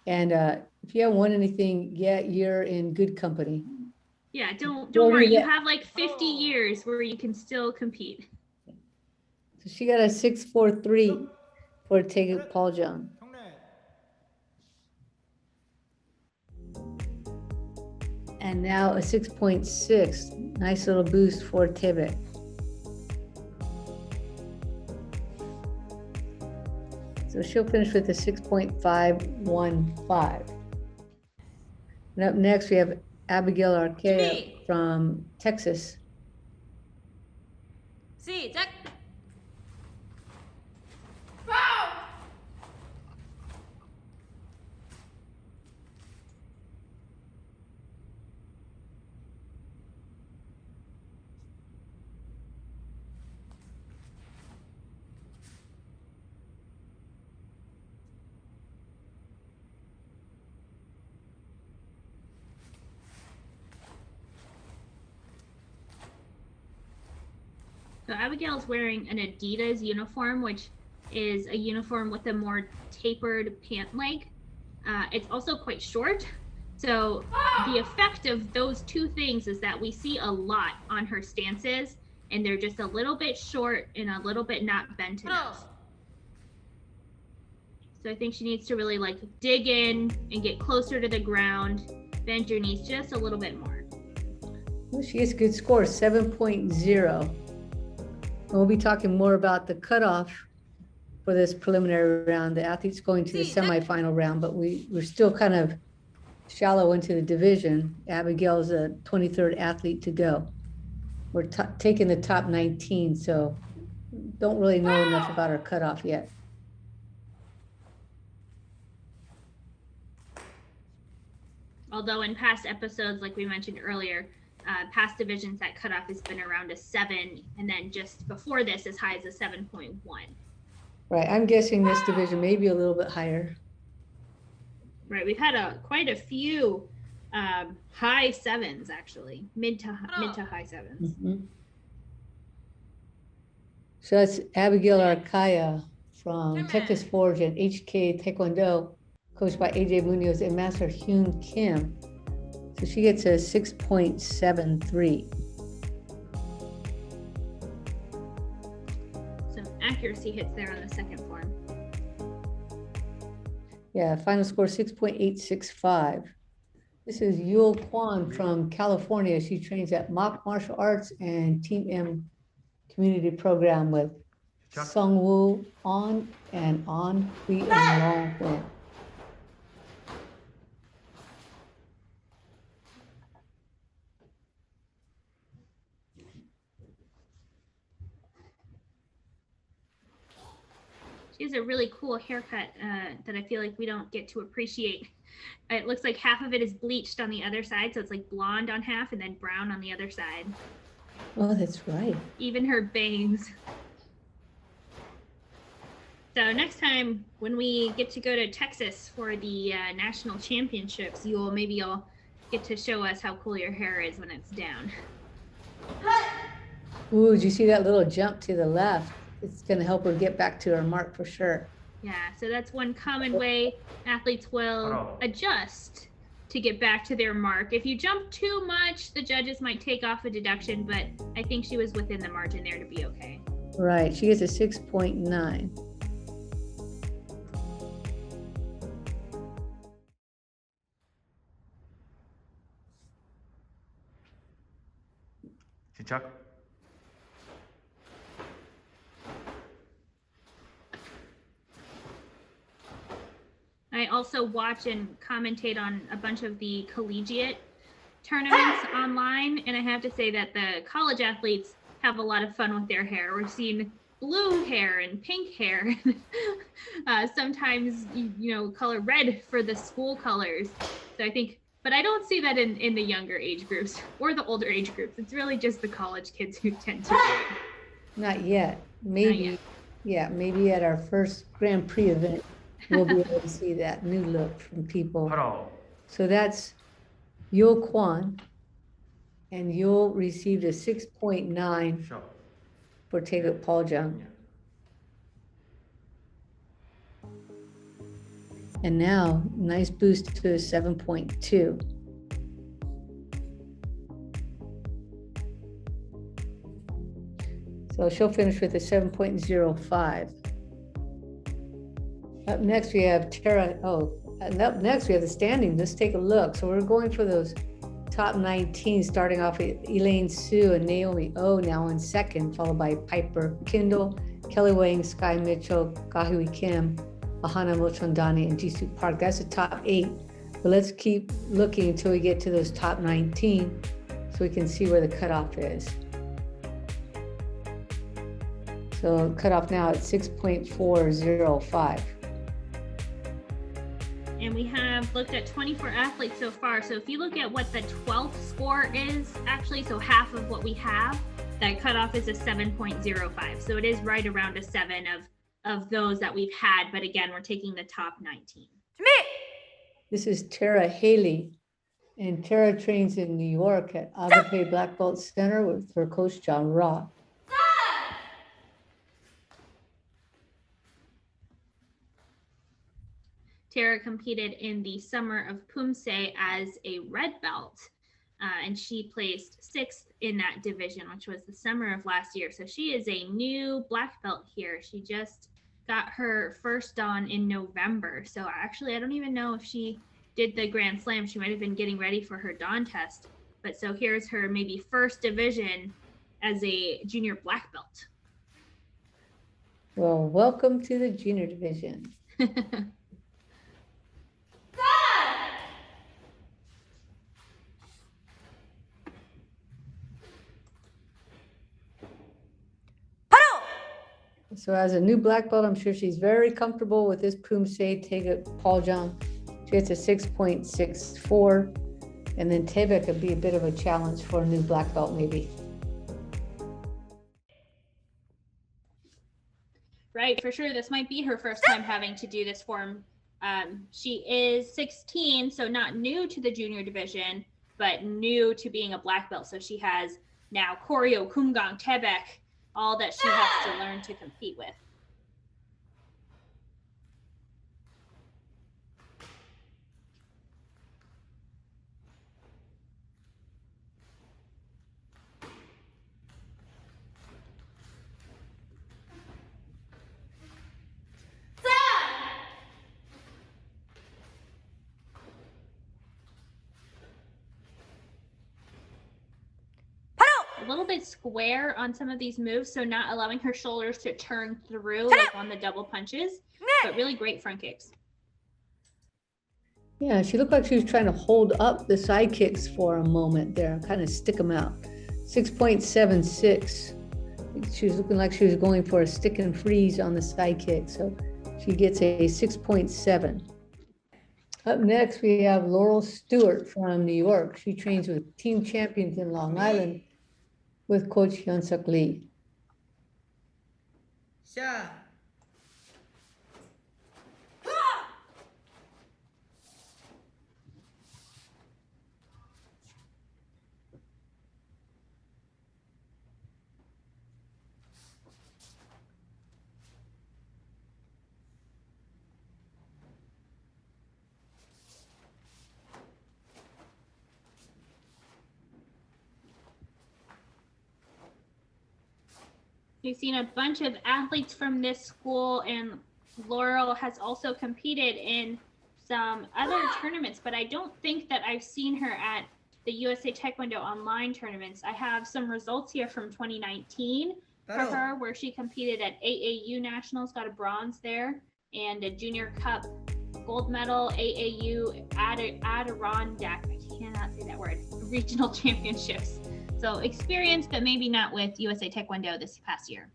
And if you haven't won anything yet, you're in good company. Yeah, don't worry. You have like 50 years where you can still compete. So she got a 6.43 for Taeguk Poljang. 경례. And now a 6.6. Nice little boost for Tibet. So she'll finish with a 6.515. And up next we have Abigail Arquea from Texas. 시작. So Abigail's wearing an Adidas uniform, which is a uniform with a more tapered pant leg. It's also quite short. So the effect of those two things is that we see a lot on her stances, and they're just a little bit short and a little bit not bent enough. So I think she needs to really like dig in and get closer to the ground, bend your knees just a little bit more. Well, she gets a good score, 7.0. We'll be talking more about the cutoff for this preliminary round, the athletes going to the semifinal round, but we're still kind of shallow into the division. Abigail's the 23rd athlete to go. We're taking the top 19, so don't really know enough about our cutoff yet. Although in past episodes, like we mentioned earlier, past divisions, that cutoff has been around a 7, and then just before this, as high as a 7.1. Right, I'm guessing this division may be a little bit higher. Right, we've had quite a few high 7s, actually, mid to high 7s. Mm-hmm. So that's Abigail Arcaya from Texas Forge and HK Taekwondo, coached by AJ Munoz and Master Hyun Kim. So she gets a 6.73. Some accuracy hits there on the second form. Yeah, final score 6.865. This is Yul Kwan from California. She trains at Mock Martial Arts and Team M community program with Sung Woo On and On Hui and Long Wen. She has a really cool haircut that I feel like we don't get to appreciate. It looks like half of it is bleached on the other side, so it's like blonde on half and then brown on the other side. Oh, that's right. Even her bangs. So next time when we get to go to Texas for the national championships, you'll get to show us how cool your hair is when it's down. Ooh, did you see that little jump to the left? It's going to help her get back to her mark for sure. Yeah, so that's one common way athletes will adjust to get back to their mark. If you jump too much, the judges might take off a deduction, but I think she was within the margin there to be okay. Right, she gets a 6.9. 시작. I also watch and commentate on a bunch of the collegiate tournaments online, and I have to say that the college athletes have a lot of fun with their hair. We're seeing blue hair and pink hair, sometimes color red for the school colors. So I think, but I don't see that in the younger age groups or the older age groups. It's really just the college kids who tend to do it. Not yet. Maybe, Not yet. Yeah, maybe at our first Grand Prix event, we'll be able to see that new look from people. So that's Yul Kwan, and Yul received a 6.9 for Taeguk Paljang. And now, nice boost to a 7.2. So she'll finish with a 7.05. Up next we have Tara, and up next we have the standings. Let's take a look. So we're going for those top 19, starting off with Elaine Su and Naomi Oh now in second, followed by Piper Kindle, Kelly Wang, Sky Mitchell, Gahui Kim, Ahana Mochondani, and Jisoo Park. That's the top 8. But let's keep looking until we get to those top 19 so we can see where the cutoff is. So cutoff now at 6.405. And we have looked at 24 athletes so far. So if you look at what the 12th score is, actually, so half of what we have, that cutoff is a 7.05. So it is right around a 7 of those that we've had. But again, we're taking the top 19. This is Tara Haley, and Tara trains in New York at Agape Black Belt Center with her coach, John Ra. Tara competed in the Summer of Poomsae as a red belt, and she placed 6th in that division, which was the summer of last year. So she is a new black belt here. She just got her first dan in November. So actually, I don't even know if she did the Grand Slam. She might have been getting ready for her dan test. But so here's her maybe first division as a junior black belt. Well, welcome to the junior division. So as a new black belt, I'm sure she's very comfortable with this Poomsae Taeguk Paljang. She gets a 6.64. And then Taeguk could be a bit of a challenge for a new black belt maybe. Right, for sure. This might be her first time having to do this form. She is 16, so not new to the junior division, but new to being a black belt. So she has now choreo, kumgang, tebek, all that she has to learn to compete with. A little bit square on some of these moves, so not allowing her shoulders to turn through like on the double punches, but really great front kicks. Yeah, she looked like she was trying to hold up the side kicks for a moment there, kind of stick them out. 6.76. She was looking like she was going for a stick and freeze on the side kick, so she gets a 6.7. Up next, we have Laurel Stewart from New York. She trains with Team Champions in Long Island with Coach Hyun-Suk Lee. Shot. We've seen a bunch of athletes from this school, and Laurel has also competed in some other tournaments, but I don't think that I've seen her at the USA Taekwondo online tournaments. I have some results here from 2019 for her, where she competed at AAU Nationals, got a bronze there, and a Junior Cup gold medal, AAU Adirondack, I cannot say that word, regional championships. So experience, but maybe not with USA Taekwondo this past year.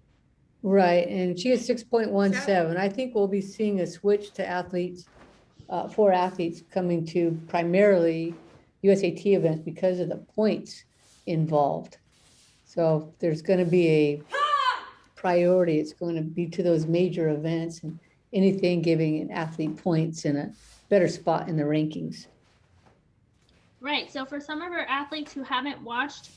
Right, and she gets 6.17. I think we'll be seeing a switch to athletes, 4 athletes coming to primarily USAT events because of the points involved. So there's going to be a priority. It's going to be to those major events and anything giving an athlete points in a better spot in the rankings. Right, so for some of our athletes who haven't watched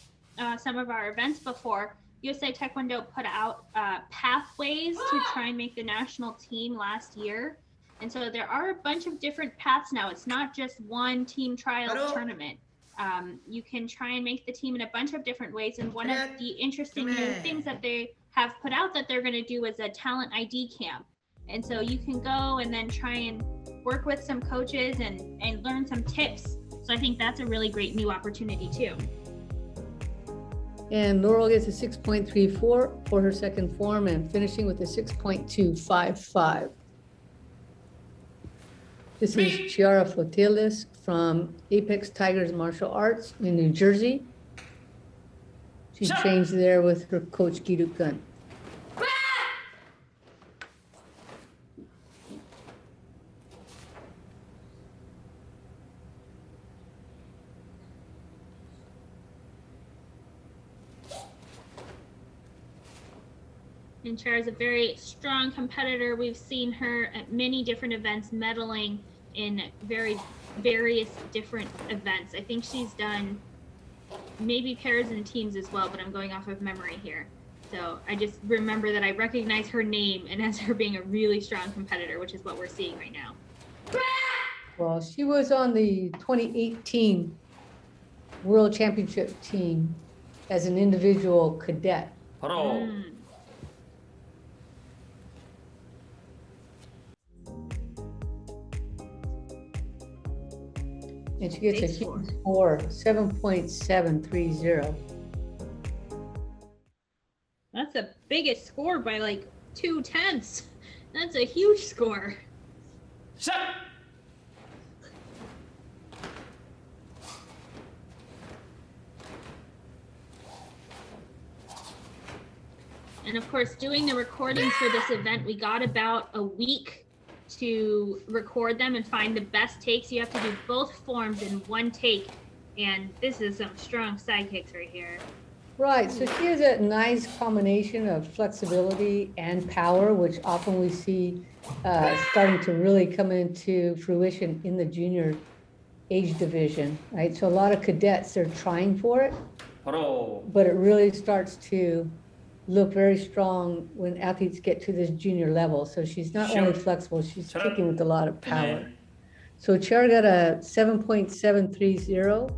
some of our events before, USA Taekwondo put out pathways to try and make the national team last year. And so there are a bunch of different paths now. It's not just one team trials tournament. You can try and make the team in a bunch of different ways. And one of the interesting new things that they have put out that they're going to do is a talent ID camp. And so you can go and then try and work with some coaches and learn some tips. So I think that's a really great new opportunity too. And Laurel gets a 6.34 for her second form and finishing with a 6.255. This is Chiara Flotiles from Apex Tigers Martial Arts in New Jersey. She trains there with her coach, Gi-Duk Gun. And Char is a very strong competitor. We've seen her at many different events, medaling in various different events. I think she's done maybe pairs and teams as well, but I'm going off of memory here. So I just remember that I recognize her name and as her being a really strong competitor, which is what we're seeing right now. Well, she was on the 2018 World Championship team as an individual cadet. And she gets a huge score, 7.730. That's the biggest score by like 2/10. That's a huge score. Set. And of course, doing the recordings for this event, we got about a week to record them and find the best takes. You have to do both forms in one take. And this is some strong side kicks right here. Right, so she has a nice combination of flexibility and power, which often we see starting to really come into fruition in the junior age division, right? So a lot of cadets are trying for it, 바로 but it really starts to look very strong when athletes get to this junior level. So she's not only flexible, she's kicking with a lot of power. So Chara got a 7.730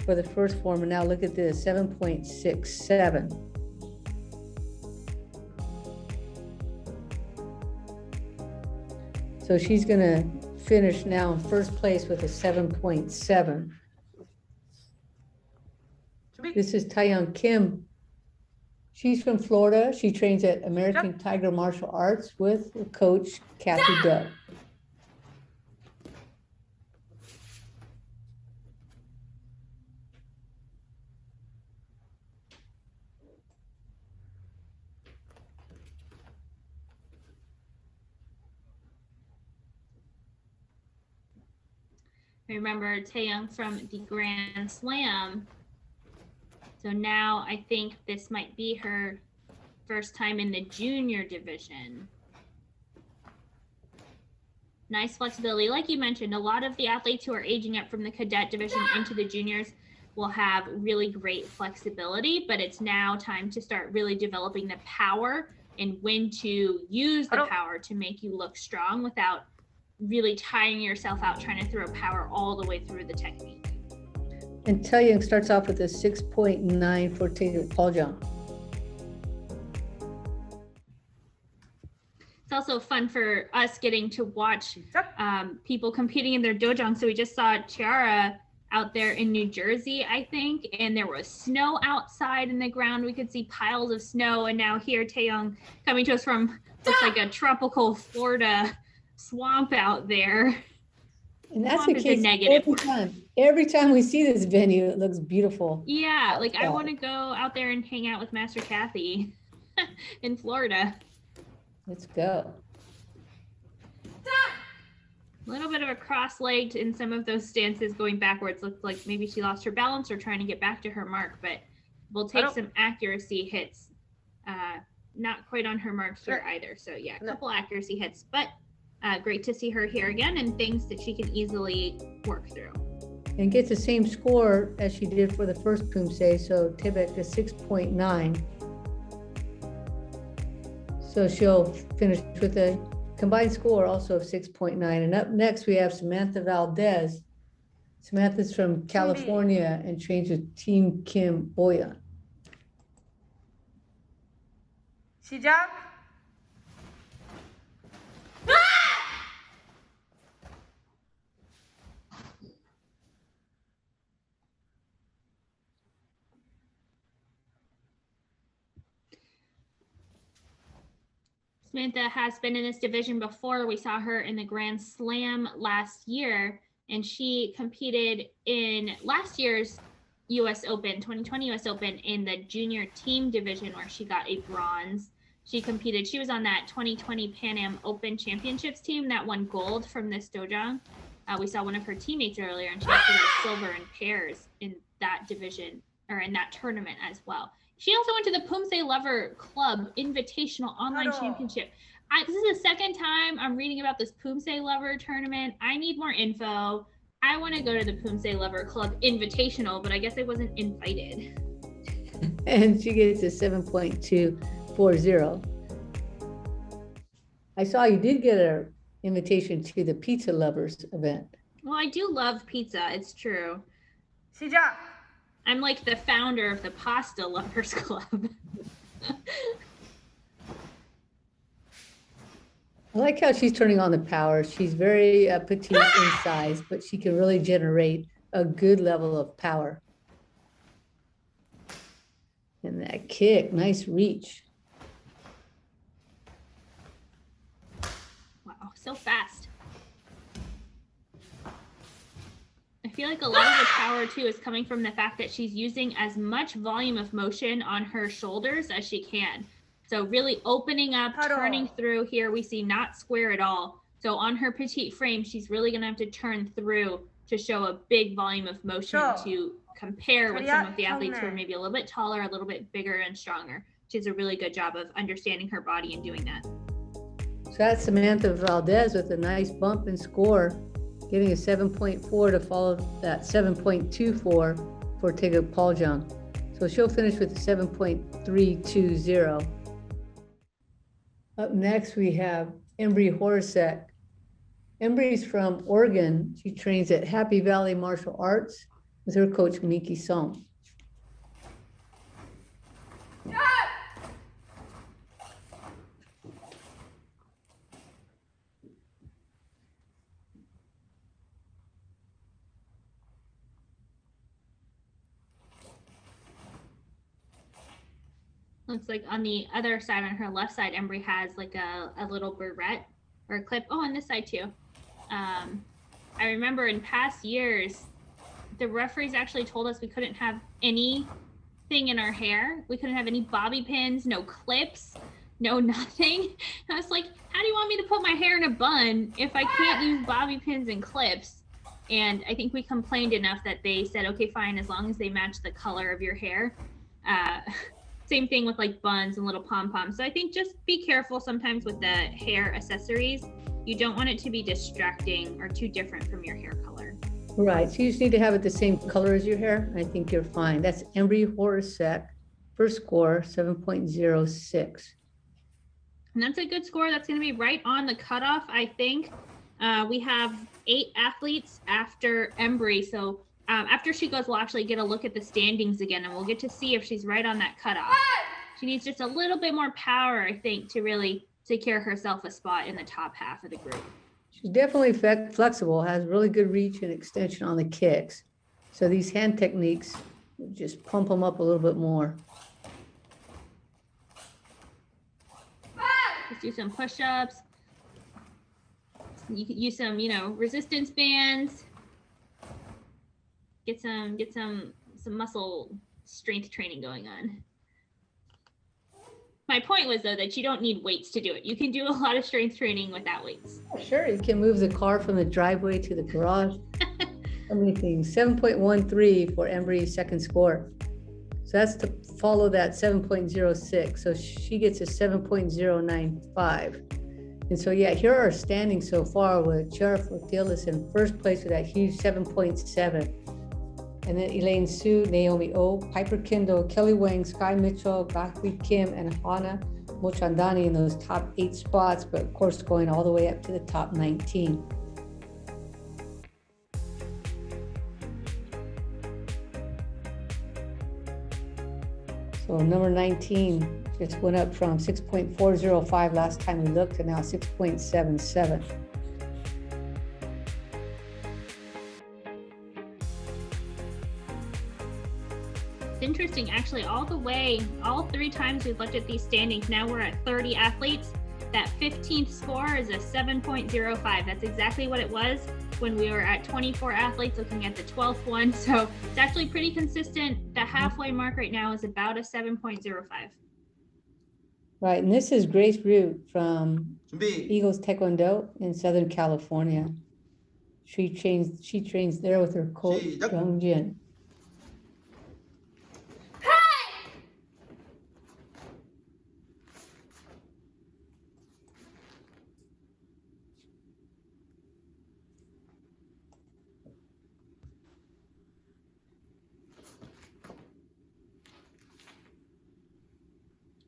for the first form, and now look at this, 7.67. So she's gonna finish now in first place with a 7.7. This is Taeyoung Kim. She's from Florida. She trains at American Tiger Martial Arts with coach Kathy Dove. Remember Taeyoung from the Grand Slam. So now I think this might be her first time in the junior division. Nice flexibility. Like you mentioned, a lot of the athletes who are aging up from the cadet division into the juniors will have really great flexibility, but it's now time to start really developing the power and when to use the power to make you look strong without really tiring yourself out trying to throw power all the way through the technique. And Taeyoung starts off with a 6.9 for Paljang. It's also fun for us getting to watch people competing in their dojang. So we just saw Chiara out there in New Jersey, I think, and there was snow outside in the ground. We could see piles of snow. And now here Taeyoung coming to us from looks like a tropical Florida swamp out there. And that's the case every time. Every time we see this venue, it looks beautiful. Yeah, like I want to go out there and hang out with Master Kathy in Florida. Let's go. A little bit of a cross-legged in some of those stances going backwards. Looks like maybe she lost her balance or trying to get back to her mark, but we'll take some accuracy hits. Not quite on her mark here either. So yeah, a couple accuracy hits, but great to see her here again and things that she can easily work through. And gets the same score as she did for the first Poomsae, so Tibet is 6.9. So she'll finish with a combined score also of 6.9. And up next we have Samantha Valdez. Samantha's from California and trains with Team Kim Boyan. 시작. Samantha has been in this division before. We saw her in the Grand Slam last year, and she competed in last year's US Open, 2020 US Open, in the junior team division where she got a bronze. She was on that 2020 Pan Am Open Championships team that won gold from this dojang. We saw one of her teammates earlier, and she also got a silver in pairs in that division, or in that tournament as well. She also went to the Poomsae Lover Club Invitational Online Championship. This is the second time I'm reading about this Poomsae Lover tournament. I need more info. I want to go to the Poomsae Lover Club Invitational, but I guess I wasn't invited. And she gets a 7.240. I saw you did get an invitation to the Pizza Lovers event. Well, I do love pizza. It's true. 시작. I'm like the founder of the Pasta Lovers Club. I like how she's turning on the power. She's very petite in size, but she can really generate a good level of power. And that kick, nice reach. so fast. I feel like a lot of the power too is coming from the fact that she's using as much volume of motion on her shoulders as she can. So really opening up, turning through. Here we see not square at all. So on her petite frame, she's really going to have to turn through to show a big volume of motion to compare with some of the athletes who are maybe a little bit taller, a little bit bigger and stronger. She does a really good job of understanding her body and doing that. So that's Samantha Valdez with a nice bump in score, getting a 7.4 to follow that 7.24 for Tigger Paljung. So she'll finish with a 7.320. Up next, we have Embry Horacek. Embry's from Oregon. She trains at Happy Valley Martial Arts with her coach, Miki Song. Looks like on the other side, on her left side, Embry has like a little barrette or a clip. Oh, on this side too. I remember in past years, the referees actually told us we couldn't have anything in our hair. We couldn't have any bobby pins, no clips, no nothing. And I was like, how do you want me to put my hair in a bun if I can't use bobby pins and clips? And I think we complained enough that they said, okay, fine, as long as they match the color of your hair. Same thing with like buns and little pom-poms. So I think just be careful sometimes with the hair accessories. You don't want it to be distracting or too different from your hair color. Right, so you just need to have it the same color as your hair. I think you're fine. That's Embry Horacek, first score, 7.06. And that's a good score. That's going to be right on the cutoff, I think. We have 8 athletes after Embry. So after she goes, we'll actually get a look at the standings again, and we'll get to see if she's right on that cutoff. She needs just a little bit more power, I think, to really secure herself a spot in the top half of the group. She's definitely flexible, has really good reach and extension on the kicks. So these hand techniques, just pump them up a little bit more. Let's do some push-ups. You could use some, resistance bands. Get some muscle strength training going on. My point was, though, that you don't need weights to do it. You can do a lot of strength training without weights. Sure, you can move the car from the driveway to the garage. So many things. 7.13 for Embry's second score. So that's to follow that 7.06. So she gets a 7.095. And so, yeah, here are our standings so far with Chara Fortilis in first place with that huge 7.7. And then Elaine Su, Naomi O, Piper Kindle, Kelly Wang, Sky Mitchell, Gakwi Kim, and Hana Mochandani in those top 8 spots, but of course going all the way up to the top 19. So number 19 just went up from 6.405 last time we looked to now 6.77. It's interesting, actually, all 3 times we've looked at these standings, now we're at 30 athletes. That 15th score is a 7.05. That's exactly what it was when we were at 24 athletes looking at the 12th one. So it's actually pretty consistent. The halfway mark right now is about a 7.05. Right, and this is Grace Root from 준비. Eagles Taekwondo in Southern California. She trains there with her coach, 시작. Young Jin.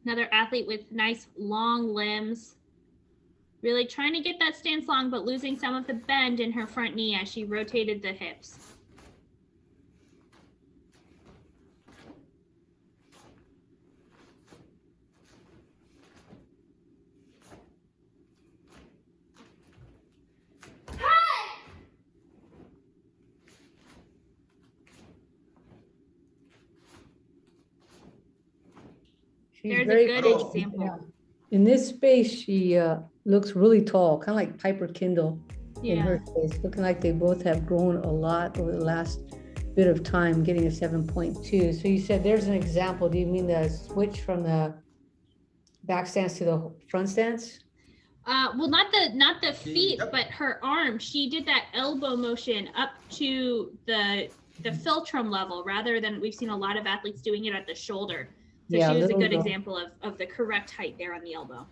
Another athlete with nice long limbs, really trying to get that stance long, but losing some of the bend in her front knee as she rotated the hips. She's There's very a good good. example. In this space, she looks really tall, kind of like Piper Kindle in Yeah. her case, looking like they both have grown a lot over the last bit of time, getting a 7.2. So you said there's an example. Do you mean the switch from the back stance to the front stance? Well, not the feet, but her arm. She did that elbow motion up to the philtrum level rather than we've seen a lot of athletes doing it at the shoulder. So Yeah, she was a little good low. example of the correct height there on the elbow.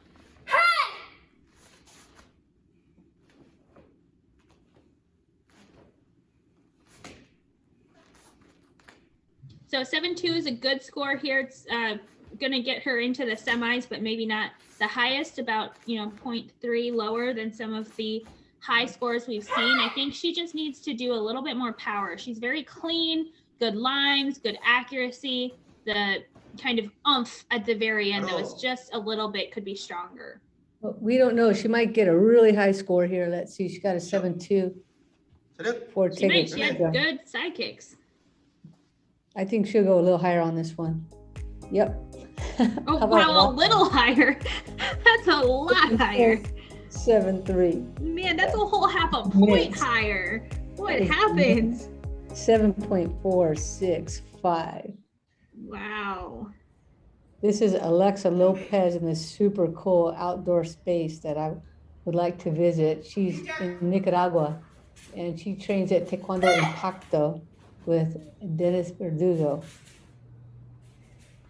So 7.2 is a good score here. It's going to get her into the semis, but maybe not the highest, about 0.3 lower than some of the high scores we've seen. I think she just needs to do a little bit more power. She's very clean, good lines, good accuracy. The kind of oomph at the very end, though, is just a little bit, could be stronger. Well, we don't know. She might get a really high score here. Let's see. She got a 7.2 for She might. ticket. She had good side kicks. I think she'll go a little higher on this one. Yep. Oh, How about wow, a that? little higher. That's a lot higher. 7.3. Man, that's a whole half a point Yes. higher. What Yes. happens? 7.465. Wow. This is Alexa Lopez in this super cool outdoor space that I would like to visit. She's in Nicaragua and she trains at Taekwondo Impacto with Dennis Verdugo.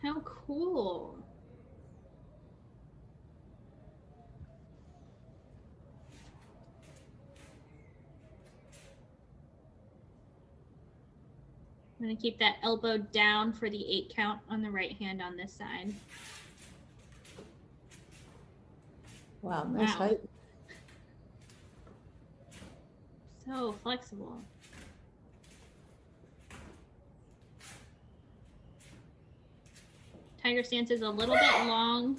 How cool. I'm going to keep that elbow down for the 8 count on the right hand on this side. Wow, nice Wow. height. So flexible. Tiger stance is a little bit long.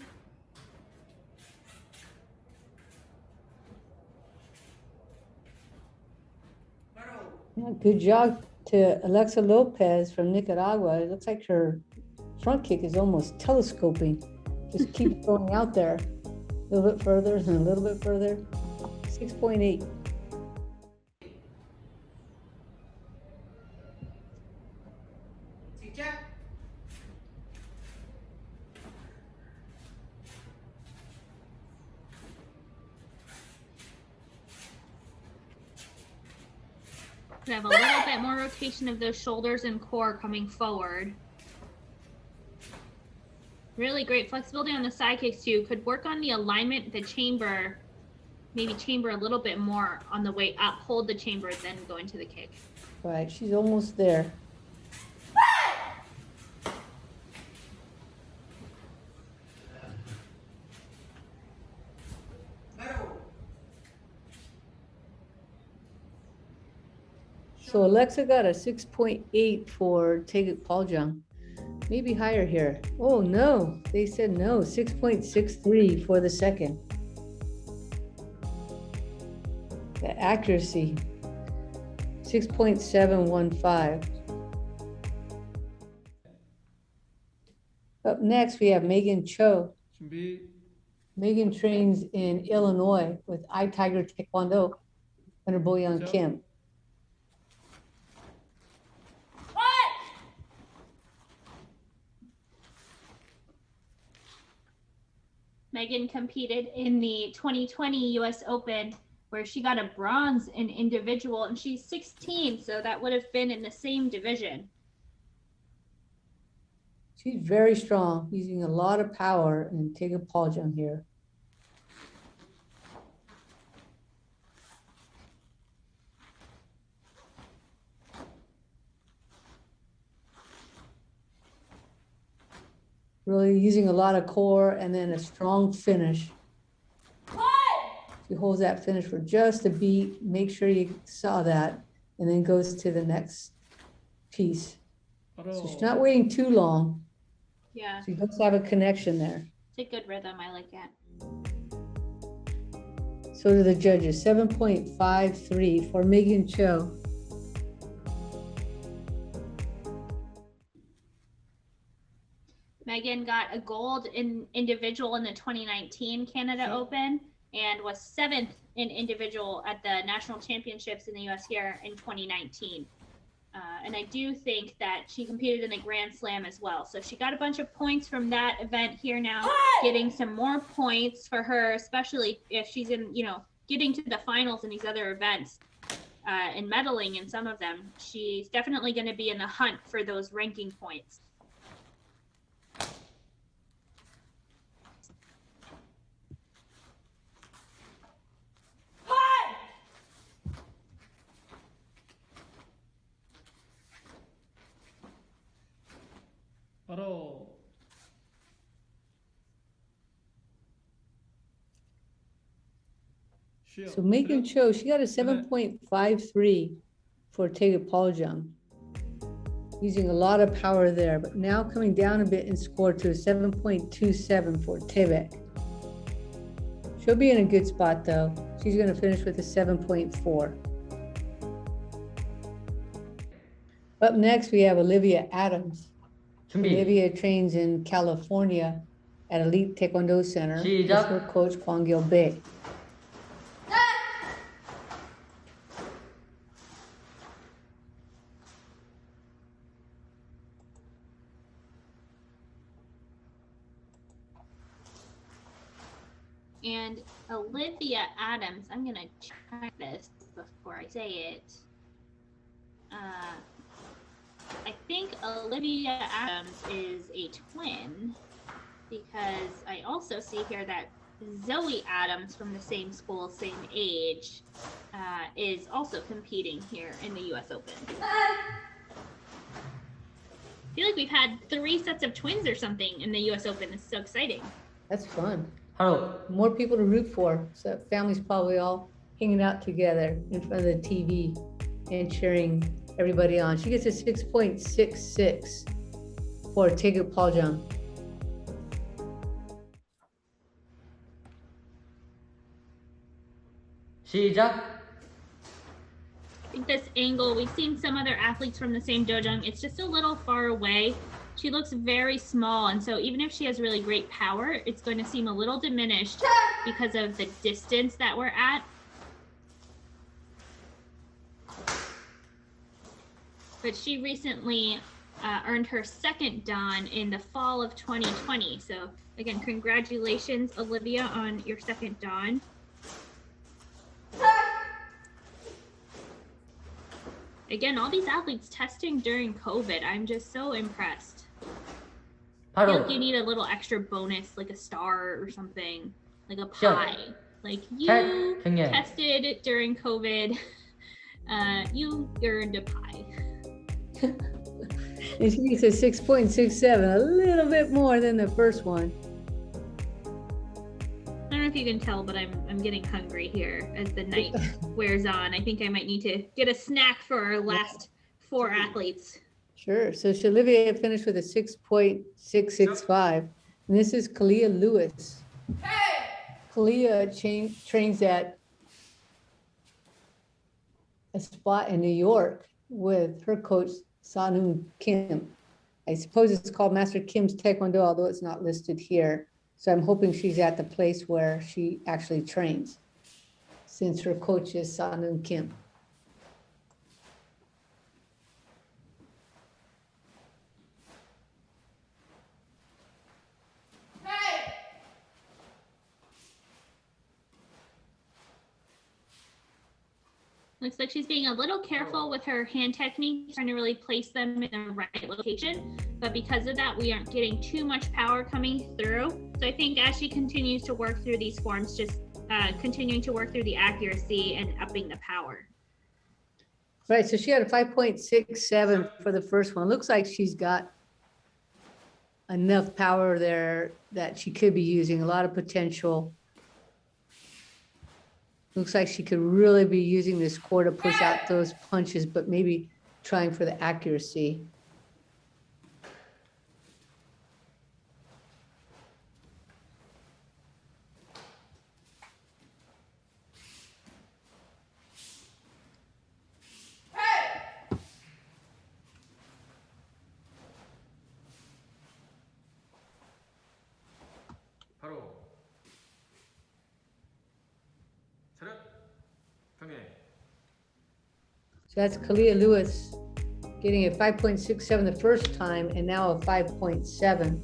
Yeah, good job to Alexa Lopez from Nicaragua. It looks like her front kick is almost telescoping. Just keep going out there. A little bit further and a little bit further. 6.8. We have a little bit more rotation of those shoulders and core coming forward. Really great flexibility on the side kicks too. Could work on the alignment, the chamber, maybe chamber a little bit more on the way up. Hold the chamber, then go into the kick. Right, she's almost there. So Alexa got a 6.8 for Taeguk Paljang. Maybe higher here. Oh no, they said no, 6.63 for the second. The accuracy, 6.715. Up next, we have Megan Cho. 준비. Megan trains in Illinois with iTiger Taekwondo under Boyoung Kim. Megan competed in the 2020 US Open where she got a bronze in individual, and she's 16, so that would have been in the same division. She's very strong, using a lot of power in Taeguk Paljang here. Really using a lot of core and then a strong finish. She holds that finish for just a beat. Make sure you saw that, and then goes to the next piece. So she's not waiting too long. Yeah, She does have a connection there. it's a good rhythm. I like that. So do the judges, 7.53 for Megan Cho. Megan got a gold in individual in the 2019 Canada Open. and was 7th in individual at the national championships in the US here in 2019. And I do think that she competed in the Grand Slam as well. So she got a bunch of points from that event here now, getting some more points for her, especially if she's in, getting to the finals in these other events and medaling in some of them. She's definitely going to be in the hunt for those ranking points. 바로 쉬어. So Megan Cho, she got a 7.53 for Taegeuk Paljung. Using a lot of power there, but now coming down a bit in score to a 7.27 for Taebeck. She'll be in a good spot though. She's going to finish with a 7.4. Up next, we have Olivia Adams. 준비. Olivia trains in California at Elite Taekwondo Center with 시작. her coach Kwangil Bae. And Olivia Adams, I'm going to check this before I say it. I think Olivia Adams is a twin because I also see here that Zoe Adams from the same school, same age, is also competing here in the US Open. I feel like we've had 3 sets of twins or something in the US Open. This is so exciting. That's fun. 바로 More people to root for. So families probably all hanging out together in front of the TV and cheering everybody on. She gets a 6.66 for Taegeuk Paljung. 시작. I think this angle, we've seen some other athletes from the same dojang. It's just a little far away. She looks very small, and so even if she has really great power, it's going to seem a little diminished because of the distance that we're at. But she recently earned her second dan in the fall of 2020. So again, congratulations, Olivia, on your second dan. Again, all these athletes testing during COVID, I'm just so impressed. I feel 바로 like you need a little extra bonus, like a star or something, like a pie. Like you 정연. tested during COVID, you earned a pie. And she gets a 6.67, a little bit more than the first one. I don't know if you can tell, but I'm getting hungry here as the night wears on. I think I might need to get a snack for our last 4 athletes. Sure. So Olivia finished with a 6.665. And this is Kalia Lewis. Kalia trains at a spot in New York with her coach, Sanun Kim. I suppose it's called Master Kim's Taekwondo, although it's not listed here. So I'm hoping she's at the place where she actually trains, since her coach is Sanun Kim. Looks like she's being a little careful with her hand technique, trying to really place them in the right location. But because of that, we aren't getting too much power coming through. So I think as she continues to work through these forms, just continuing to work through the accuracy and upping the power. Right, so she had a 5.67 for the first one. Looks like she's got enough power there that she could be using, a lot of potential. Looks like she could really be using this core to push out those punches, but maybe trying for the accuracy. 바로 So that's Kalia Lewis getting a 5.67 the first time and now a 5.7.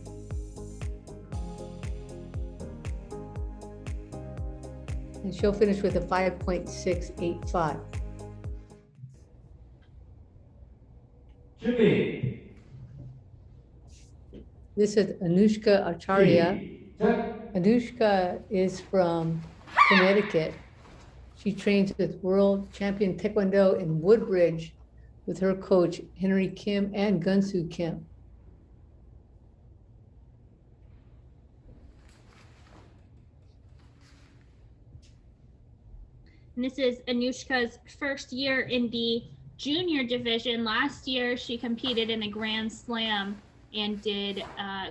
And she'll finish with a 5.685. 준비. This is Anushka Acharya. 시작. Anushka is from Connecticut. She trains with world champion Taekwondo in Woodbridge with her coach Henry Kim and Gunsu Kim. And this is Anushka's first year in the junior division. Last year, she competed in a Grand Slam and did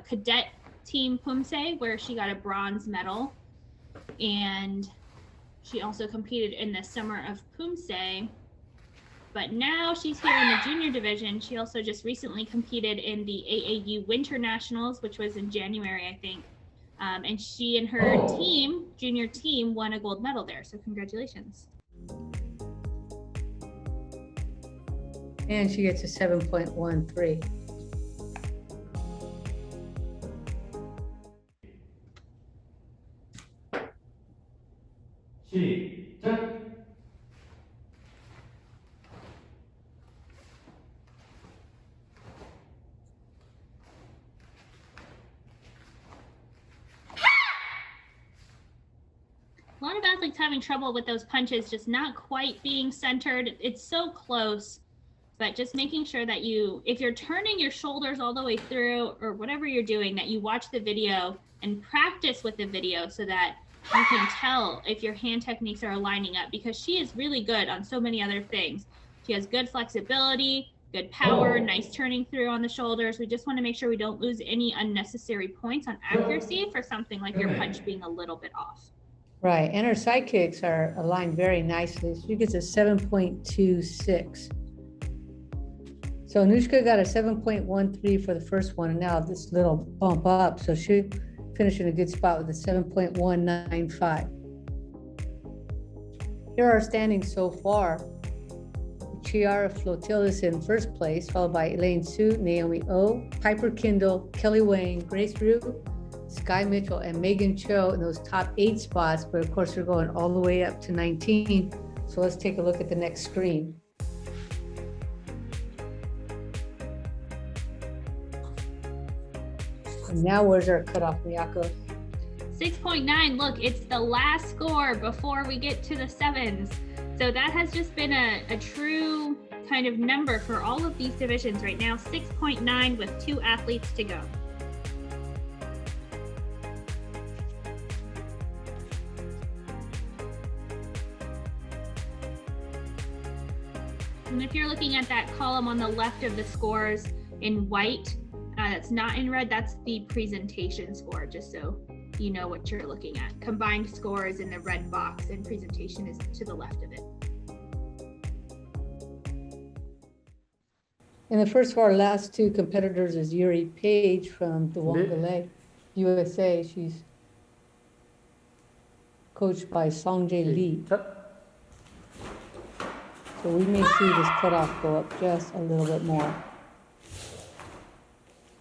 Cadet Team Poomsae, where she got a bronze medal. And she also competed in the Summer of Poomsae. But now she's here in the junior division. She also just recently competed in the AAU Winter Nationals, which was in January, I think. And she and her team, junior team, won a gold medal there. So congratulations. And she gets a 7.13. 시작. A lot of athletes having trouble with those punches, just not quite being centered. It's so close, but just making sure that if you're turning your shoulders all the way through or whatever you're doing, that you watch the video and practice with the video so that you can tell if your hand techniques are aligning up, because she is really good on so many other things. She has good flexibility, good power, nice turning through on the shoulders. We just want to make sure we don't lose any unnecessary points on accuracy for something like your punch being a little bit off. Right, and her side kicks are aligned very nicely. She gets a 7.26. So Anushka got a 7.13 for the first one, and now this little bump up. So she finished in a good spot with a 7.195. Here are our standings so far. Chiara Flotillas in first place, followed by Elaine Su, Naomi O, Piper Kindle, Kelly Wayne, Grace Rue, Sky Mitchell, and Megan Cho in those top 8 spots. But of course, they're going all the way up to 19. So let's take a look at the next screen. And now where's our cutoff, Miyako? 6.9. Look, it's the last score before we get to the sevens. So that has just been a true kind of number for all of these divisions right now. 6.9 with 2 athletes to go. And if you're looking at that column on the left of the scores in white, that's not in red, that's the presentation score, just so you know what you're looking at. Combined scores in the red box, and presentation is to the left of it. And the first of our last 2 competitors is Yuri Page from Dwangale, USA. She's coached by Songjae Lee. So we may see this cutoff go up just a little bit more.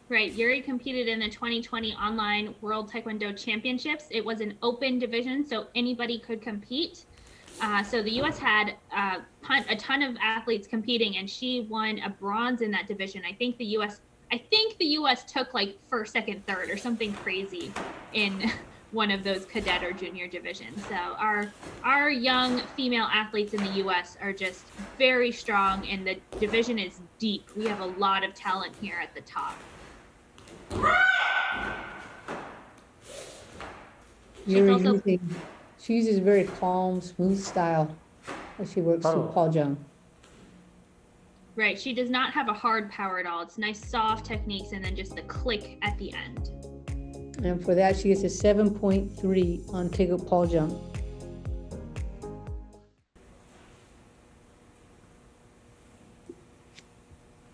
Right, Yuri competed in the 2020 online World Taekwondo Championships. It was an open division, so anybody could compete. So the U.S. had a ton of athletes competing, and she won a bronze in that division. I think the U.S. took like first, second, third, or something crazy in one of those cadet or junior divisions. So our young female athletes in the U.S. are just very strong, and the division is deep. We have a lot of talent here at the top. She uses a very calm, smooth style as she works through Paul Jung. Right, she does not have a hard power at all. It's nice, soft techniques, and then just the click at the end. And for that, she gets a 7.3 on Taekwondo Paul Jung.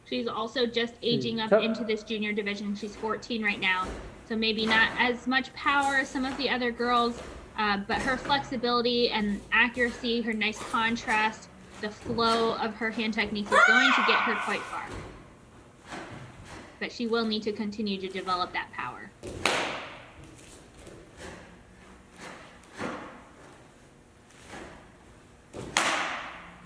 She's also just aging up into this junior division. She's 14 right now, so maybe not as much power as some of the other girls, but her flexibility and accuracy, her nice contrast, the flow of her hand techniques is going to get her quite far. But she will need to continue to develop that power.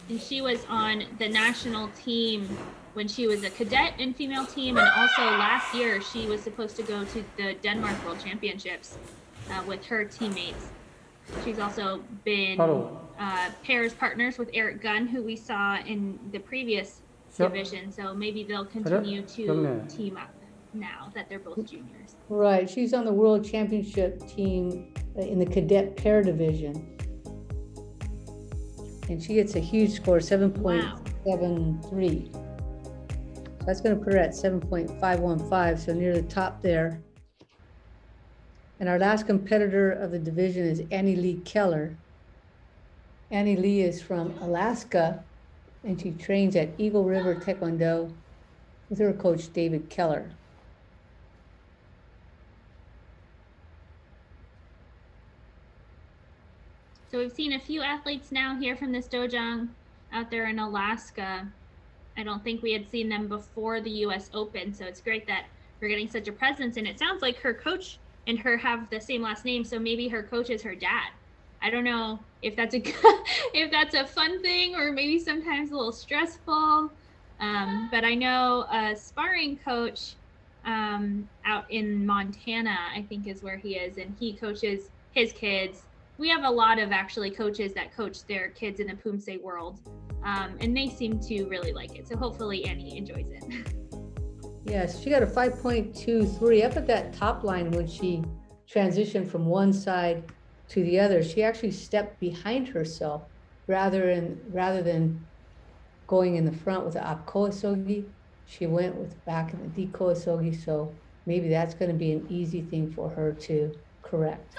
And she was on the national team when she was a cadet and female team, and also last year she was supposed to go to the Denmark World Championships with her teammates. She's also been pairs partners with Eric Gunn, who we saw in the previous division, so maybe they'll continue to team up now that they're both juniors. Right, she's on the World Championship team in the cadet pair division. And she gets a huge score, 7.73. So that's going to put her at 7.515, so near the top there. And our last competitor of the division is Annie Lee Keller. Annie Lee is from Alaska, and she trains at Eagle River Taekwondo with her coach, David Keller. So we've seen a few athletes now here from this dojang out there in Alaska. I don't think we had seen them before the US Open, so it's great that we're getting such a presence. And it sounds like her coach and her have the same last name, so maybe her coach is her dad. I don't know if that's a if that's a fun thing or maybe sometimes a little stressful. But I know a sparring coach out in Montana, I think is where he is, and he coaches his kids. We have a lot of actually coaches that coach their kids in the Poomsae world, and they seem to really like it. So hopefully Annie enjoys it. Yes, she got a 5.23 up at that top line when she transitioned from one side to the other. She actually stepped behind herself rather than going in the front with the apkoasogi. She went with back in the dikoasogi, so maybe that's going to be an easy thing for her to correct.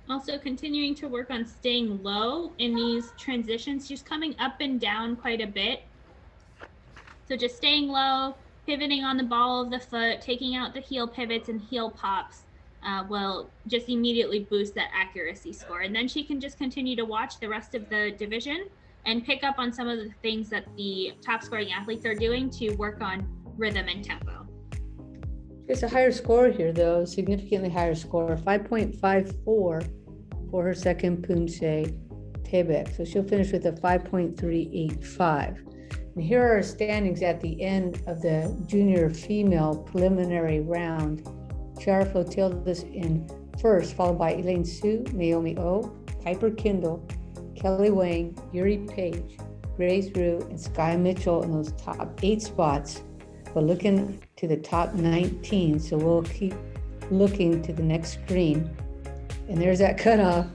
Also continuing to work on staying low in these transitions, just coming up and down quite a bit. So just staying low, pivoting on the ball of the foot, taking out the heel pivots and heel pops will just immediately boost that accuracy score. And then she can just continue to watch the rest of the division and pick up on some of the things that the top scoring athletes are doing to work on rhythm and tempo. It's a higher score here, though, significantly higher score, 5.54 for her second Poomsae Tebek. So she'll finish with a 5.385. And here are our standings at the end of the junior female preliminary round. Chiara Flotilda's in first, followed by Elaine Su, Naomi O, Piper Kindle, Kelly Wang, Yuri Page, Grace Rue, and Sky Mitchell in those top 8 spots. But looking to the top 19, so we'll keep looking to the next screen. And there's that cutoff,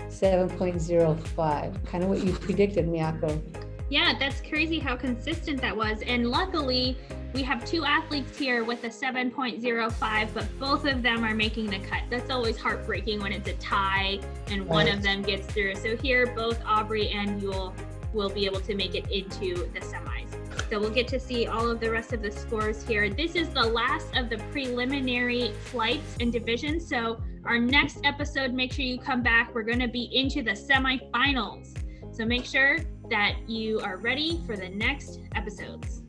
7.05, kind of what you predicted, Miyako. Yeah, that's crazy how consistent that was. And luckily, we have 2 athletes here with a 7.05, but both of them are making the cut. That's always heartbreaking when it's a tie and one of them gets through. So here, both Aubrey and Yule will be able to make it into the semis. So we'll get to see all of the rest of the scores here. This is the last of the preliminary flights and divisions. So our next episode, make sure you come back. We're going to be into the semifinals. So make sure that you are ready for the next episodes.